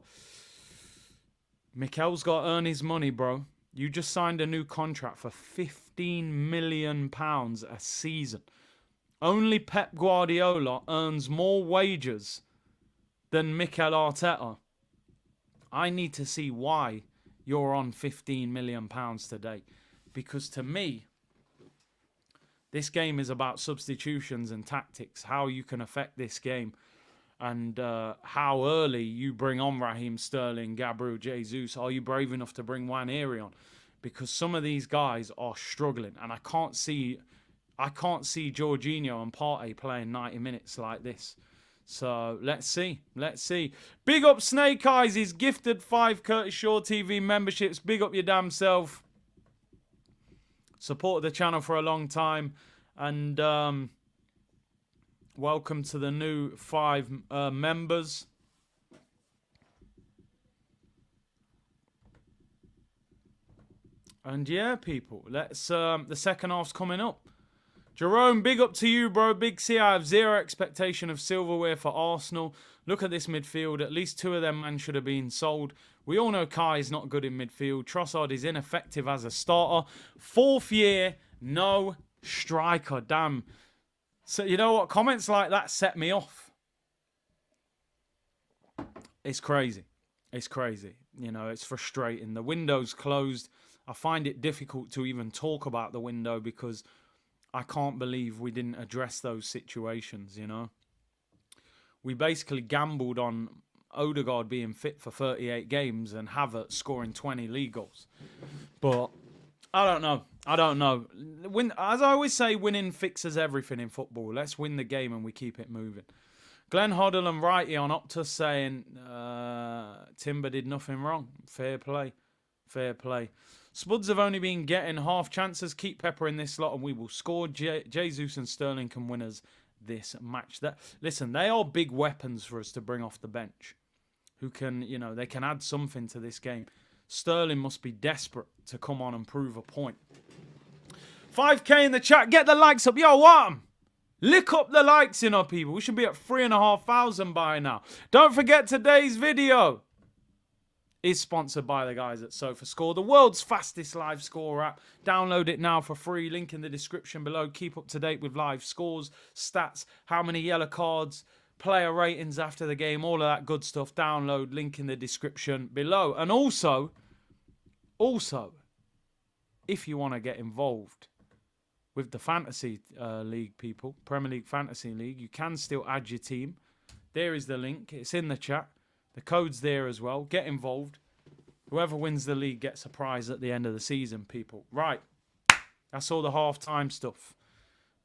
Mikel's got to earn his money, bro. You just signed a new contract for £15 million a season. Only Pep Guardiola earns more wages than Mikel Arteta. I need to see why you're on £15 million today. Because to me, this game is about substitutions and tactics, how you can affect this game, and how early you bring on Raheem Sterling, Gabriel Jesus. Are you brave enough to bring Nwaneri on? Because some of these guys are struggling, and I can't see Jorginho and Partey playing 90 minutes like this. So let's see. Big up Snake Eyes. He's gifted 5 Curtis Shaw TV memberships. Big up your damn self. Supported the channel for a long time. And welcome to the new 5 members. And yeah, people, let's the second half's coming up. Jerome, big up to you, bro. Big C, I have zero expectation of silverware for Arsenal. Look at this midfield. At least 2 of them men should have been sold. We all know Kai is not good in midfield. Trossard is ineffective as a starter. 4th year, no striker. Damn. So you know what? Comments like that set me off. It's crazy. It's crazy. You know, it's frustrating. The window's closed. I find it difficult to even talk about the window because I can't believe we didn't address those situations, you know. We basically gambled on Odegaard being fit for 38 games and Havertz scoring 20 league goals. But I don't know. As I always say, winning fixes everything in football. Let's win the game and we keep it moving. Glenn Hoddle and Righty on Optus saying Timber did nothing wrong. Fair play. Spuds have only been getting half chances. Keep peppering this lot and we will score. Jesus and Sterling can win us this match. Listen, they are big weapons for us to bring off the bench. Who can, you know, they can add something to this game. Sterling must be desperate to come on and prove a point. 5K in the chat. Get the likes up. Yo, what? Lick up the likes, you know, people. We should be at 3,500 by now. Don't forget today's video is sponsored by the guys at SofaScore, the world's fastest live score app. Download it now for free. Link in the description below. Keep up to date with live scores, stats, how many yellow cards, player ratings after the game, all of that good stuff. Download, link in the description below. And also, if you want to get involved with the Fantasy League, people, Premier League Fantasy League, you can still add your team. There is the link. It's in the chat. The code's there as well. Get involved. Whoever wins the league gets a prize at the end of the season, people. Right. That's all the half-time stuff.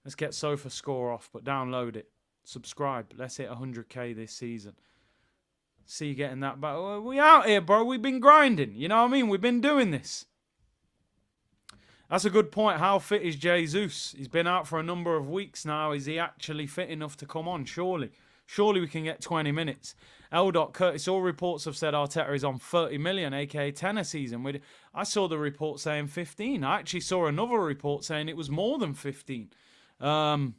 Let's get SofaScore off, but download it. Subscribe. Let's hit 100k this season. See you getting that back. We out here, bro. We've been grinding. You know what I mean? We've been doing this. That's a good point. How fit is Jesus? He's been out for a number of weeks now. Is he actually fit enough to come on? Surely we can get 20 minutes. L. Curtis, all reports have said Arteta is on 30 million, aka 10 a season. I saw the report saying 15. I actually saw another report saying it was more than 15. Well,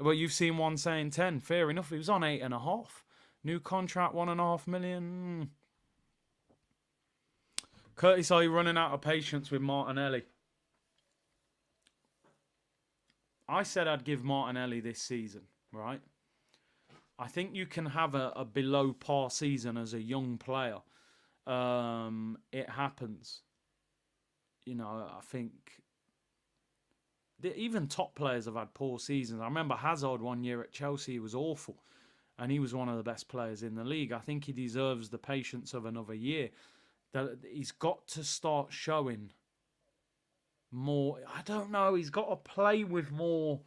you've seen one saying 10. Fair enough. He was on 8.5. New contract, 1.5 million. Curtis, are you running out of patience with Martinelli? I said I'd give Martinelli this season, right? I think you can have a below par season as a young player. It happens. You know, I think even top players have had poor seasons. I remember Hazard one year at Chelsea, he was awful. And he was one of the best players in the league. I think he deserves the patience of another year. That he's got to start showing more. I don't know. He's got to play with more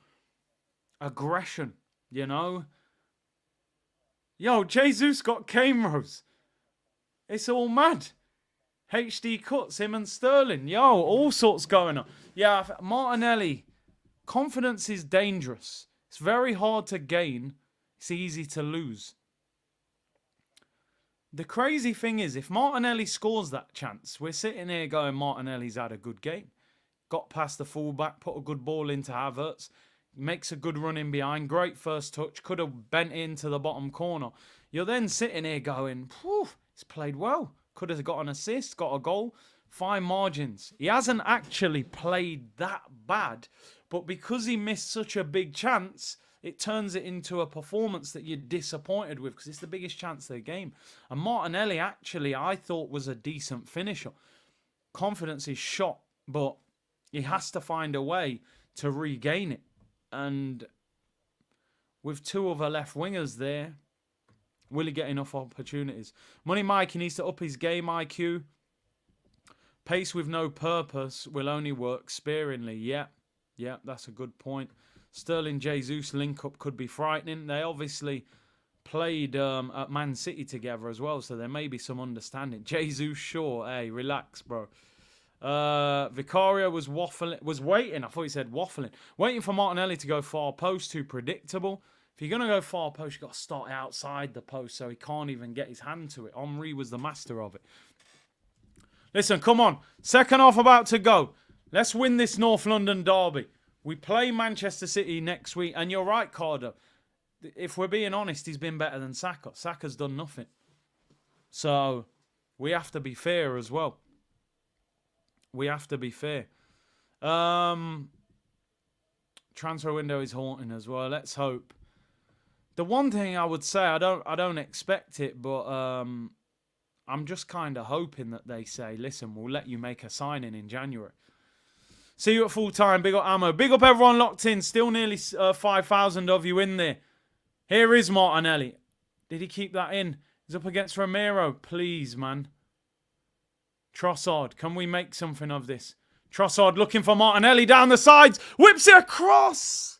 aggression, you know. Yo, Jesus got cane rows. It's all mad. HD cuts, him and Sterling. Yo, all sorts going on. Yeah, Martinelli, confidence is dangerous. It's very hard to gain. It's easy to lose. The crazy thing is, if Martinelli scores that chance, we're sitting here going, Martinelli's had a good game. Got past the fullback, put a good ball into Havertz. Makes a good run in behind. Great first touch. Could have bent into the bottom corner. You're then sitting here going, he's played well. Could have got an assist, got a goal. Fine margins. He hasn't actually played that bad. But because he missed such a big chance, it turns it into a performance that you're disappointed with because it's the biggest chance of the game. And Martinelli, actually, I thought was a decent finisher. Confidence is shot, but he has to find a way to regain it. And with two other left wingers there, will he get enough opportunities? Money Mike, he needs to up his game IQ. Pace with no purpose will only work sparingly. Yeah, that's a good point. Sterling Jesus link-up could be frightening. They obviously played at Man City together as well, so there may be some understanding. Jesus, sure. Hey, relax, bro. Vicario was waiting. I thought he said waffling. Waiting for Martinelli to go far post, too predictable. If you're going to go far post, you've got to start outside the post so he can't even get his hand to it. Henry was the master of it. Listen, come on. Second half about to go. Let's win this North London derby. We play Manchester City next week. And you're right, Cardo. If we're being honest, he's been better than Saka. Saka's done nothing. So we have to be fair as well. We have to be fair. Transfer window is haunting as well. Let's hope. The one thing I would say, I don't expect it, but I'm just kind of hoping that they say, listen, we'll let you make a signing in January. See you at full time. Big up Ammo. Big up everyone locked in. Still nearly 5,000 of you in there. Here is Martinelli. Did he keep that in? He's up against Romero. Please, man. Trossard. Can we make something of this? Trossard looking for Martinelli down the sides. Whips it across.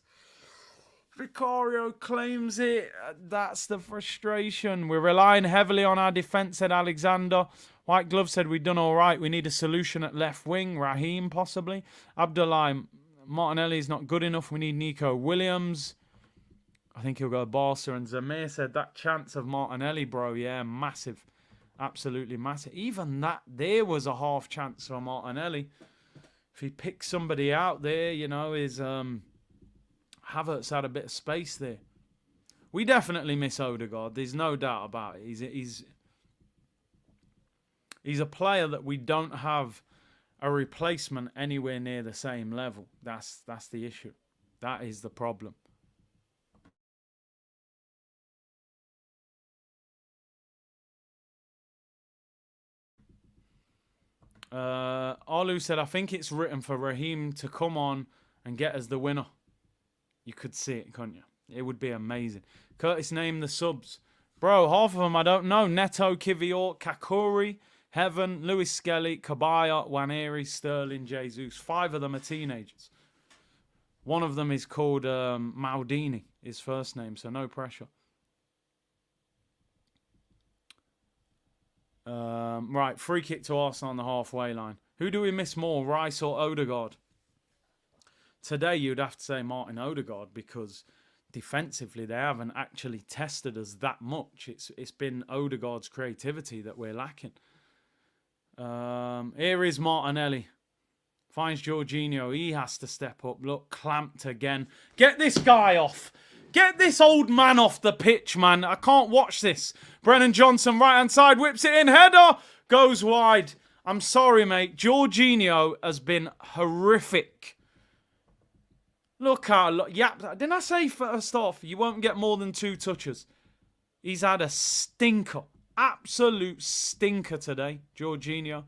Vicario claims it. That's the frustration. We're relying heavily on our defence, said Alexander. White Glove said we've done all right. We need a solution at left wing. Raheem, possibly. Abdullah, Martinelli is not good enough. We need Nico Williams. I think he'll go Barca. And Zamir said that chance of Martinelli, bro. Yeah, massive. Absolutely massive. Even that there was a half chance for Martinelli. If he picks somebody out there, you know, is... Havertz had a bit of space there. We definitely miss Odegaard. There's no doubt about it. He's a player that we don't have a replacement anywhere near the same level. That's the issue. That is the problem. Arlu said, I think it's written for Raheem to come on and get us the winner. You could see it, couldn't you? It would be amazing. Curtis named the subs. Bro, half of them I don't know. Neto, Kivior, Kakuri, Heaven, Lewis Skelly, Kabaya, Waneri, Sterling, Jesus. 5 of them are teenagers. One of them is called Maldini, his first name, so no pressure. Right, free kick to Arsenal on the halfway line. Who do we miss more, Rice or Odegaard? Today, you'd have to say Martin Odegaard because defensively, they haven't actually tested us that much. It's been Odegaard's creativity that we're lacking. Here is Martinelli. Finds Jorginho. He has to step up. Look, clamped again. Get this guy off. Get this old man off the pitch, man. I can't watch this. Brennan Johnson, right-hand side, whips it in. Header goes wide. I'm sorry, mate. Jorginho has been horrific. Look how... Yeah, didn't I say first off, you won't get more than 2 touches? He's had a stinker. Absolute stinker today, Jorginho.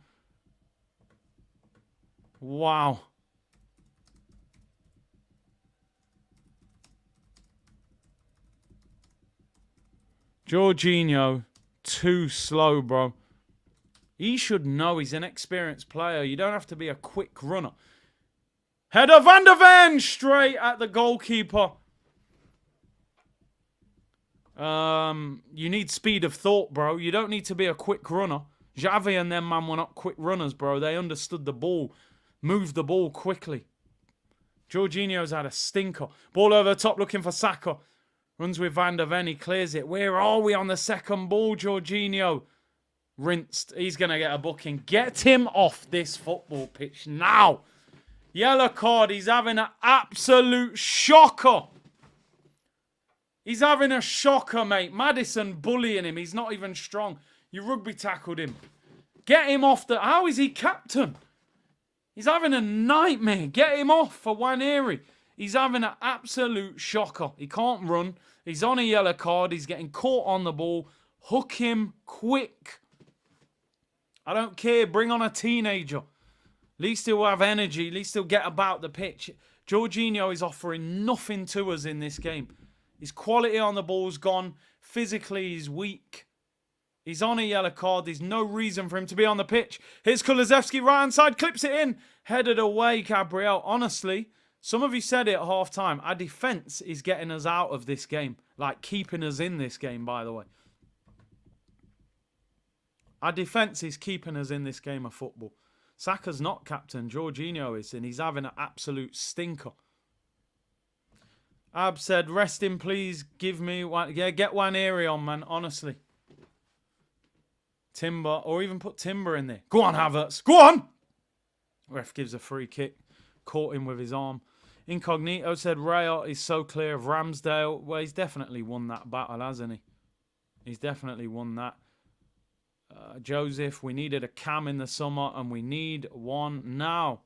Wow. Jorginho, too slow, bro. He should know he's an experienced player. You don't have to be a quick runner. Header Van der Ven straight at the goalkeeper. You need speed of thought, bro. You don't need to be a quick runner. Xavi and them, man, were not quick runners, bro. They understood the ball. Moved the ball quickly. Jorginho's had a stinker. Ball over the top looking for Saka. Runs with Van der Ven. He clears it. Where are we on the second ball, Jorginho? Rinsed. He's going to get a booking. Get him off this football pitch now. Yellow card. He's having an absolute shocker. He's having a shocker, mate. Maddison bullying him. He's not even strong. You rugby tackled him. Get him off the... How is he captain? He's having a nightmare. Get him off for Waneri. He's having an absolute shocker. He can't run. He's on a yellow card. He's getting caught on the ball. Hook him quick. I don't care. Bring on a teenager. At least he'll have energy. At least he'll get about the pitch. Jorginho is offering nothing to us in this game. His quality on the ball's gone. Physically, he's weak. He's on a yellow card. There's no reason for him to be on the pitch. Here's Kulusevski, right hand side, clips it in. Headed away, Gabriel. Honestly, some of you said it at half time. Our defence is getting us out of this game. Like, keeping us in this game, by the way. Our defence is keeping us in this game of football. Saka's not captain. Jorginho is, and he's having an absolute stinker. Ab said, rest in, please. Give me one. Yeah, get Waneri on, man. Honestly. Timber, or even put Timber in there. Go on, Havertz. Go on! Ref gives a free kick. Caught him with his arm. Incognito said, Raya is so clear of Ramsdale. Well, he's definitely won that battle, hasn't he? He's definitely won that. Joseph, we needed a cam in the summer, and we need one now.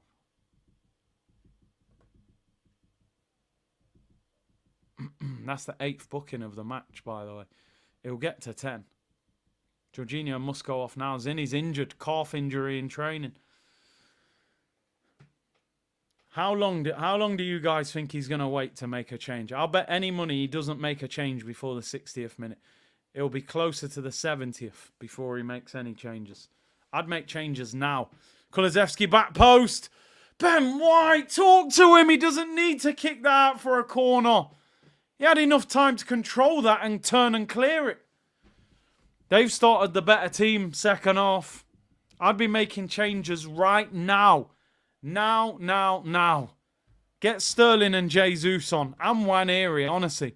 That's the 8th booking of the match, by the way. He'll get to 10. Jorginho must go off now. Zinni's injured. Calf injury in training. How long do you guys think he's going to wait to make a change? I'll bet any money he doesn't make a change before the 60th minute. It'll be closer to the 70th before he makes any changes. I'd make changes now. Kulusevski back post. Ben White, talk to him. He doesn't need to kick that out for a corner. He had enough time to control that and turn and clear it. They've started the better team second half. I'd be making changes right now. Now. Get Sterling and Jesus on. And Waneri, honestly.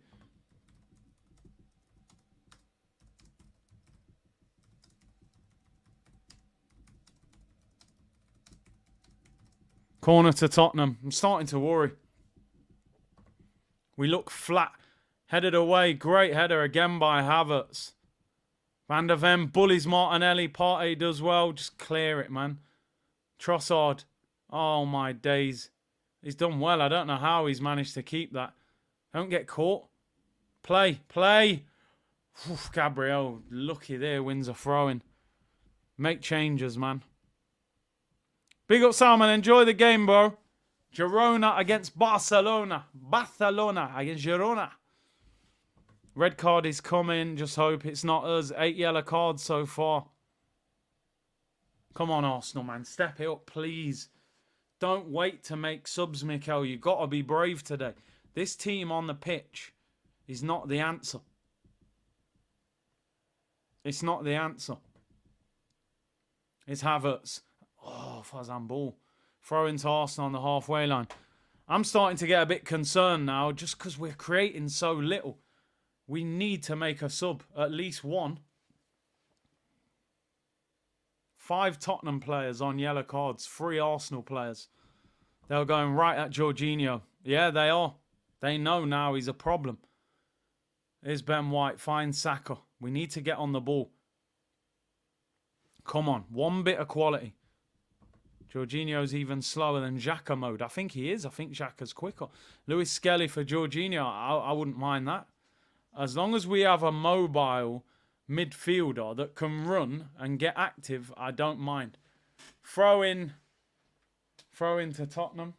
Corner to Tottenham. I'm starting to worry. We look flat. Headed away. Great header again by Havertz. Van der Ven bullies Martinelli. Partey does well. Just clear it, man. Trossard. Oh, my days. He's done well. I don't know how he's managed to keep that. Don't get caught. Play. Oof, Gabriel, lucky there. Wins a throw-in. Make changes, man. Big up, Salman. Enjoy the game, bro. Girona against Barcelona. Barcelona against Girona. Red card is coming. Just hope it's not us. 8 yellow cards so far. Come on, Arsenal, man. Step it up, please. Don't wait to make subs, Mikel. You've got to be brave today. This team on the pitch is not the answer. It's not the answer. It's Havertz. Oh, Fazan ball. Throw into Arsenal on the halfway line. I'm starting to get a bit concerned now just because we're creating so little. We need to make a sub. At least one. 5 Tottenham players on yellow cards. 3 Arsenal players. They're going right at Jorginho. Yeah, they are. They know now he's a problem. Here's Ben White. Finds Saka. We need to get on the ball. Come on. One bit of quality. Jorginho's even slower than Xhaka mode. I think he is. I think Xhaka's quicker. Lewis Skelly for Jorginho. I wouldn't mind that. As long as we have a mobile midfielder that can run and get active, I don't mind. Throw in to Tottenham.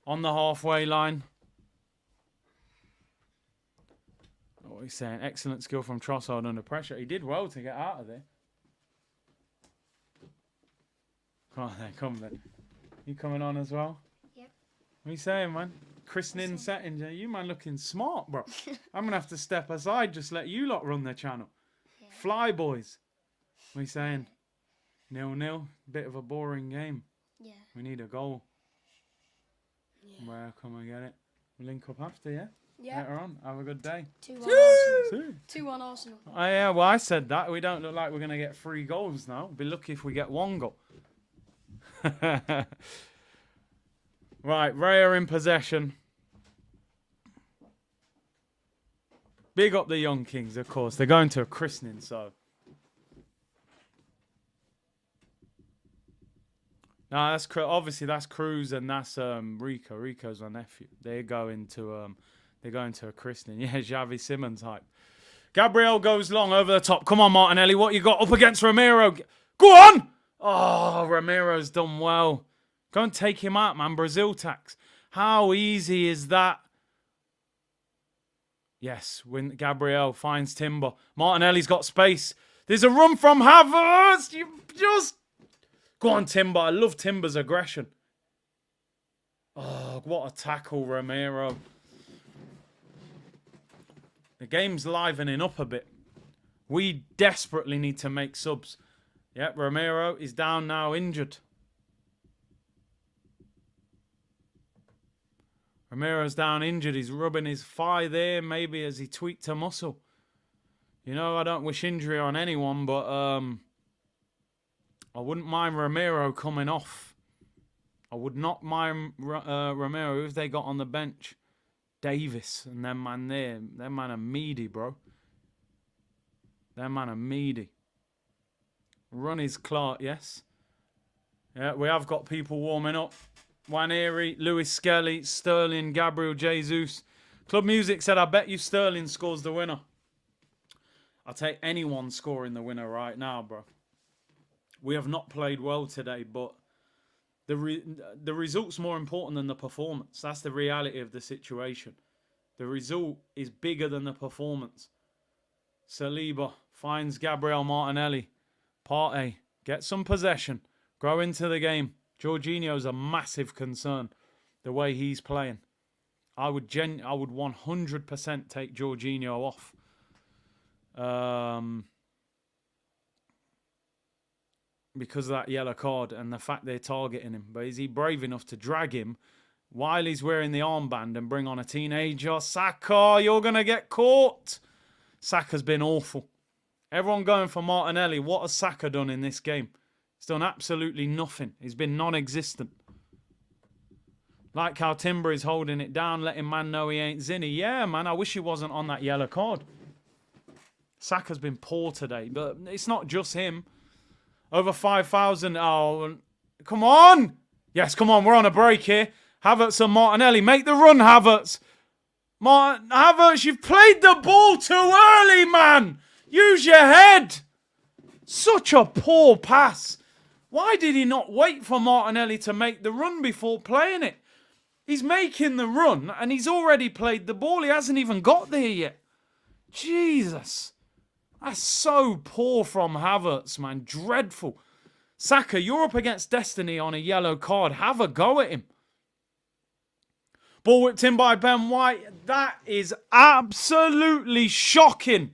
On the halfway line. What are we saying? Excellent skill from Trossard under pressure. He did well to get out of there. Come on then, come then. You coming on as well? Yep. What are you saying, man? Christening settings. You man looking smart, bro. I'm going to have to step aside, just let you lot run the channel. Yeah. Fly, boys. What are you saying? 0-0. Bit of a boring game. Yeah. We need a goal. Yeah. Where can we get it? We'll link up after, yeah? Yeah. Later on. Have a good day. 2-1 Arsenal. 2-1 Arsenal. Oh, yeah, well, I said that. We don't look like we're going to get 3 goals now. Be lucky if we get 1 goal. Right, Raya in possession. Big up the young kings, of course. They're going to a christening, so. No, obviously that's Cruz and that's Rico. Rico's my nephew. They're going to a christening. Yeah, Xavi Simons hype. Gabriel goes long over the top. Come on, Martinelli. What you got up against Ramiro? Go on! Oh, Ramiro's done well. Go and take him out, man. Brazil tax. How easy is that? Yes, when Gabriel finds Timber. Martinelli's got space. There's a run from Havertz. You just... Go on, Timber. I love Timber's aggression. Oh, what a tackle, Ramiro. The game's livening up a bit. We desperately need to make subs. Yep, Ramiro is down now, injured. Ramiro's down injured. He's rubbing his thigh there, maybe as he tweaked a muscle. You know, I don't wish injury on anyone, but I wouldn't mind Ramiro coming off. I would not mind Ramiro if they got on the bench. Davis and them man there. Them man are meaty, bro. Them man are meaty. Run is Clark, yes. Yeah, we have got people warming up. Waneri, Lewis Skelly, Sterling, Gabriel Jesus. Club Music said, I bet you Sterling scores the winner. I'll take anyone scoring the winner right now, bro. We have not played well today, but the result's more important than the performance. That's the reality of the situation. The result is bigger than the performance. Saliba finds Gabriel Martinelli. Partey, get some possession. Grow into the game. Jorginho's a massive concern, the way he's playing. I would 100% take Jorginho off. Because of that yellow card and the fact they're targeting him. But is he brave enough to drag him while he's wearing the armband and bring on a teenager? Saka, you're going to get caught. Saka's been awful. Everyone going for Martinelli. What has Saka done in this game? He's done absolutely nothing. He's been non-existent. Like how Timber is holding it down, letting man know he ain't Zinni. Yeah, man, I wish he wasn't on that yellow card. Saka's been poor today, but it's not just him. Over 5,000. Oh, come on. Yes, come on. We're on a break here. Havertz and Martinelli. Make the run, Havertz. Havertz, you've played the ball too early, man. Use your head. Such a poor pass. Why did he not wait for Martinelli to make the run before playing it? He's making the run and he's already played the ball. He hasn't even got there yet. Jesus. That's so poor from Havertz, man. Dreadful. Saka, you're up against destiny on a yellow card. Have a go at him. Ball whipped in by Ben White. That is absolutely shocking.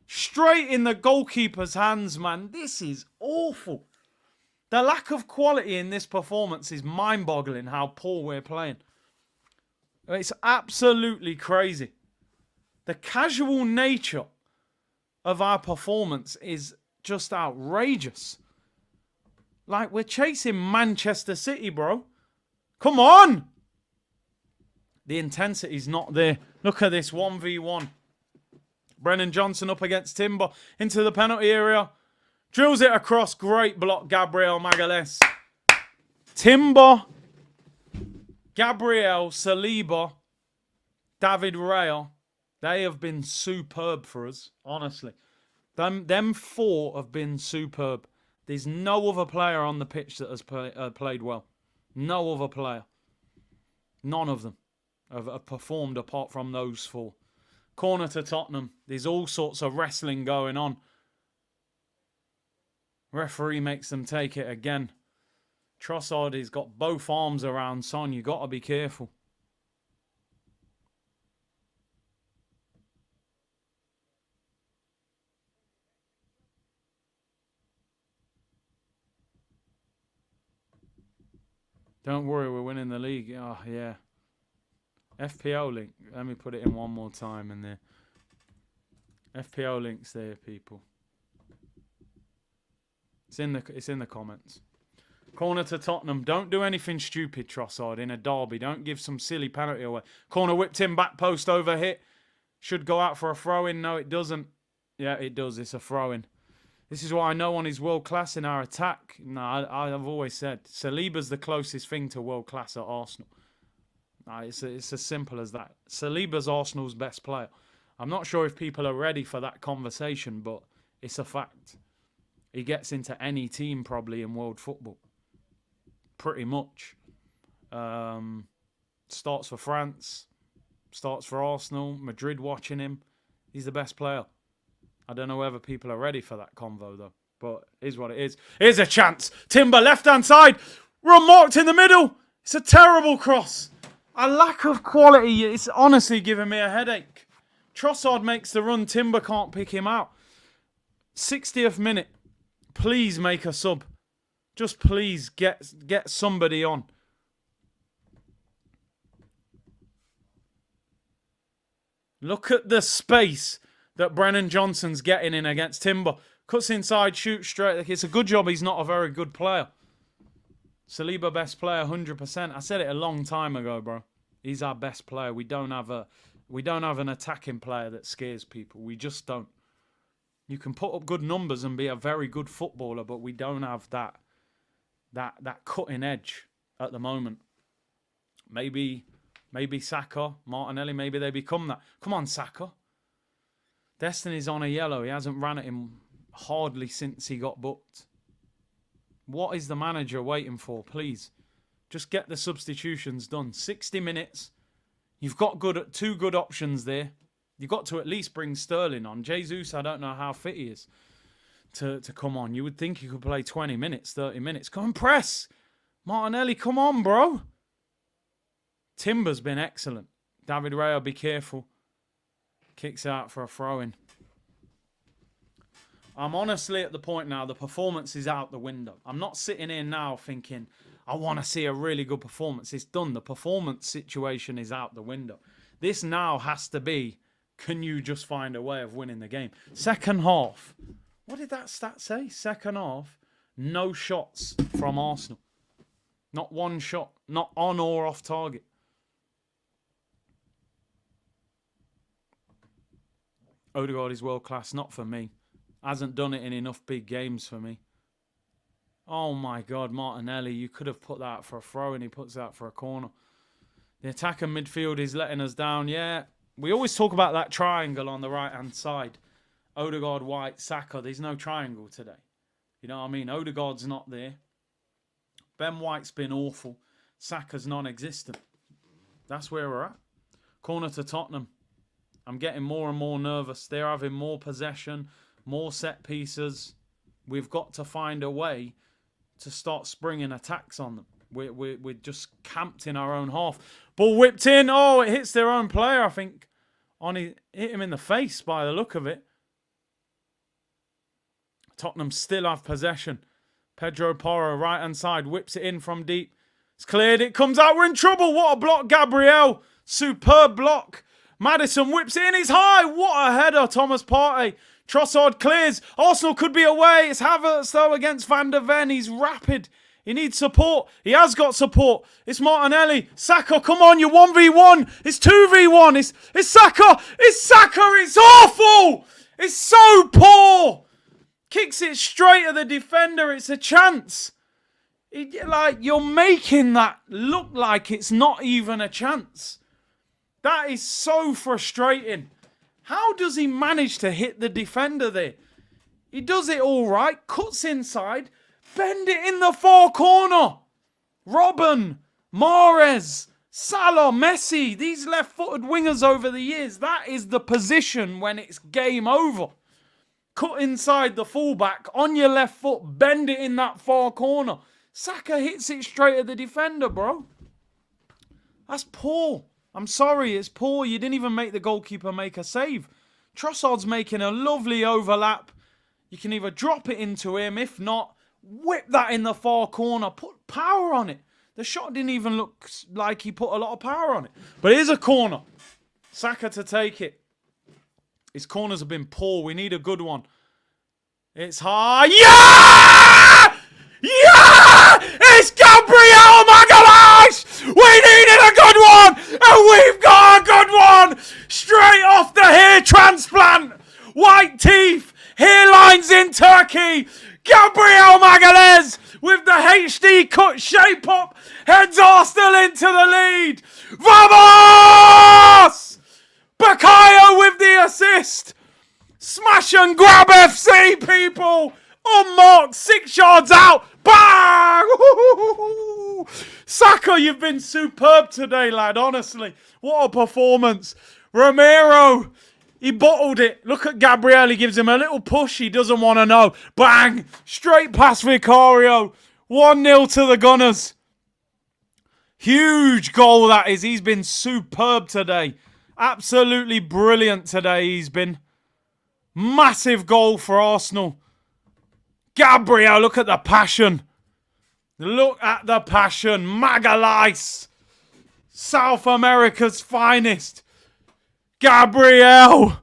Straight in the goalkeeper's hands, man. This is awful. The lack of quality in this performance is mind-boggling how poor we're playing. It's absolutely crazy. The casual nature of our performance is just outrageous. Like, we're chasing Manchester City, bro. Come on! The intensity's not there. Look at this 1v1. Brennan Johnson up against Timber into the penalty area. Drills it across. Great block, Gabriel Magalhaes. Timber, Gabriel, Saliba, David Raya. They have been superb for us, honestly. Them four have been superb. There's no other player on the pitch that has played well. No other player. None of them have performed apart from those four. Corner to Tottenham. There's all sorts of wrestling going on. Referee makes them take it again. Trossard has got both arms around Son. You got to be careful. Don't worry, we're winning the league. Oh, yeah. FPL link. Let me put it in one more time in there. FPL links there, people. It's in the comments. Corner to Tottenham. Don't do anything stupid, Trossard, in a derby. Don't give some silly penalty away. Corner whipped in, back post over hit. Should go out for a throw-in. No, it doesn't. Yeah, it does. It's a throw-in. This is what I know on his world class in our attack. No, I've always said Saliba's the closest thing to world class at Arsenal. It's as simple as that. Saliba's Arsenal's best player. I'm not sure if people are ready for that conversation, but it's a fact. He gets into any team probably in world football. Pretty much. Starts for France. Starts for Arsenal. Madrid watching him. He's the best player. I don't know whether people are ready for that convo though. But it is what it is. Here's a chance. Timber, left-hand side. Run marked in the middle. It's a terrible cross. A lack of quality. It's honestly giving me a headache. Trossard makes the run. Timber can't pick him out. 60th minute. Please make a sub. Just please get somebody on. Look at the space that Brennan Johnson's getting in against Timber. Cuts inside, shoots straight. It's a good job he's not a very good player. Saliba best player, 100%. I said it a long time ago, bro. He's our best player. We don't have an attacking player that scares people. We just don't. You can put up good numbers and be a very good footballer, but we don't have that cutting edge at the moment. Maybe Saka, Martinelli, maybe they become that. Come on, Saka. Destiny's on a yellow. He hasn't ran at him hardly since he got booked. What is the manager waiting for? Please, just get the substitutions done. 60 minutes. You've got two good options there. You've got to at least bring Sterling on. Jesus, I don't know how fit he is to come on. You would think he could play 20 minutes, 30 minutes. Come and press. Martinelli, come on, bro. Timber's been excellent. David Raya, be careful. Kicks out for a throw-in. I'm honestly at the point now, the performance is out the window. I'm not sitting here now thinking, I want to see a really good performance. It's done. The performance situation is out the window. This now has to be, can you just find a way of winning the game? Second half. What did that stat say? Second half, no shots from Arsenal. Not one shot. Not on or off target. Odegaard is world class. Not for me. Hasn't done it in enough big games for me. Oh my God, Martinelli, you could have put that for a throw and he puts that for a corner. The attack and midfield is letting us down. Yeah, we always talk about that triangle on the right-hand side. Odegaard, White, Saka. There's no triangle today. You know what I mean? Odegaard's not there. Ben White's been awful. Saka's non-existent. That's where we're at. Corner to Tottenham. I'm getting more and more nervous. They're having more possession, more set pieces. We've got to find a way to start springing attacks on them. We're just camped in our own half. Ball whipped in. Oh, it hits their own player, I think. Hit him in the face by the look of it. Tottenham still have possession. Pedro Porro, right-hand side, whips it in from deep. It's cleared. It comes out. We're in trouble. What a block, Gabriel. Superb block. Maddison whips it in. He's high. What a header, Thomas Partey. Trossard clears. Arsenal could be away. It's Havertz, though, against Van der Ven. He's rapid. He needs support. He has got support. It's Martinelli. Saka, come on. You're 1v1. It's 2v1. It's Saka. It's Saka. It's awful. It's so poor. Kicks it straight at the defender. It's a chance. You're making that look like it's not even a chance. That is so frustrating. How does he manage to hit the defender there? He does it all right. Cuts inside. Bend it in the far corner. Robben, Mahrez, Salah, Messi. These left-footed wingers over the years. That is the position when it's game over. Cut inside the fullback. On your left foot. Bend it in that far corner. Saka hits it straight at the defender, bro. That's poor. I'm sorry, it's poor. You didn't even make the goalkeeper make a save. Trossard's making a lovely overlap. You can either drop it into him. If not, whip that in the far corner. Put power on it. The shot didn't even look like he put a lot of power on it. But here's a corner. Saka to take it. His corners have been poor. We need a good one. It's high. Yeah! Yeah! It's Gabriel Magalhaes! We needed a good one! And we've got a good one! Straight off the hair transplant! White teeth! Hairlines in Turkey! Knee cut, shape up, heads Arsenal into the lead. Vamos! Bakayo with the assist. Smash and grab FC, people. Unmarked, 6 yards out. Bang! Saka, you've been superb today, lad. Honestly, what a performance. Romero, he bottled it. Look at Gabriel. He gives him a little push. He doesn't want to know. Bang! Straight past Vicario. 1-0 to the Gunners. Huge goal that is. He's been superb today. Absolutely brilliant today he's been. Massive goal for Arsenal. Gabriel, look at the passion. Look at the passion. Magalhaes. South America's finest. Gabriel.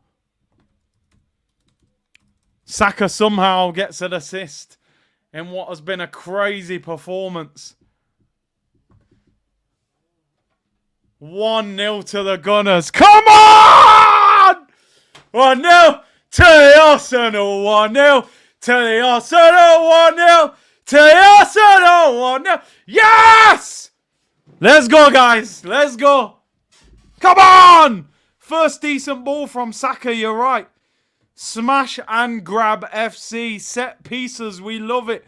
Saka somehow gets an assist in what has been a crazy performance. 1-0 to the Gunners. Come on! 1-0 to the Arsenal. 1-0 to the Arsenal. 1-0 to the Arsenal. 1-0. Yes! Let's go, guys. Let's go. Come on! First decent ball from Saka, you're right. Smash and grab FC. Set pieces, we love it.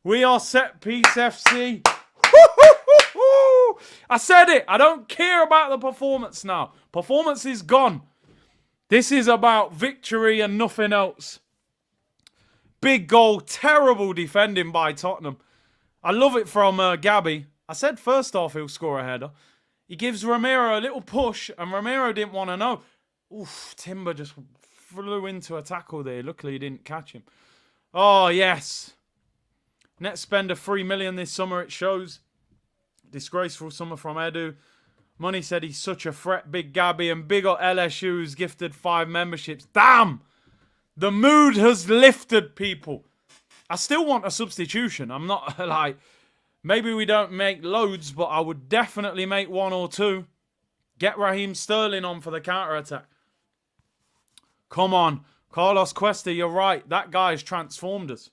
We are set piece FC. I said it. I don't care about the performance now. Performance is gone. This is about victory and nothing else. Big goal. Terrible defending by Tottenham. I love it from Gabby. I said first half he'll score a header. He gives Romero a little push, and Romero didn't want to know. Oof, Timber just flew into a tackle there. Luckily, he didn't catch him. Oh, yes. Net spend of 3 million this summer, it shows. Disgraceful summer from Edu. Money said he's such a threat. Big Gabby and big ol' LSU who's gifted 5 memberships. Damn! The mood has lifted, people. I still want a substitution. I'm not like... Maybe we don't make loads, but I would definitely make 1 or 2. Get Raheem Sterling on for the counter-attack. Come on. Carlos Cuesta, you're right. That guy's transformed us.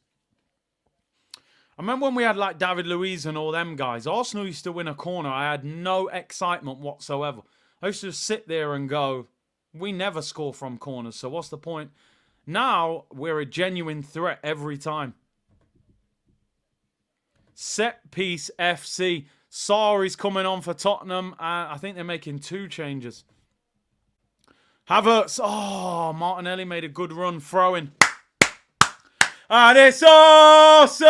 I remember when we had like David Luiz and all them guys. Arsenal used to win a corner. I had no excitement whatsoever. I used to just sit there and go, we never score from corners, so what's the point? Now, we're a genuine threat every time. Set piece FC. Sarri's coming on for Tottenham. I think they're making 2 changes. Havertz. Oh, Martinelli made a good run throwing. And it's Arsenal.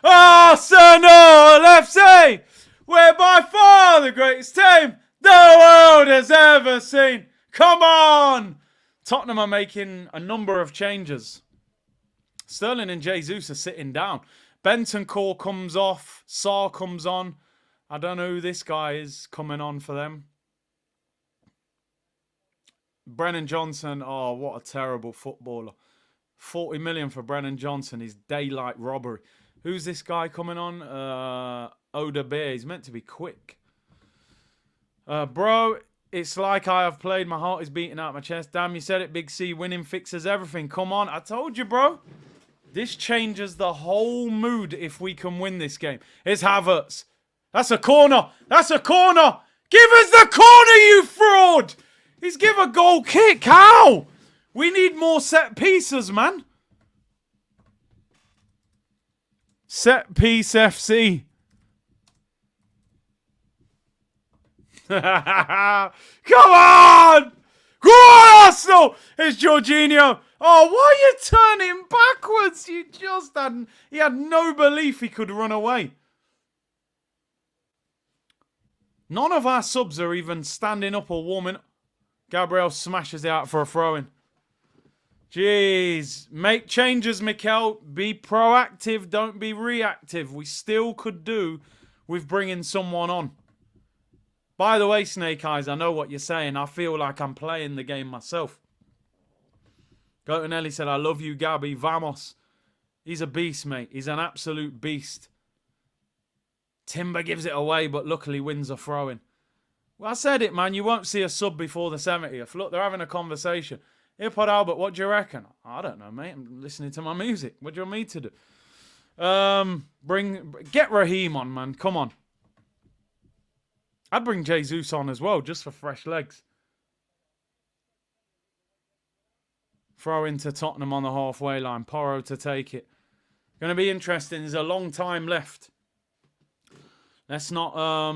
Arsenal FC. We're by far the greatest team the world has ever seen. Come on. Tottenham are making a number of changes. Sterling and Jesus are sitting down. Bentancur comes off. Sarr comes on. I don't know who this guy is coming on for them. Brennan Johnson. Oh, what a terrible footballer. 40 million for Brennan Johnson is daylight robbery. Who's this guy coming on? Oda Bear. He's meant to be quick. Bro, it's like I have played. My heart is beating out my chest. Damn, you said it, Big C. Winning fixes everything. Come on. I told you, bro. This changes the whole mood if we can win this game. It's Havertz. That's a corner. That's a corner. Give us the corner, you fraud. He's give a goal kick. How? We need more set pieces, man. Set piece FC. Come on! Go on, Arsenal! It's Jorginho. Oh, why are you turning backwards? You just hadn't... He had no belief he could run away. None of our subs are even standing up or warming up. Gabriel smashes it out for a throw-in. Jeez. Make changes, Mikel. Be proactive. Don't be reactive. We still could do with bringing someone on. By the way, Snake Eyes, I know what you're saying. I feel like I'm playing the game myself. Gotonelli said, I love you, Gabby. Vamos. He's a beast, mate. He's an absolute beast. Timber gives it away, but luckily wins a throw-in. Well, I said it, man. You won't see a sub before the 70th. Look, they're having a conversation. Here, Pod Albert, what do you reckon? I don't know, mate. I'm listening to my music. What do you want me to do? Get Raheem on, man. Come on. I'd bring Jesus on as well, just for fresh legs. Throw into Tottenham on the halfway line. Porro to take it. Going to be interesting. There's a long time left. Let's not...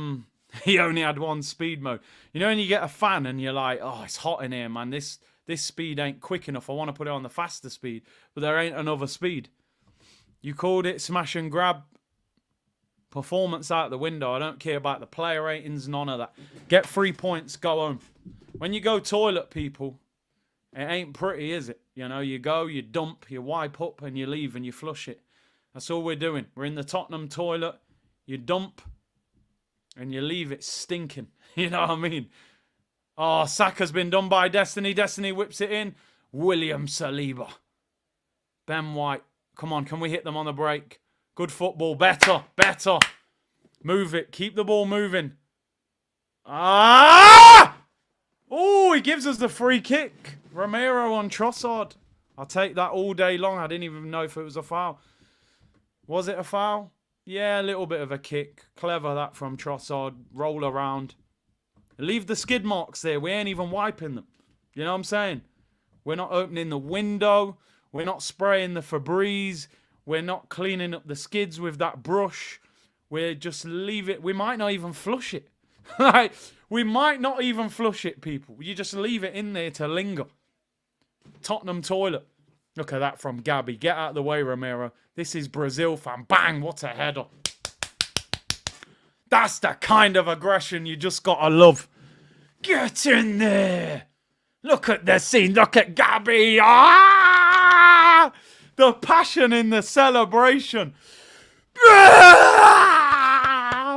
He only had one speed mode. You know when you get a fan and you're like, oh, it's hot in here, man. This speed ain't quick enough. I want to put it on the faster speed. But there ain't another speed. You called it smash and grab. Performance out the window. I don't care about the player ratings, none of that. Get 3 points, go home. When you go toilet, people, it ain't pretty, is it? You know, you go, you dump, you wipe up, and you leave and you flush it. That's all we're doing. We're in the Tottenham toilet. You dump, and you leave it stinking. You know what I mean? Oh, Saka's been done by Destiny. Destiny whips it in. William Saliba. Ben White. Come on, can we hit them on the break? Good football. Better. Move it. Keep the ball moving. Ah! Oh, he gives us the free kick. Romero on Trossard. I'll take that all day long. I didn't even know if it was a foul. Was it a foul? Yeah, a little bit of a kick. Clever that from Trossard. Roll around. Leave the skid marks there. We ain't even wiping them. You know what I'm saying? We're not opening the window. We're not spraying the Febreze. We're not cleaning up the skids with that brush. We're just leave it. We might not even flush it. Like, we might not even flush it, people. You just leave it in there to linger. Tottenham toilet. Look at that from Gabby. Get out of the way, Romero. This is Brazil, fam. Bang, what a header. That's the kind of aggression you just gotta love. Get in there. Look at the scene. Look at Gabby. Ah! The passion in the celebration. Ah!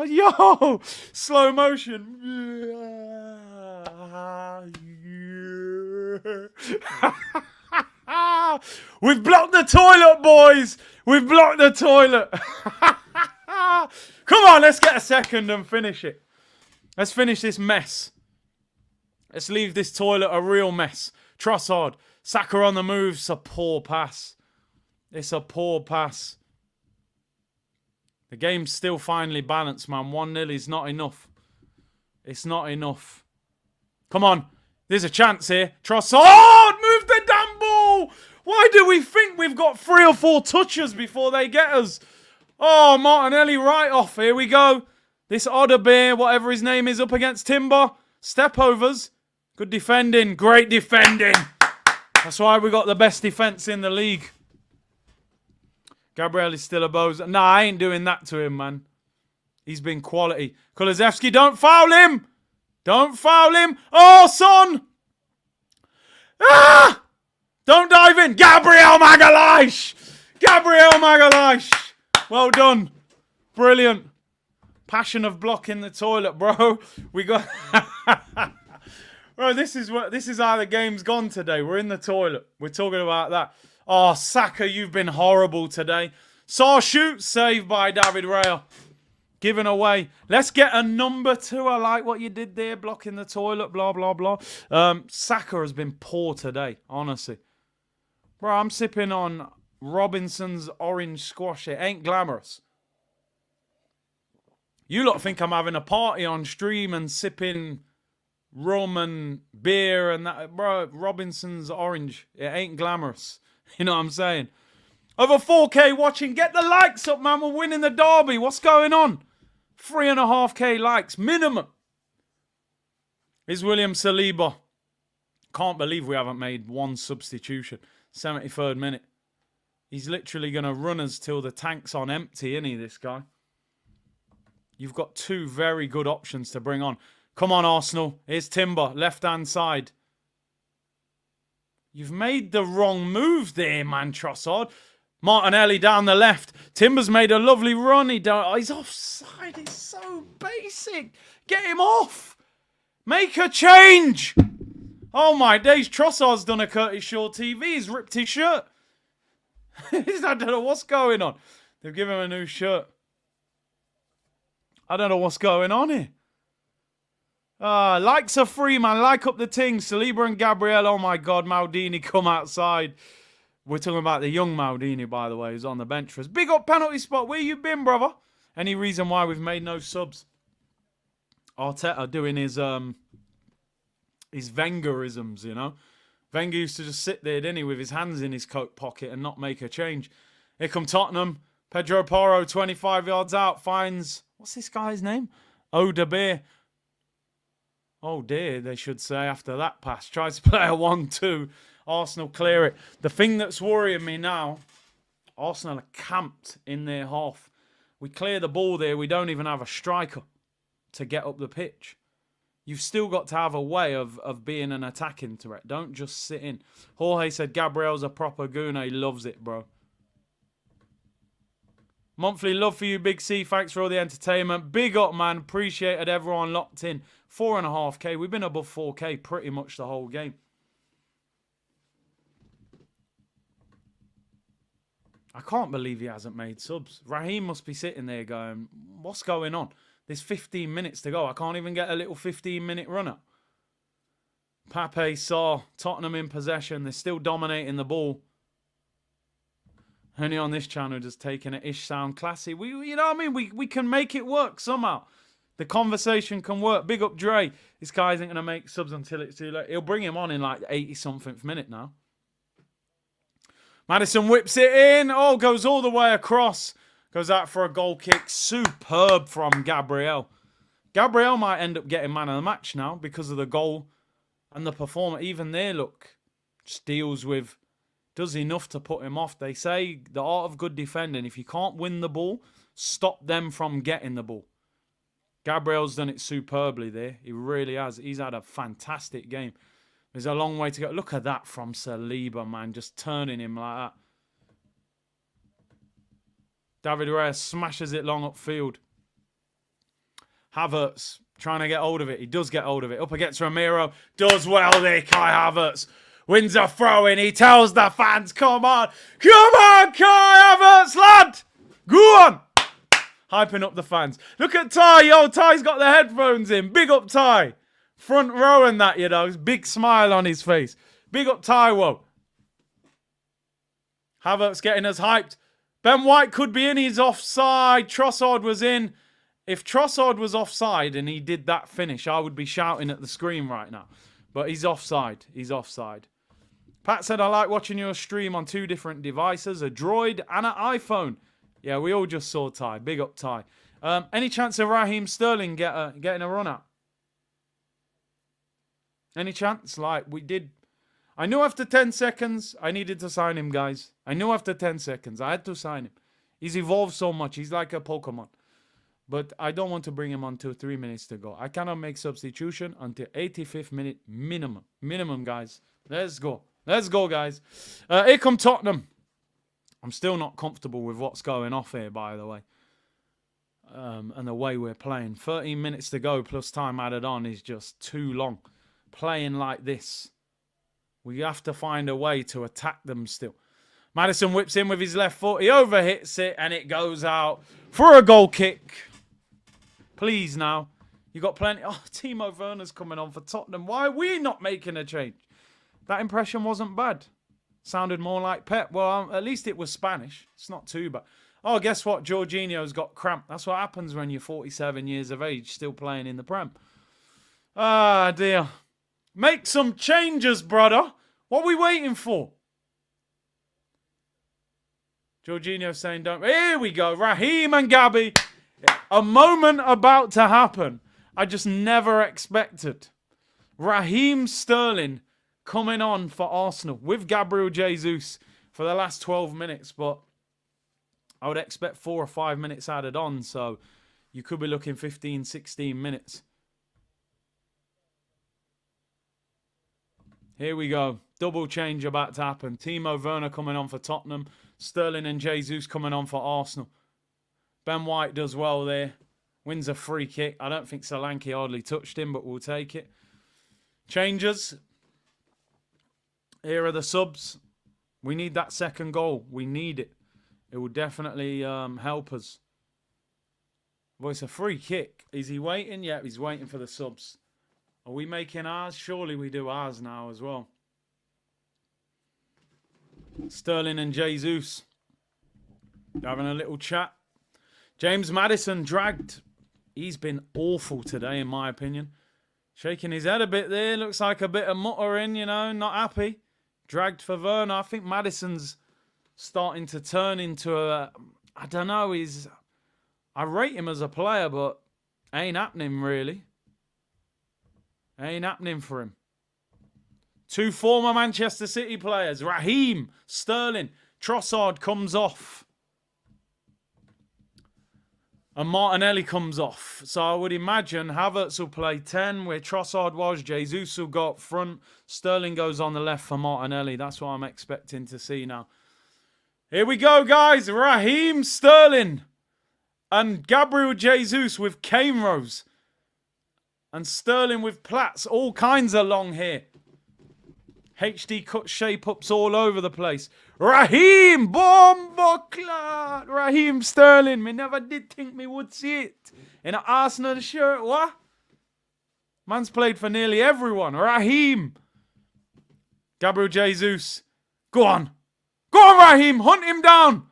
Yo! Slow motion. We've blocked the toilet, boys. We've blocked the toilet. Come on, let's get a second and finish it. Let's finish this mess. Let's leave this toilet a real mess. Trossard. Saka on the move. It's a poor pass. It's a poor pass. The game's still finely balanced, man. 1-0 is not enough. It's not enough. Come on. There's a chance here. Trossard! Move the damn ball! Why do we think we've got 3 or 4 touches before they get us? Oh, Martinelli right off. Here we go. This Odebear, whatever his name is, up against Timber. Step overs. Good defending. Great defending. That's why we got the best defence in the league. Gabriel is still a bozo. Nah, I ain't doing that to him, man. He's been quality. Kulusevski, don't foul him. Don't foul him. Oh, son. Ah! Don't dive in. Gabriel Magalhaes. Gabriel Magalhaes. Well done. Brilliant. Passion of blocking the toilet, bro. We got... Bro, this is how the game's gone today. We're in the toilet. We're talking about that. Oh, Saka, you've been horrible today. Saw shoot, saved by David Raya. Given away. Let's get a number 2. I like what you did there, blocking the toilet, blah, blah, blah. Saka has been poor today, honestly. Bro, I'm sipping on Robinson's orange squash. It ain't glamorous. You lot think I'm having a party on stream and sipping rum and beer and that. Bro, Robinson's orange. It ain't glamorous. You know what I'm saying? Over 4K watching. Get the likes up, man. We're winning the derby. What's going on? 3.5K likes. Minimum. Is William Saliba. Can't believe we haven't made one substitution. 73rd minute. He's literally going to run us till the tank's on empty, isn't he, this guy? You've got 2 very good options to bring on. Come on, Arsenal. Here's Timber. Left-hand side. You've made the wrong move there, man, Trossard. Martinelli down the left. Timber's made a lovely run. He's offside. He's so basic. Get him off. Make a change. Oh, my days. Trossard's done a Curtis Shaw TV. He's ripped his shirt. I don't know what's going on. They've given him a new shirt. I don't know what's going on here. Likes are free, man. Like up the ting. Saliba and Gabriel. Oh, my God. Maldini come outside. We're talking about the young Maldini, by the way, who's on the bench for us. Big up penalty spot. Where you been, brother? Any reason why we've made no subs? Arteta doing his Wengerisms, you know. Wenger used to just sit there, didn't he, with his hands in his coat pocket and not make a change. Here come Tottenham. Pedro Porro, 25 yards out, finds, what's this guy's name? Odebeer. Oh dear, they should say after that pass. Tries to play a 1-2. Arsenal clear it. The thing that's worrying me now, Arsenal are camped in their half. We clear the ball there. We don't even have a striker to get up the pitch. You've still got to have a way of being an attacking threat. Don't just sit in. Jorge said Gabriel's a proper goon. He loves it, bro. Monthly love for you, Big C. Thanks for all the entertainment. Big up, man. Appreciated everyone locked in. 4.5K. We've been above 4K pretty much the whole game. I can't believe he hasn't made subs. Raheem must be sitting there going, what's going on? There's 15 minutes to go. I can't even get a little 15-minute runner. Pape saw Tottenham in possession. They're still dominating the ball. Only on this channel just taking it ish sound classy. You know what I mean? We can make it work somehow. The conversation can work. Big up Dre. This guy isn't going to make subs until it's too late. He'll bring him on in like 80-something minute now. Maddison whips it in. Oh, goes all the way across. Goes out for a goal kick. Superb from Gabriel. Gabriel might end up getting man of the match now because of the goal and the performer. Even there, look, just deals with, does enough to put him off. They say the art of good defending, if you can't win the ball, stop them from getting the ball. Gabriel's done it superbly there. He really has. He's had a fantastic game. There's a long way to go. Look at that from Saliba, man. Just turning him like that. David Reyes smashes it long upfield. Havertz trying to get hold of it. He does get hold of it. Up against Ramiro. Does well there, Kai Havertz. Wins a throw-in. He tells the fans, come on. Come on, Kai Havertz, lad. Go on. Hyping up the fans. Look at Ty. Yo, Ty's got the headphones in. Big up Ty. Front row and that, you know. Big smile on his face. Big up Taiwo. Havertz getting us hyped. Ben White could be in. He's offside. Trossard was in. If Trossard was offside and he did that finish, I would be shouting at the screen right now. But he's offside. He's offside. Pat said, I like watching your stream on 2 different devices, a Droid and an iPhone. Yeah, we all just saw Ty. Big up Ty. Any chance of Raheem Sterling getting a run out? Any chance? Like, we did. I knew after 10 seconds, I needed to sign him, guys. I knew after 10 seconds, I had to sign him. He's evolved so much. He's like a Pokemon. But I don't want to bring him on till 3 minutes to go. I cannot make substitution until 85th minute minimum. Minimum, guys. Let's go. Let's go, guys. Here come Tottenham. I'm still not comfortable with what's going off here, by the way. And the way we're playing. 13 minutes to go plus time added on is just too long. Playing like this. We have to find a way to attack them still. Maddison whips in with his left foot. He overhits it and it goes out for a goal kick. Please now. You got plenty. Oh, Timo Werner's coming on for Tottenham. Why are we not making a change? That impression wasn't bad. Sounded more like Pep. Well, at least it was Spanish. It's not too bad. Oh, guess what? Jorginho's got cramp. That's what happens when you're 47 years of age, still playing in the Prem. Ah, dear. Make some changes, brother. What are we waiting for? Jorginho saying don't. Here we go. Raheem and Gabby. A moment about to happen. I just never expected. Raheem Sterling coming on for Arsenal with Gabriel Jesus for the last 12 minutes. But I would expect 4 or 5 minutes added on. So you could be looking 15, 16 minutes. Here we go. Double change about to happen. Timo Werner coming on for Tottenham. Sterling and Jesus coming on for Arsenal. Ben White does well there. Wins a free kick. I don't think Solanke hardly touched him, but we'll take it. Changes. Here are the subs. We need that second goal. We need it. It will definitely help us. Well, it's a free kick. Is he waiting? Yeah, he's waiting for the subs. Are we making ours? Surely we do ours now as well. Sterling and Jesus having a little chat. James Maddison dragged. He's been awful today, in my opinion. Shaking his head a bit there. Looks like a bit of muttering, you know, not happy. Dragged for Werner. I think Maddison's starting to turn into a... I don't know, I rate him as a player, but ain't happening, really. Ain't happening for him. Two former Manchester City players, Raheem Sterling. Trossard comes off. And Martinelli comes off. So I would imagine Havertz will play 10 where Trossard was. Jesus will go up front. Sterling goes on the left for Martinelli. That's what I'm expecting to see now. Here we go, guys. Raheem Sterling and Gabriel Jesus with cane rows. And Sterling with plaits. All kinds of long here. HD cut shape-ups all over the place. Raheem Bomboclat! Raheem Sterling. Me never did think me would see it. In an Arsenal shirt, what? Man's played for nearly everyone. Raheem. Gabriel Jesus. Go on. Go on, Raheem. Hunt him down.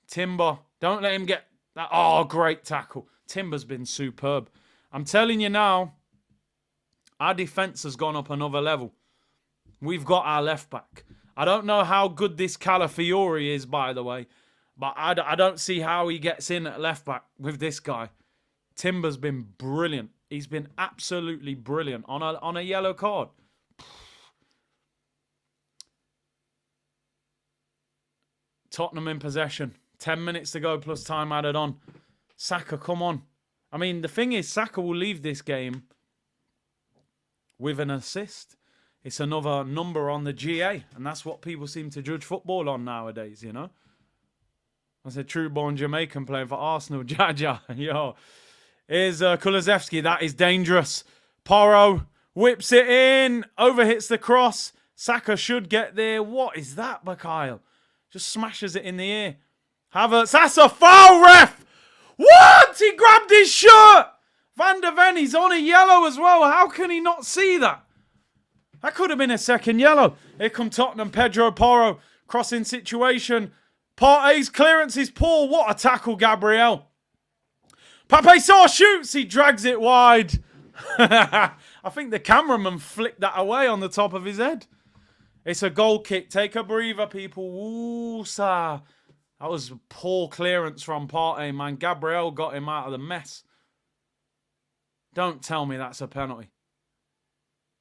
Timber. Don't let him get that. Oh, great tackle. Timber's been superb. I'm telling you now, our defence has gone up another level. We've got our left back. I don't know how good this Calafiori is, by the way, but I don't see how he gets in at left back with this guy. Timber's been brilliant. He's been absolutely brilliant on a yellow card. Tottenham in possession. 10 minutes to go plus time added on. Saka, come on. I mean, the thing is, Saka will leave this game with an assist. It's another number on the GA. And that's what people seem to judge football on nowadays, you know. That's a true-born Jamaican playing for Arsenal. Jaja, yo. Here's Kulusevski. That is dangerous. Porro whips it in. Overhits the cross. Saka should get there. What is that, Bakayil? Just smashes it in the air. Havertz. That's a foul, ref! What? He grabbed his shirt! Van der Ven, he's on a yellow as well. How can he not see that? That could have been a second yellow. Here come Tottenham. Pedro Porro. Crossing situation. Partey's clearance is poor. What a tackle, Gabriel. Pape Sarr shoots. He drags it wide. I think the cameraman flicked that away on the top of his head. It's a goal kick. Take a breather, people. Ooh, sir. That was poor clearance from Partey, man. Gabriel got him out of the mess. Don't tell me that's a penalty.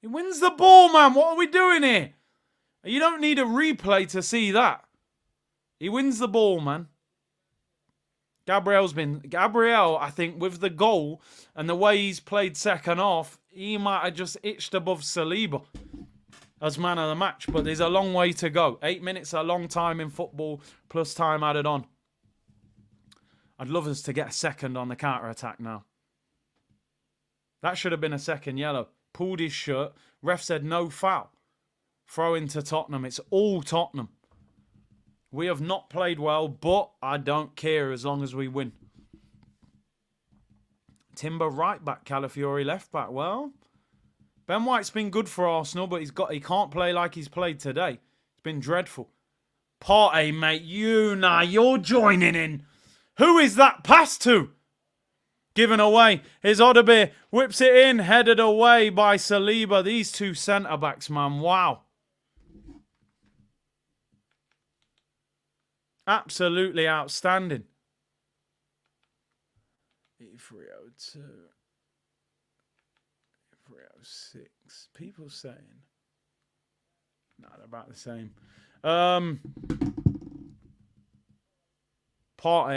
He wins the ball, man. What are we doing here? You don't need a replay to see that. He wins the ball, man. Gabriel, I think, with the goal and the way he's played second half, he might have just itched above Saliba as man of the match. But there's a long way to go. 8 minutes, a long time in football, plus time added on. I'd love us to get a second on the counter-attack now. That should have been a second yellow. Pulled his shirt. Ref said no foul. Throw into Tottenham. It's all Tottenham. We have not played well, but I don't care as long as we win. Timber right back, Calafiori left back. Well, Ben White's been good for Arsenal, but he can't play like he's played today. It's been dreadful. Partey, mate, you're joining in. Who is that pass to? Given away. Here's Odebeer. Whips it in. Headed away by Saliba. These two centre-backs, man. Wow. Absolutely outstanding. 302. 306. People saying. No, they're about the same. Partey,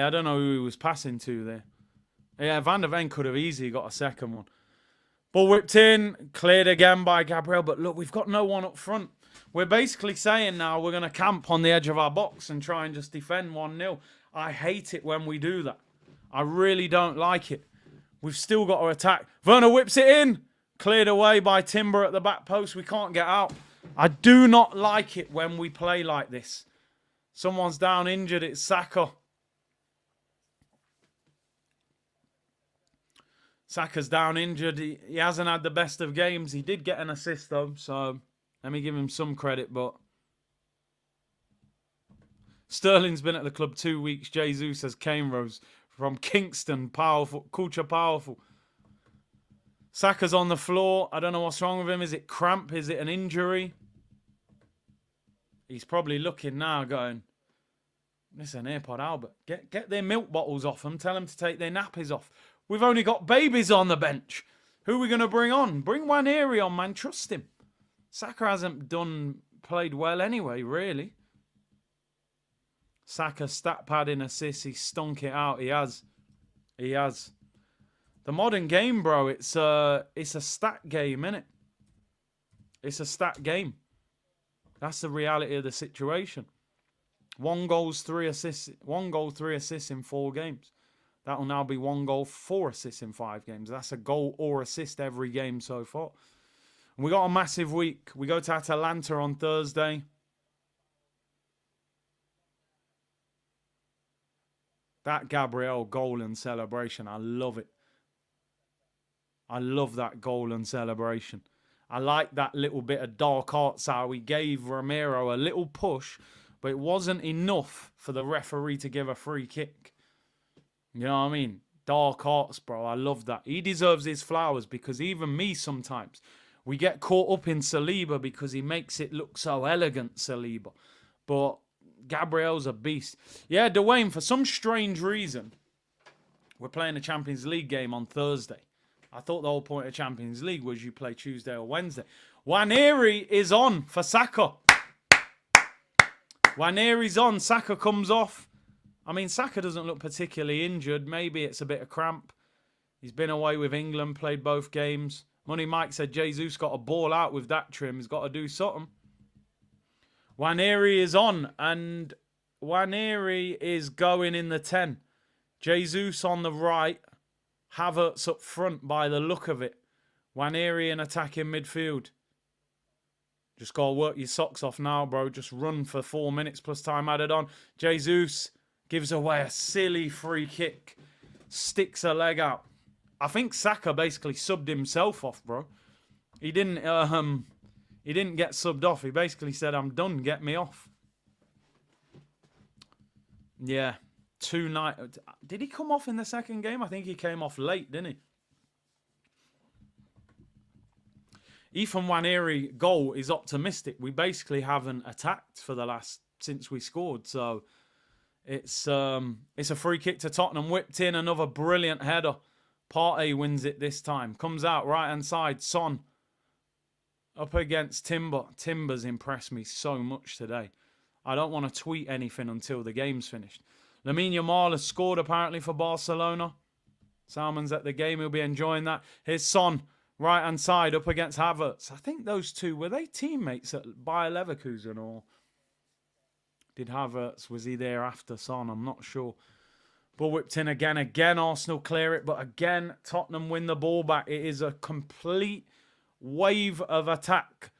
I don't know who he was passing to there. Yeah, Van der Ven could have easily got a second one. Ball whipped in, cleared again by Gabriel. But look, we've got no one up front. We're basically saying now we're going to camp on the edge of our box and try and just defend 1-0. I hate it when we do that. I really don't like it. We've still got to attack. Werner whips it in. Cleared away by Timber at the back post. We can't get out. I do not like it when we play like this. Someone's down injured. It's Saka. Saka's down injured. He hasn't had the best of games. He did get an assist, though, so Let me give him some credit, but Sterling's been at the club 2 weeks. Jesus has Kane Rose from Kingston. Powerful. Culture powerful. Saka's on the floor. I don't know what's wrong with him. Is it cramp? Is it an injury? He's probably looking now going, listen here, Pod Albert. Get their milk bottles off them. Tell them to take their nappies off. We've only got babies on the bench. Who are we going to bring on? Bring Waneri on, man. Trust him. Saka hasn't played well anyway, really. Saka stat pad in assists. He stunk it out. He has. The modern game, bro, it's a stat game, innit? It's a stat game. That's the reality of the situation. 1 goal, 3 assists. 1 goal, 3 assists in 4 games. That will now be 1 goal, 4 assists in 5 games. That's a goal or assist every game so far. We got a massive week. We go to Atalanta on Thursday. That Gabriel goal and celebration, I love it. I love that goal and celebration. I like that little bit of dark arts how he gave Romero a little push, but it wasn't enough for the referee to give a free kick. You know what I mean? Dark arts, bro. I love that. He deserves his flowers because even me sometimes, we get caught up in Saliba because he makes it look so elegant, Saliba. But Gabriel's a beast. Yeah, Dwayne, for some strange reason, we're playing a Champions League game on Thursday. I thought the whole point of Champions League was you play Tuesday or Wednesday. Waneri is on for Saka. Waneri's on. Saka comes off. I mean, Saka doesn't look particularly injured. Maybe it's a bit of cramp. He's been away with England, played both games. Money Mike said Jesus got a ball out with that trim. He's got to do something. Waneri is on, and Waneri is going in the 10. Jesus on the right. Havertz up front by the look of it. Waneri in attacking midfield. Just got to work your socks off now, bro. Just run for 4 minutes plus time added on. Jesus gives away a silly free kick. Sticks a leg out. I think Saka basically subbed himself off, bro. He didn't get subbed off. He basically said, I'm done. Get me off. Yeah. Did he come off in the second game? I think he came off late, didn't he? Ethan Waneri goal is optimistic. We basically haven't attacked for the since we scored. So it's a free kick to Tottenham. Whipped in, another brilliant header. Partey wins it this time. Comes out right hand side. Son up against Timber. Timber's impressed me so much today. I don't want to tweet anything until the game's finished. Lamine Yamal has scored apparently for Barcelona. Salmon's at the game. He'll be enjoying that. Here's Son, right-hand side, up against Havertz. I think those two, were they teammates at Bayer Leverkusen, or did Havertz, was he there after Son? I'm not sure. Ball whipped in again. Again, Arsenal clear it, but again, Tottenham win the ball back. It is a complete wave of attack.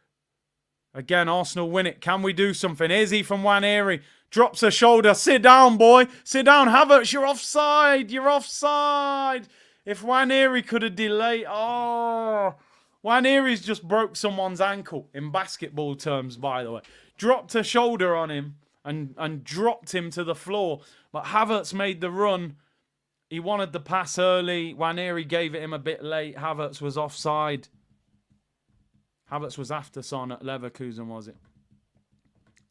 Again, Arsenal win it. Can we do something? Here's he from Waneri. Drops a shoulder. Sit down, boy. Sit down. Havertz, you're offside. You're offside. If Waneri could have delayed. Oh. Waneri's just broke someone's ankle in basketball terms, by the way. Dropped a shoulder on him and dropped him to the floor. But Havertz made the run. He wanted the pass early. Waneri gave it him a bit late. Havertz was offside. Havertz was after Son at Leverkusen, was it?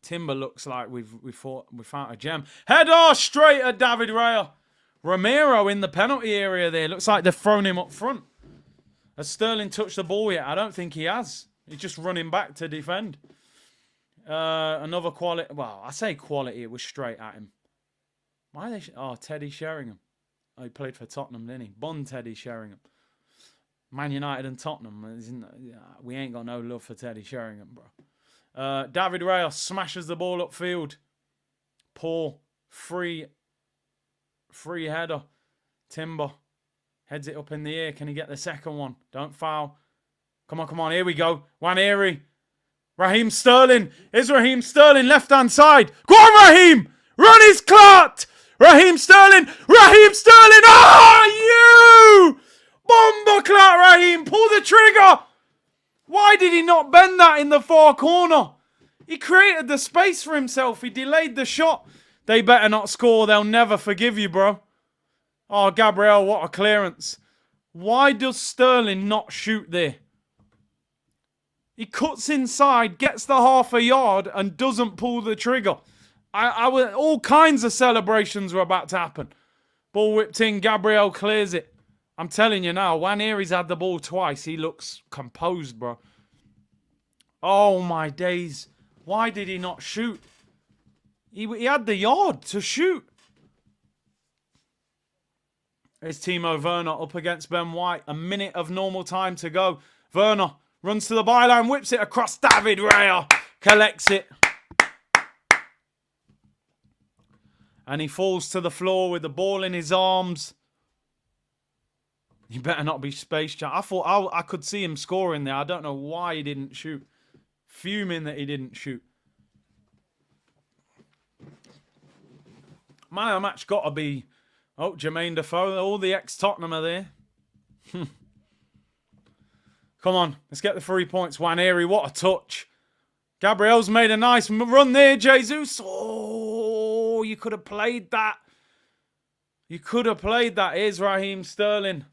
Timber looks like we found a gem. Header straight at David Raya. Romero in the penalty area there. Looks like they've thrown him up front. Has Sterling touched the ball yet? I don't think he has. He's just running back to defend. Another quality. Well, I say quality. It was straight at him. Why are they? Teddy Sheringham. Oh, he played for Tottenham, didn't he? Bond Teddy Sheringham. Man United and Tottenham. We ain't got no love for Teddy Sheringham, bro. David Raya smashes the ball upfield. Poor. Free header. Timber. Heads it up in the air. Can he get the second one? Don't foul. Come on. Here we go. Waneri. Raheem Sterling. Here's Raheem Sterling. Left-hand side. Go on, Raheem. Run his clot. Raheem Sterling. Oh, you. Bomba clot, Raheem. Pull the trigger. Why Why did he not bend that in the far corner? He created the space for himself. He delayed the shot. They better not score. They'll never forgive you, bro. Oh, Gabriel, what a clearance. Why does Sterling not shoot there? He cuts inside, gets the half a yard, and doesn't pull the trigger. All kinds of celebrations were about to happen. Ball whipped in, Gabriel clears it. I'm telling you now, Nwaneri's had the ball twice. He looks composed, bro. Oh, my days. Why did he not shoot? He had the yard to shoot. It's Timo Werner up against Ben White. A minute of normal time to go. Werner runs to the byline, whips it across. David Raya collects it. And he falls to the floor with the ball in his arms. You better not be Space Jam. I thought I could see him scoring there. I don't know why he didn't shoot. Fuming that he didn't shoot. Man of the match got to be... Oh, Jermaine Defoe. All the ex-Tottenham are there. Come on, let's get the 3 points. Nwaneri, what a touch. Gabriel's made a nice run there, Jesus. Oh, you could have played that. You could have played that. Here's Raheem Sterling.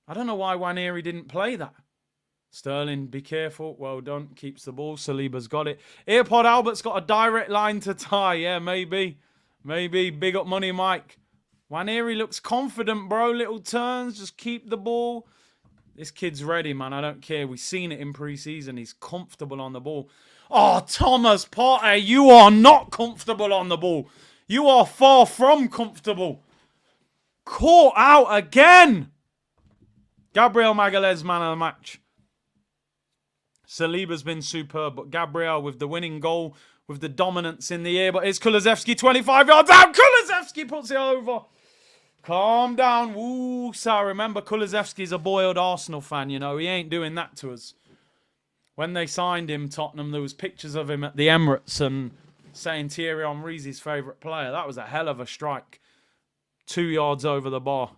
I don't know why Nwaneri didn't play that. Sterling, be careful. Well done. Keeps the ball. Saliba's got it. Earpod Albert's got a direct line to tie. Yeah, maybe. Maybe. Big up money, Mike. Nwaneri looks confident, bro. Little turns. Just keep the ball. This kid's ready, man. I don't care. We've seen it in pre-season. He's comfortable on the ball. Oh, Thomas Partey, you are not comfortable on the ball. You are far from comfortable. Caught out again. Gabriel Magalhaes, man of the match. Saliba's been superb, but Gabriel with the winning goal, with the dominance in the air. But it's Kulusevski, 25 yards out. Kulusevski puts it over. Calm down. Woo, so remember, Kulusevski's a boiled Arsenal fan, you know. He ain't doing that to us. When they signed him, Tottenham, there was pictures of him at the Emirates and saying Thierry Henry's his favourite player. That was a hell of a strike. 2 yards over the bar.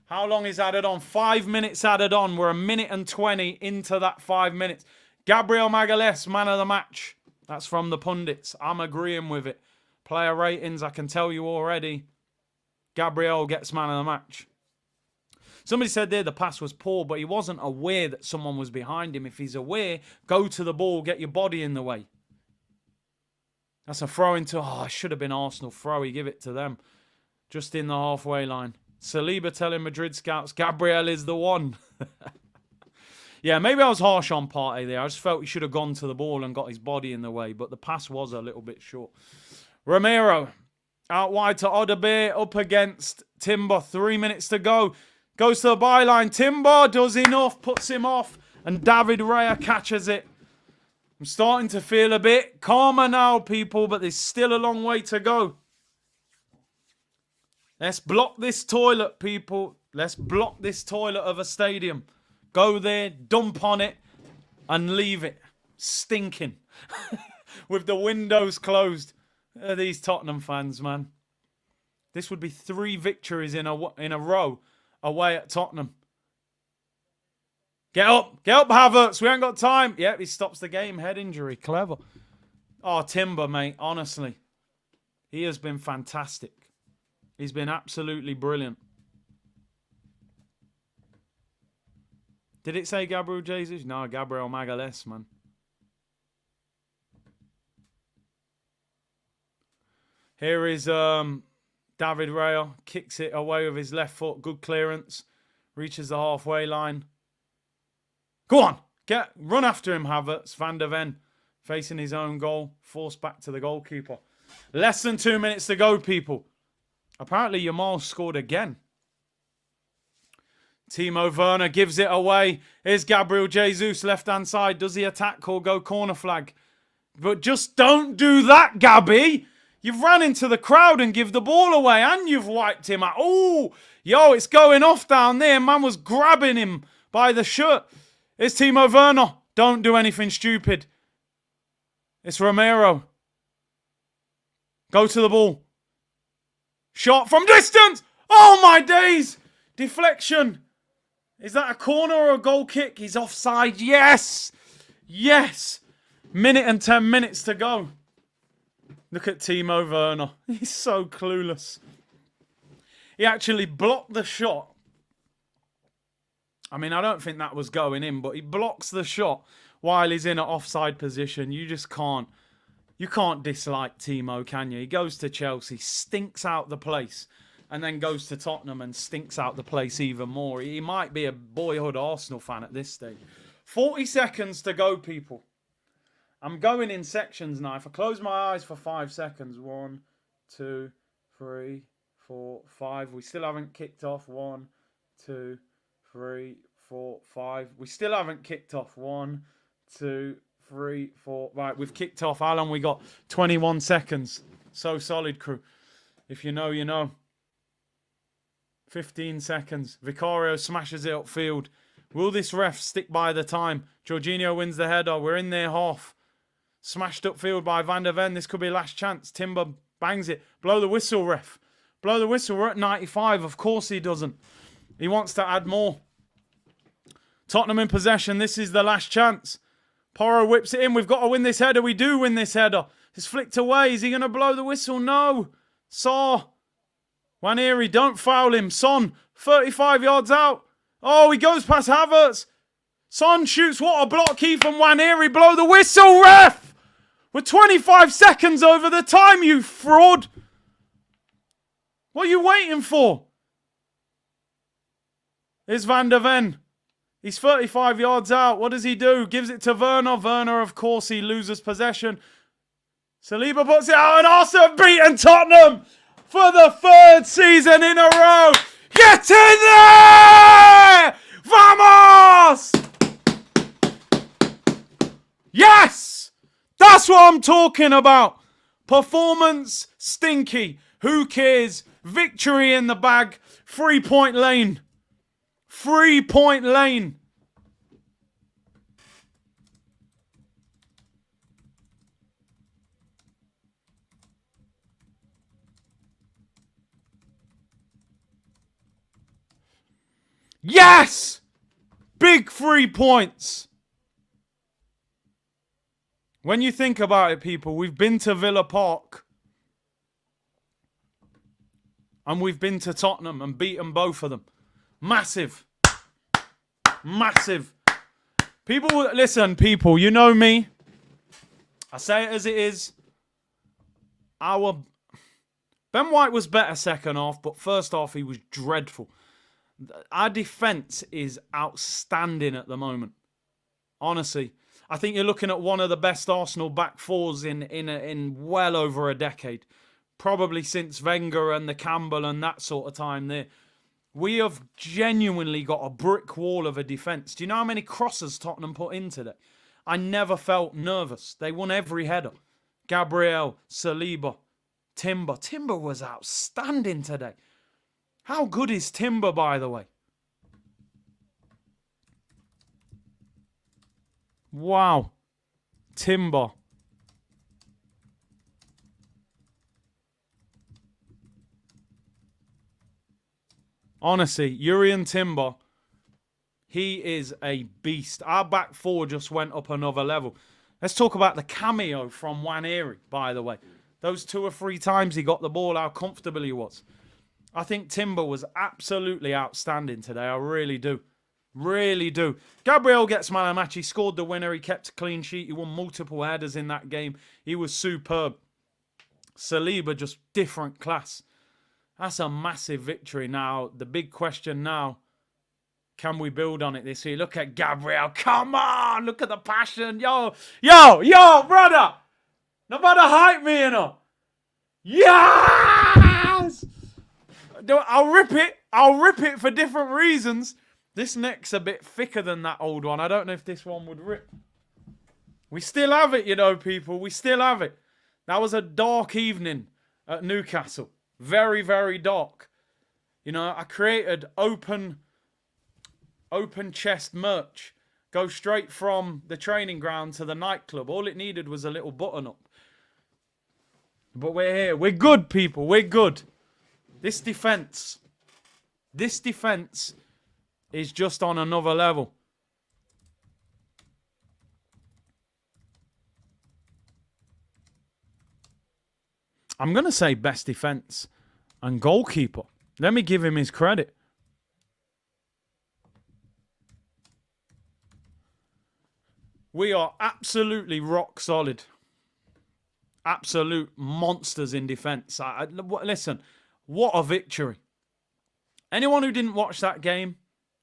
How long is added on? 5 minutes added on. We're a minute and 20 into that 5 minutes. Gabriel Magalhaes, man of the match. That's from the pundits. I'm agreeing with it. Player ratings, I can tell you already. Gabriel gets man of the match. Somebody said there the pass was poor, but he wasn't aware that someone was behind him. If he's aware, go to the ball, get your body in the way. That's a throw into... Oh, it should have been Arsenal throw. He give it to them. Just in the halfway line. Saliba telling Madrid scouts, Gabriel is the one. Yeah, maybe I was harsh on Partey there. I just felt he should have gone to the ball and got his body in the way, but the pass was a little bit short. Romero, out wide to Odebeer, up against Timber. 3 minutes to go. Goes to the byline. Timber does enough, puts him off, and David Raya catches it. I'm starting to feel a bit calmer now, people, but there's still a long way to go. Let's block this toilet, people. Let's block this toilet of a stadium. Go there, dump on it, and leave it stinking with the windows closed. These Tottenham fans, man. This would be 3 victories in a row away at Tottenham. Get up, Havertz. We ain't got time. Yep, he stops the game. Head injury, clever. Oh, Timber, mate. Honestly, he has been fantastic. He's been absolutely brilliant. Did it say Gabriel Jesus? No, Gabriel Magalhaes, man. Here is David Raya. Kicks it away with his left foot. Good clearance. Reaches the halfway line. Go on. Run after him, Havertz. Van der Ven facing his own goal. Forced back to the goalkeeper. Less than 2 minutes to go, people. Apparently, Yamal scored again. Timo Werner gives it away. Here's Gabriel Jesus, left-hand side. Does he attack or go corner flag? But just don't do that, Gabby. You've ran into the crowd and give the ball away, and you've wiped him out. Oh, yo, it's going off down there. Man was grabbing him by the shirt. It's Timo Werner. Don't do anything stupid. It's Romero. Go to the ball. Shot from distance. Oh, my days. Deflection. Is that a corner or a goal kick? He's offside. Yes! Yes! Minute and 10 minutes to go. Look at Timo Werner. He's so clueless. He actually blocked the shot. I mean, I don't think that was going in, but he blocks the shot while he's in an offside position. You just can't. You can't dislike Timo, can you? He goes to Chelsea, stinks out the place, and then goes to Tottenham and stinks out the place even more. He might be a boyhood Arsenal fan at this stage. 40 seconds to go, people. I'm going in sections now. If I close my eyes for 5 seconds. 1, 2, 3, 4, 5. We still haven't kicked off. 1, 2, 3, 4, 5. We still haven't kicked off. 1, 2, 3, 4. Right, we've kicked off. How long we got? 21 seconds. So solid, crew. If you know, you know. 15 seconds. Vicario smashes it upfield. Will this ref stick by the time? Jorginho wins the header. We're in their half. Smashed upfield by Van der Ven. This could be last chance. Timber bangs it. Blow the whistle, ref. Blow the whistle. We're at 95. Of course he doesn't. He wants to add more. Tottenham in possession. This is the last chance. Porro whips it in. We've got to win this header. We do win this header. It's flicked away. Is he going to blow the whistle? No. Saw. Waneri, don't foul him. Son, 35 yards out. Oh, he goes past Havertz. Son shoots. What a block. Keith and Waneri blow the whistle, ref. We're 25 seconds over the time, you fraud. What are you waiting for? Here's Van der Ven. He's 35 yards out. What does he do? Gives it to Werner. Werner, of course, he loses possession. Saliba puts it out and Arsenal have beaten Tottenham for the 3rd season in a row. Get in there! Vamos! Yes! That's what I'm talking about. Performance stinky. Who cares? Victory in the bag. 3-point lane. 3-point lane. Yes! Big 3 points. When you think about it, people, we've been to Villa Park and we've been to Tottenham and beaten both of them. Massive. Massive. People, listen, people, you know me. I say it as it is. Ben White was better second half, but first half he was dreadful. Our defence is outstanding at the moment. Honestly. I think you're looking at one of the best Arsenal back fours in well over a decade. Probably since Wenger and the Campbell and that sort of time there. We have genuinely got a brick wall of a defence. Do you know how many crosses Tottenham put in today? I never felt nervous. They won every header. Gabriel, Saliba, Timber. Timber was outstanding today. How good is Timber, by the way? Wow. Timber. Honestly, Urian Timber, he is a beast. Our back four just went up another level. Let's talk about the cameo from Waneri, by the way. Those 2 or 3 times he got the ball, how comfortable he was. I think Timber was absolutely outstanding today. I really do. Really do. Gabriel gets man of the match. He scored the winner. He kept a clean sheet. He won multiple headers in that game. He was superb. Saliba, just different class. That's a massive victory. Now, the big question now, can we build on it this year? Look at Gabriel. Come on. Look at the passion. Yo, brother. Nobody hype me, you know. Yes! I'll rip it. I'll rip it for different reasons. This neck's a bit thicker than that old one. I don't know if this one would rip. We still have it, you know, people. We still have it. That was a dark evening at Newcastle. Very, very dark. You know, I created open chest merch. Go straight from the training ground to the nightclub. All it needed was a little button up. But we're here. We're good, people. We're good. This defence is just on another level. I'm going to say best defence and goalkeeper. Let me give him his credit. We are absolutely rock solid. Absolute monsters in defence. Listen, what a victory. Anyone who didn't watch that game,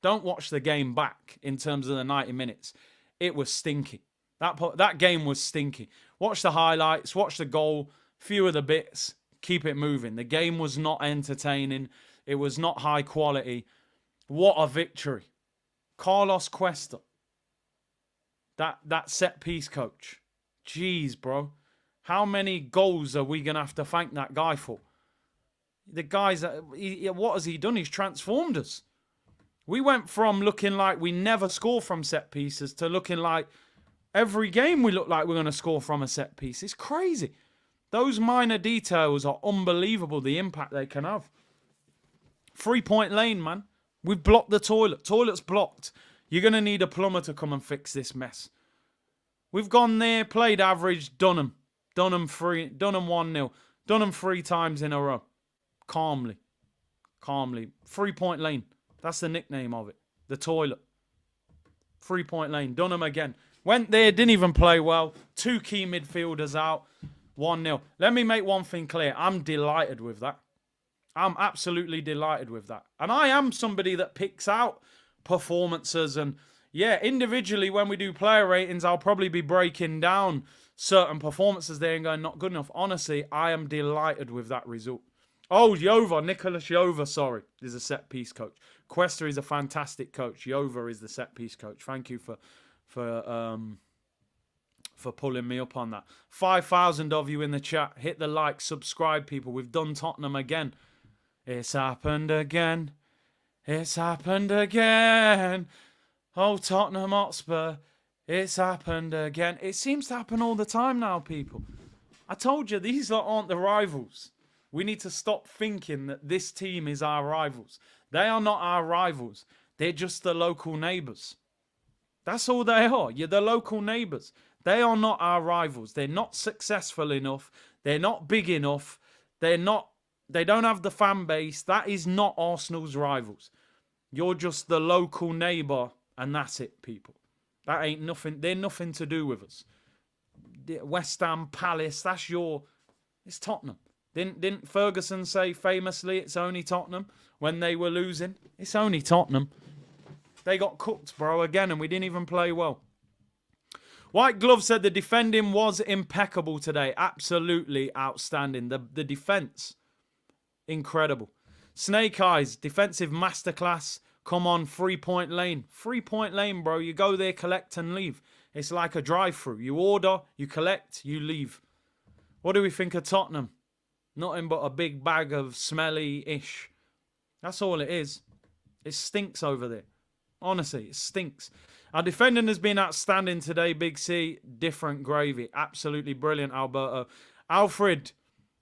don't watch the game back in terms of the 90 minutes. It was stinky. That game was stinky. Watch the highlights, watch the goal, few of the bits, keep it moving. The game was not entertaining. It was not high quality. What a victory. Carlos Cuesta. That set piece coach. Jeez, bro. How many goals are we going to have to thank that guy for? The guy's, what has he done? He's transformed us. We went from looking like we never score from set pieces to looking like every game we look like we're going to score from a set piece. It's crazy. Those minor details are unbelievable, the impact they can have. 3-point lane, man. We've blocked the toilet. Toilet's blocked. You're going to need a plumber to come and fix this mess. We've gone there, played average, Dunham. Dunham 1-0. Dunham 3 times in a row. Calmly. 3-point lane. That's the nickname of it. The toilet. 3-point lane. Dunham again. Went there, didn't even play well. 2 key midfielders out. 1-0. Let me make one thing clear. I'm delighted with that. I'm absolutely delighted with that. And I am somebody that picks out performances. And yeah, individually when we do player ratings, I'll probably be breaking down certain performances there and going, not good enough. Honestly, I am delighted with that result. Oh, Nicholas Jova, sorry, is a set-piece coach. Cuesta is a fantastic coach. Jova is the set-piece coach. Thank you for pulling me up on that. 5,000 of you in the chat. Hit the like, subscribe, people. We've done Tottenham again. It's happened again. It's happened again. Oh, Tottenham Hotspur. It's happened again. It seems to happen all the time now, people. I told you, these aren't the rivals. We need to stop thinking that this team is our rivals. They are not our rivals. They're just the local neighbours. That's all they are. You're the local neighbours. They are not our rivals. They're not successful enough. They're not big enough. They don't have the fan base. That is not Arsenal's rivals. You're just the local neighbour, and that's it, people. That ain't nothing. They're nothing to do with us. West Ham, Palace, it's Tottenham. Didn't Ferguson say famously it's only Tottenham when they were losing? It's only Tottenham. They got cooked, bro, again, and we didn't even play well. White Glove said the defending was impeccable today. Absolutely outstanding. The defence, incredible. Snake Eyes, defensive masterclass. Come on, 3-point lane. 3-point lane, bro. You go there, collect and leave. It's like a drive-through. You order, you collect, you leave. What do we think of Tottenham? Nothing but a big bag of smelly-ish. That's all it is. It stinks over there. Honestly, it stinks. Our defending has been outstanding today, Big C. Different gravy. Absolutely brilliant, Alberto. Alfred,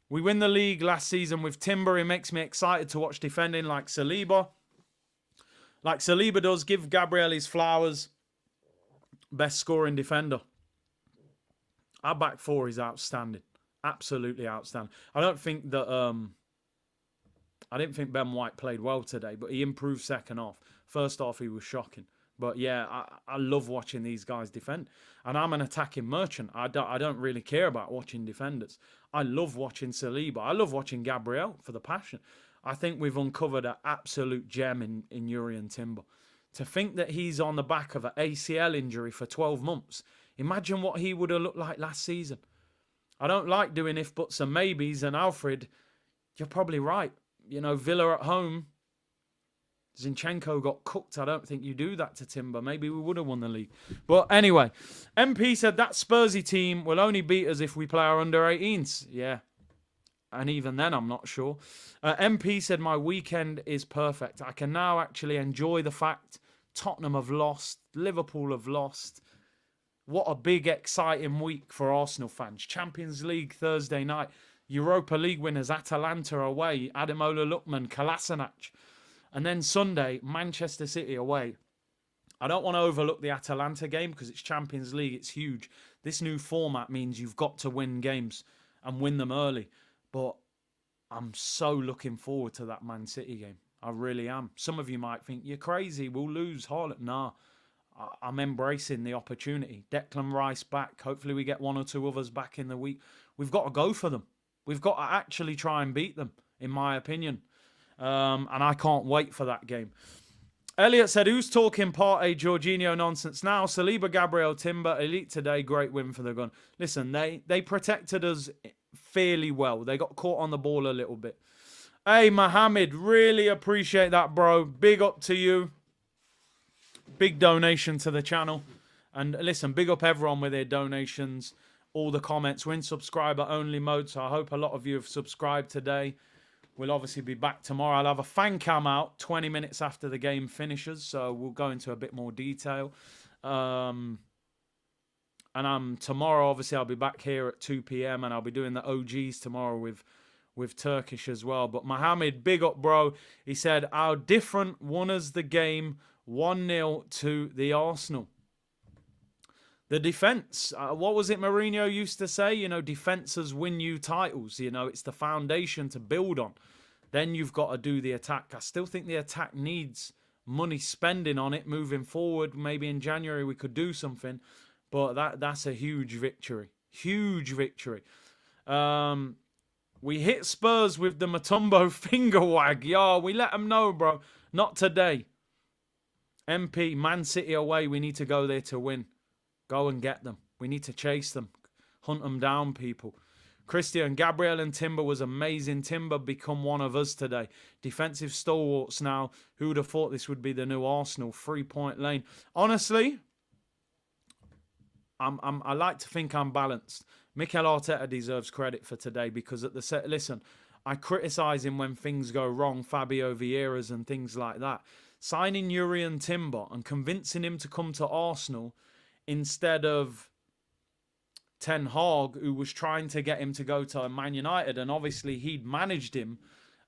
we win the league last season with Timber. It makes me excited to watch defending like Saliba. Like Saliba does, give Gabriel his flowers. Best scoring defender. Our back four is outstanding. Absolutely outstanding. I didn't think Ben White played well today, but he improved second half. First half, he was shocking. But yeah, I love watching these guys defend. And I'm an attacking merchant. I don't really care about watching defenders. I love watching Saliba. I love watching Gabriel for the passion. I think we've uncovered an absolute gem in Urian Timber. To think that he's on the back of an ACL injury for 12 months. Imagine what he would have looked like last season. I don't like doing if, buts and maybes. And Alfred, you're probably right. You know, Villa at home, Zinchenko got cooked. I don't think you do that to Timber. Maybe we would have won the league. But anyway, MP said that Spursy team will only beat us if we play our under-18s. Yeah. And even then, I'm not sure. MP said my weekend is perfect. I can now actually enjoy the fact Tottenham have lost. Liverpool have lost. What a big, exciting week for Arsenal fans. Champions League Thursday night. Europa League winners Atalanta away. Ademola Lookman, Kolasinac. And then Sunday, Manchester City away. I don't want to overlook the Atalanta game because it's Champions League. It's huge. This new format means you've got to win games and win them early. But I'm so looking forward to that Man City game. I really am. Some of you might think, you're crazy, we'll lose. Haaland. Nah, I'm embracing the opportunity. Declan Rice back. Hopefully we get one or two others back in the week. We've got to go for them. We've got to actually try and beat them, in my opinion. And I can't wait for that game. Elliot said, who's talking Partey, Jorginho nonsense now? Saliba, Gabriel, Timber, elite today. Great win for the gun. Listen, they protected us fairly well. They got caught on the ball a little bit. Hey, Mohammed, really appreciate that, bro. Big up to you. Big donation to the channel. And listen, big up everyone with their donations, all the comments. We're in subscriber only mode, so I hope a lot of you have subscribed today. We'll obviously be back tomorrow. I'll have a fan cam out 20 minutes after the game finishes, so we'll go into a bit more detail. And tomorrow, obviously, I'll be back here at 2 p.m. and I'll be doing the OGs tomorrow with Turkish as well. But Mohammed, big up, bro. He said, our different won us the game 1-0 to the Arsenal. The defence, what was it Mourinho used to say? You know, defences win you titles. You know, it's the foundation to build on. Then you've got to do the attack. I still think the attack needs money spending on it moving forward. Maybe in January we could do something. But that's a huge victory. Huge victory. We hit Spurs with the Mutombo finger wag. Yo, we let them know, bro. Not today. MP, Man City away. We need to go there to win. Go and get them. We need to chase them. Hunt them down, people. Christian, Gabriel and Timber was amazing. Timber become one of us today. Defensive stalwarts now. Who would have thought this would be the new Arsenal? 3-point lane. Honestly, I like to think I'm balanced. Mikel Arteta deserves credit for today because at the set, listen, I criticise him when things go wrong, Fabio Vieira's and things like that. Signing Yuri and Timber and convincing him to come to Arsenal instead of Ten Hag, who was trying to get him to go to Man United, and obviously he'd managed him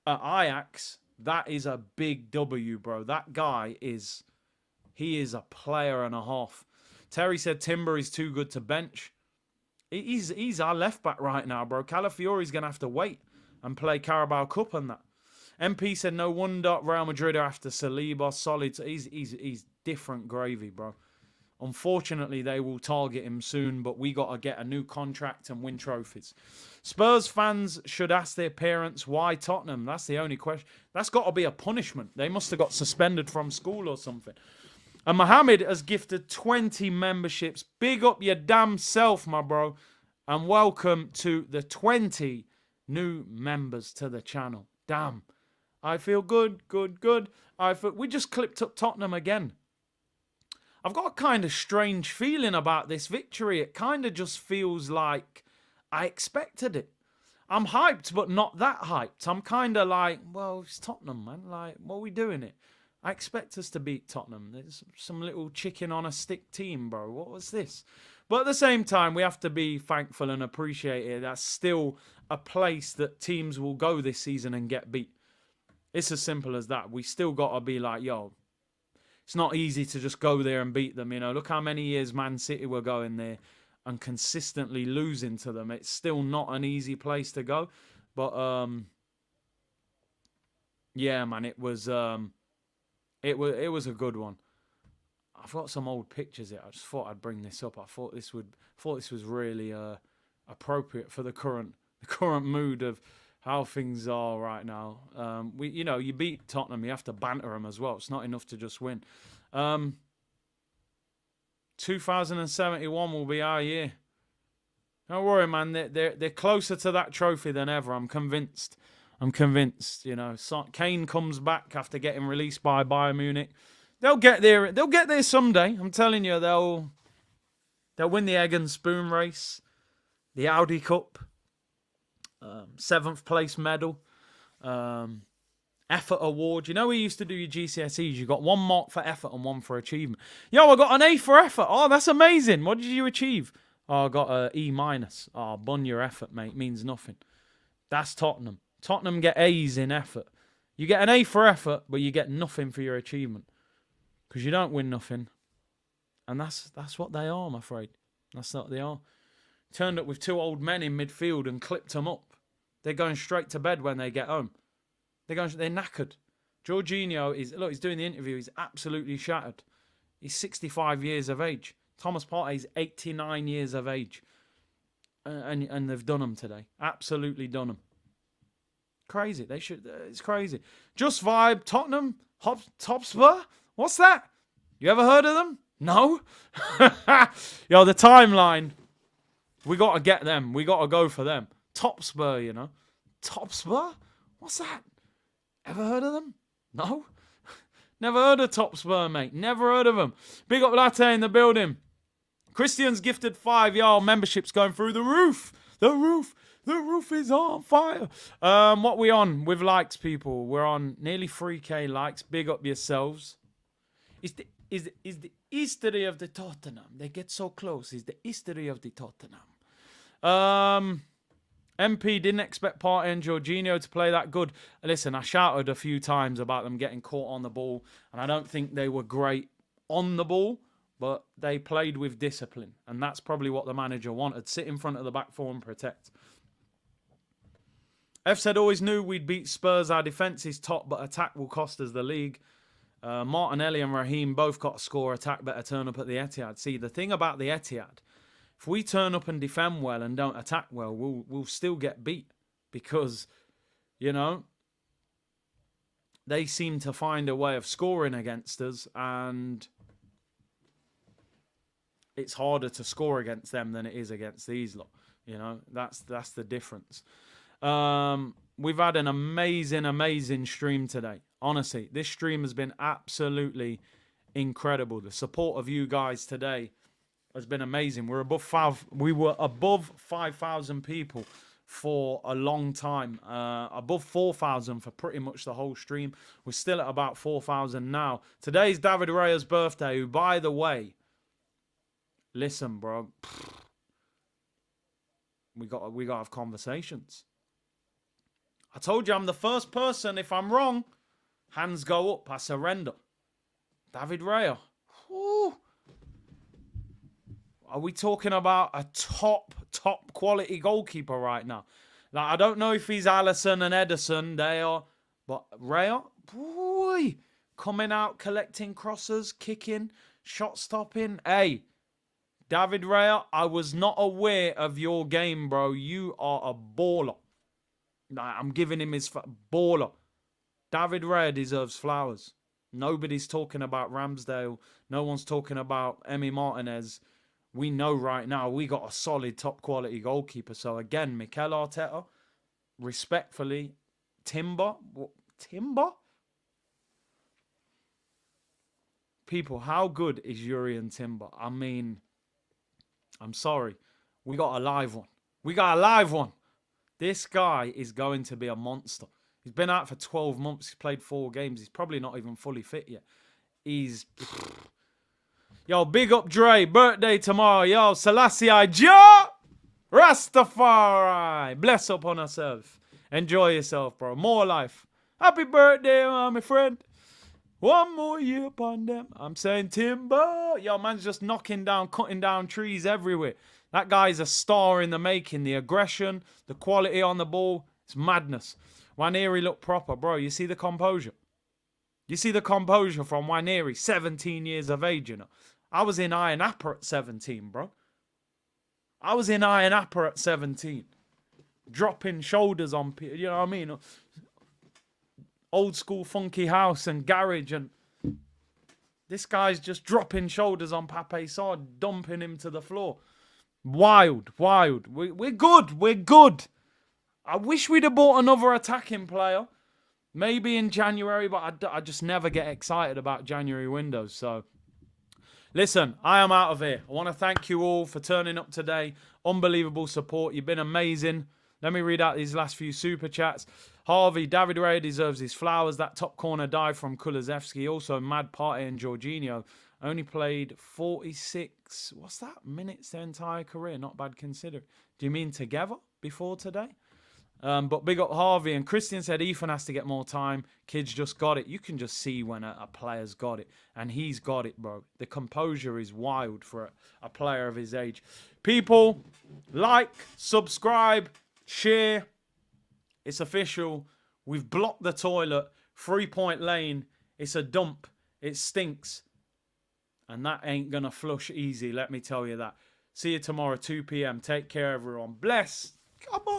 at Ajax. That is a big W, bro. That guy he is a player and a half. Terry said Timber is too good to bench. He's our left back right now, bro. Calafiori's going to have to wait and play Carabao Cup and that. MP said no wonder Real Madrid are after Saliba. Solid. He's different gravy, bro. Unfortunately, they will target him soon, but we got to get a new contract and win trophies. Spurs fans should ask their parents why Tottenham. That's the only question. That's got to be a punishment. They must have got suspended from school or something. And Mohammed has gifted 20 memberships. Big up your damn self, my bro. And welcome to the 20 new members to the channel. Damn. I feel good. We just clipped up Tottenham again. I've got a kind of strange feeling about this victory. It kind of just feels like I expected it. I'm hyped, but not that hyped. I'm kind of like, well, it's Tottenham, man. Like, what are we doing it? I expect us to beat Tottenham. There's some little chicken on a stick team, bro. What was this? But at the same time, we have to be thankful and appreciate it. That's still a place that teams will go this season and get beat. It's as simple as that. We still got to be like, yo, it's not easy to just go there and beat them. You know, look how many years Man City were going there and consistently losing to them. It's still not an easy place to go. But, yeah, man, it was a good one. I've got some old pictures here. I just thought I'd bring this up. I thought this was really appropriate for the current mood of how things are right now. You beat Tottenham, you have to banter them as well. It's not enough to just win. 2071 will be our year. Don't worry, man. They're closer to that trophy than ever. I'm convinced. You know, Kane comes back after getting released by Bayern Munich. They'll get there. They'll get there someday. I'm telling you, they'll win the egg and spoon race, the Audi Cup, 7th place medal, effort award. You know, we used to do your GCSEs. You got 1 mark for effort and 1 for achievement. Yo, I got an A for effort. Oh, that's amazing. What did you achieve? Oh, I got a E minus. Oh, bun your effort, mate. Means nothing. That's Tottenham. Tottenham get A's in effort. You get an A for effort, but you get nothing for your achievement. Because you don't win nothing. And that's what they are, I'm afraid. That's what they are. Turned up with 2 old men in midfield and clipped them up. They're going straight to bed when they get home. They're knackered. Jorginho he's doing the interview. He's absolutely shattered. He's 65 years of age. Thomas Partey's 89 years of age. And they've done them today. Absolutely done them. Crazy. It's crazy. Just Vibe, Tottenham, Hotspur. What's that? You ever heard of them? No? Yo, the timeline. We got to get them. We got to go for them. Topspur, you know. Topspur? What's that? Ever heard of them? No? Never heard of Topspur, mate. Never heard of them. Big up Latte in the building. Christian's gifted 5. Y'all memberships going through the roof. The roof is on fire. What we on with likes, people? We're on nearly 3K likes. Big up yourselves. Is the history of the Tottenham. They get so close. Is the history of the Tottenham. MP didn't expect Partey and Jorginho to play that good. Listen, I shouted a few times about them getting caught on the ball, and I don't think they were great on the ball, but they played with discipline, and that's probably what the manager wanted. Sit in front of the back four and protect. F said, always knew we'd beat Spurs. Our defence is top, but attack will cost us the league. Martinelli and Raheem both got a score. Attack better turn up at the Etihad. See, the thing about the Etihad, if we turn up and defend well and don't attack well, we'll still get beat because, you know, they seem to find a way of scoring against us, and it's harder to score against them than it is against these lot. You know, that's the difference. We've had an amazing stream today. Honestly, this stream has been absolutely incredible. The support of you guys today has been amazing. We were above 5,000 people for a long time. Above 4,000 for pretty much the whole stream. We're still at about 4,000 now. Today's David Raya's birthday, who, by the way, listen, bro, we got to have conversations. I told you I'm the first person. If I'm wrong, hands go up. I surrender. David Raya. Whew. Are we talking about a top quality goalkeeper right now? Like, I don't know if he's Alisson and Ederson. They are. But Raya, boy, coming out, collecting crosses, kicking, shot stopping. Hey, David Raya, I was not aware of your game, bro. You are a baller. I'm giving him his baller. David Raya deserves flowers. Nobody's talking about Ramsdale. No one's talking about Emi Martinez. We know right now we got a solid top quality goalkeeper. So again, Mikel Arteta, respectfully, Timber? People, how good is Jurriën Timber? I mean, I'm sorry. We got a live one. This guy is going to be a monster. He's been out for 12 months. He's played 4 games. He's probably not even fully fit yet. Yo, big up Dre. Birthday tomorrow. Yo, Selassie Jah Rastafari. Bless upon herself. Enjoy yourself, bro. More life. Happy birthday, my friend. One more year upon them. I'm saying timber. Yo, man's just cutting down trees everywhere. That guy's a star in the making. The aggression, the quality on the ball, it's madness. Waneri looked proper, bro. You see the composure? You see the composure from Waneri, 17 years of age, you know. I was in Iron Appa at 17, bro. I was in Iron Appa at 17. Dropping shoulders on people, you know what I mean? Old school funky house and garage, and this guy's just dropping shoulders on Pape Sarr, dumping him to the floor. Wild. We're good. I wish we'd have bought another attacking player. Maybe in January, but I just never get excited about January windows. So, listen, I am out of here. I want to thank you all for turning up today. Unbelievable support. You've been amazing. Let me read out these last few super chats. Harvey, David Ray deserves his flowers. That top corner dive from Kulusevski. Also, Mad Partey and Jorginho only played 46, what's that, minutes their entire career. Not bad considering. Do you mean together before today? But big up Harvey. And Christian said Ethan has to get more time. Kids just got it. You can just see when a player's got it. And he's got it, bro. The composure is wild for a player of his age. People, like, subscribe, share. It's official. We've blocked the toilet. 3-point lane. It's a dump. It stinks. And that ain't going to flush easy, let me tell you that. See you tomorrow, 2 p.m. Take care, everyone. Bless. Come on.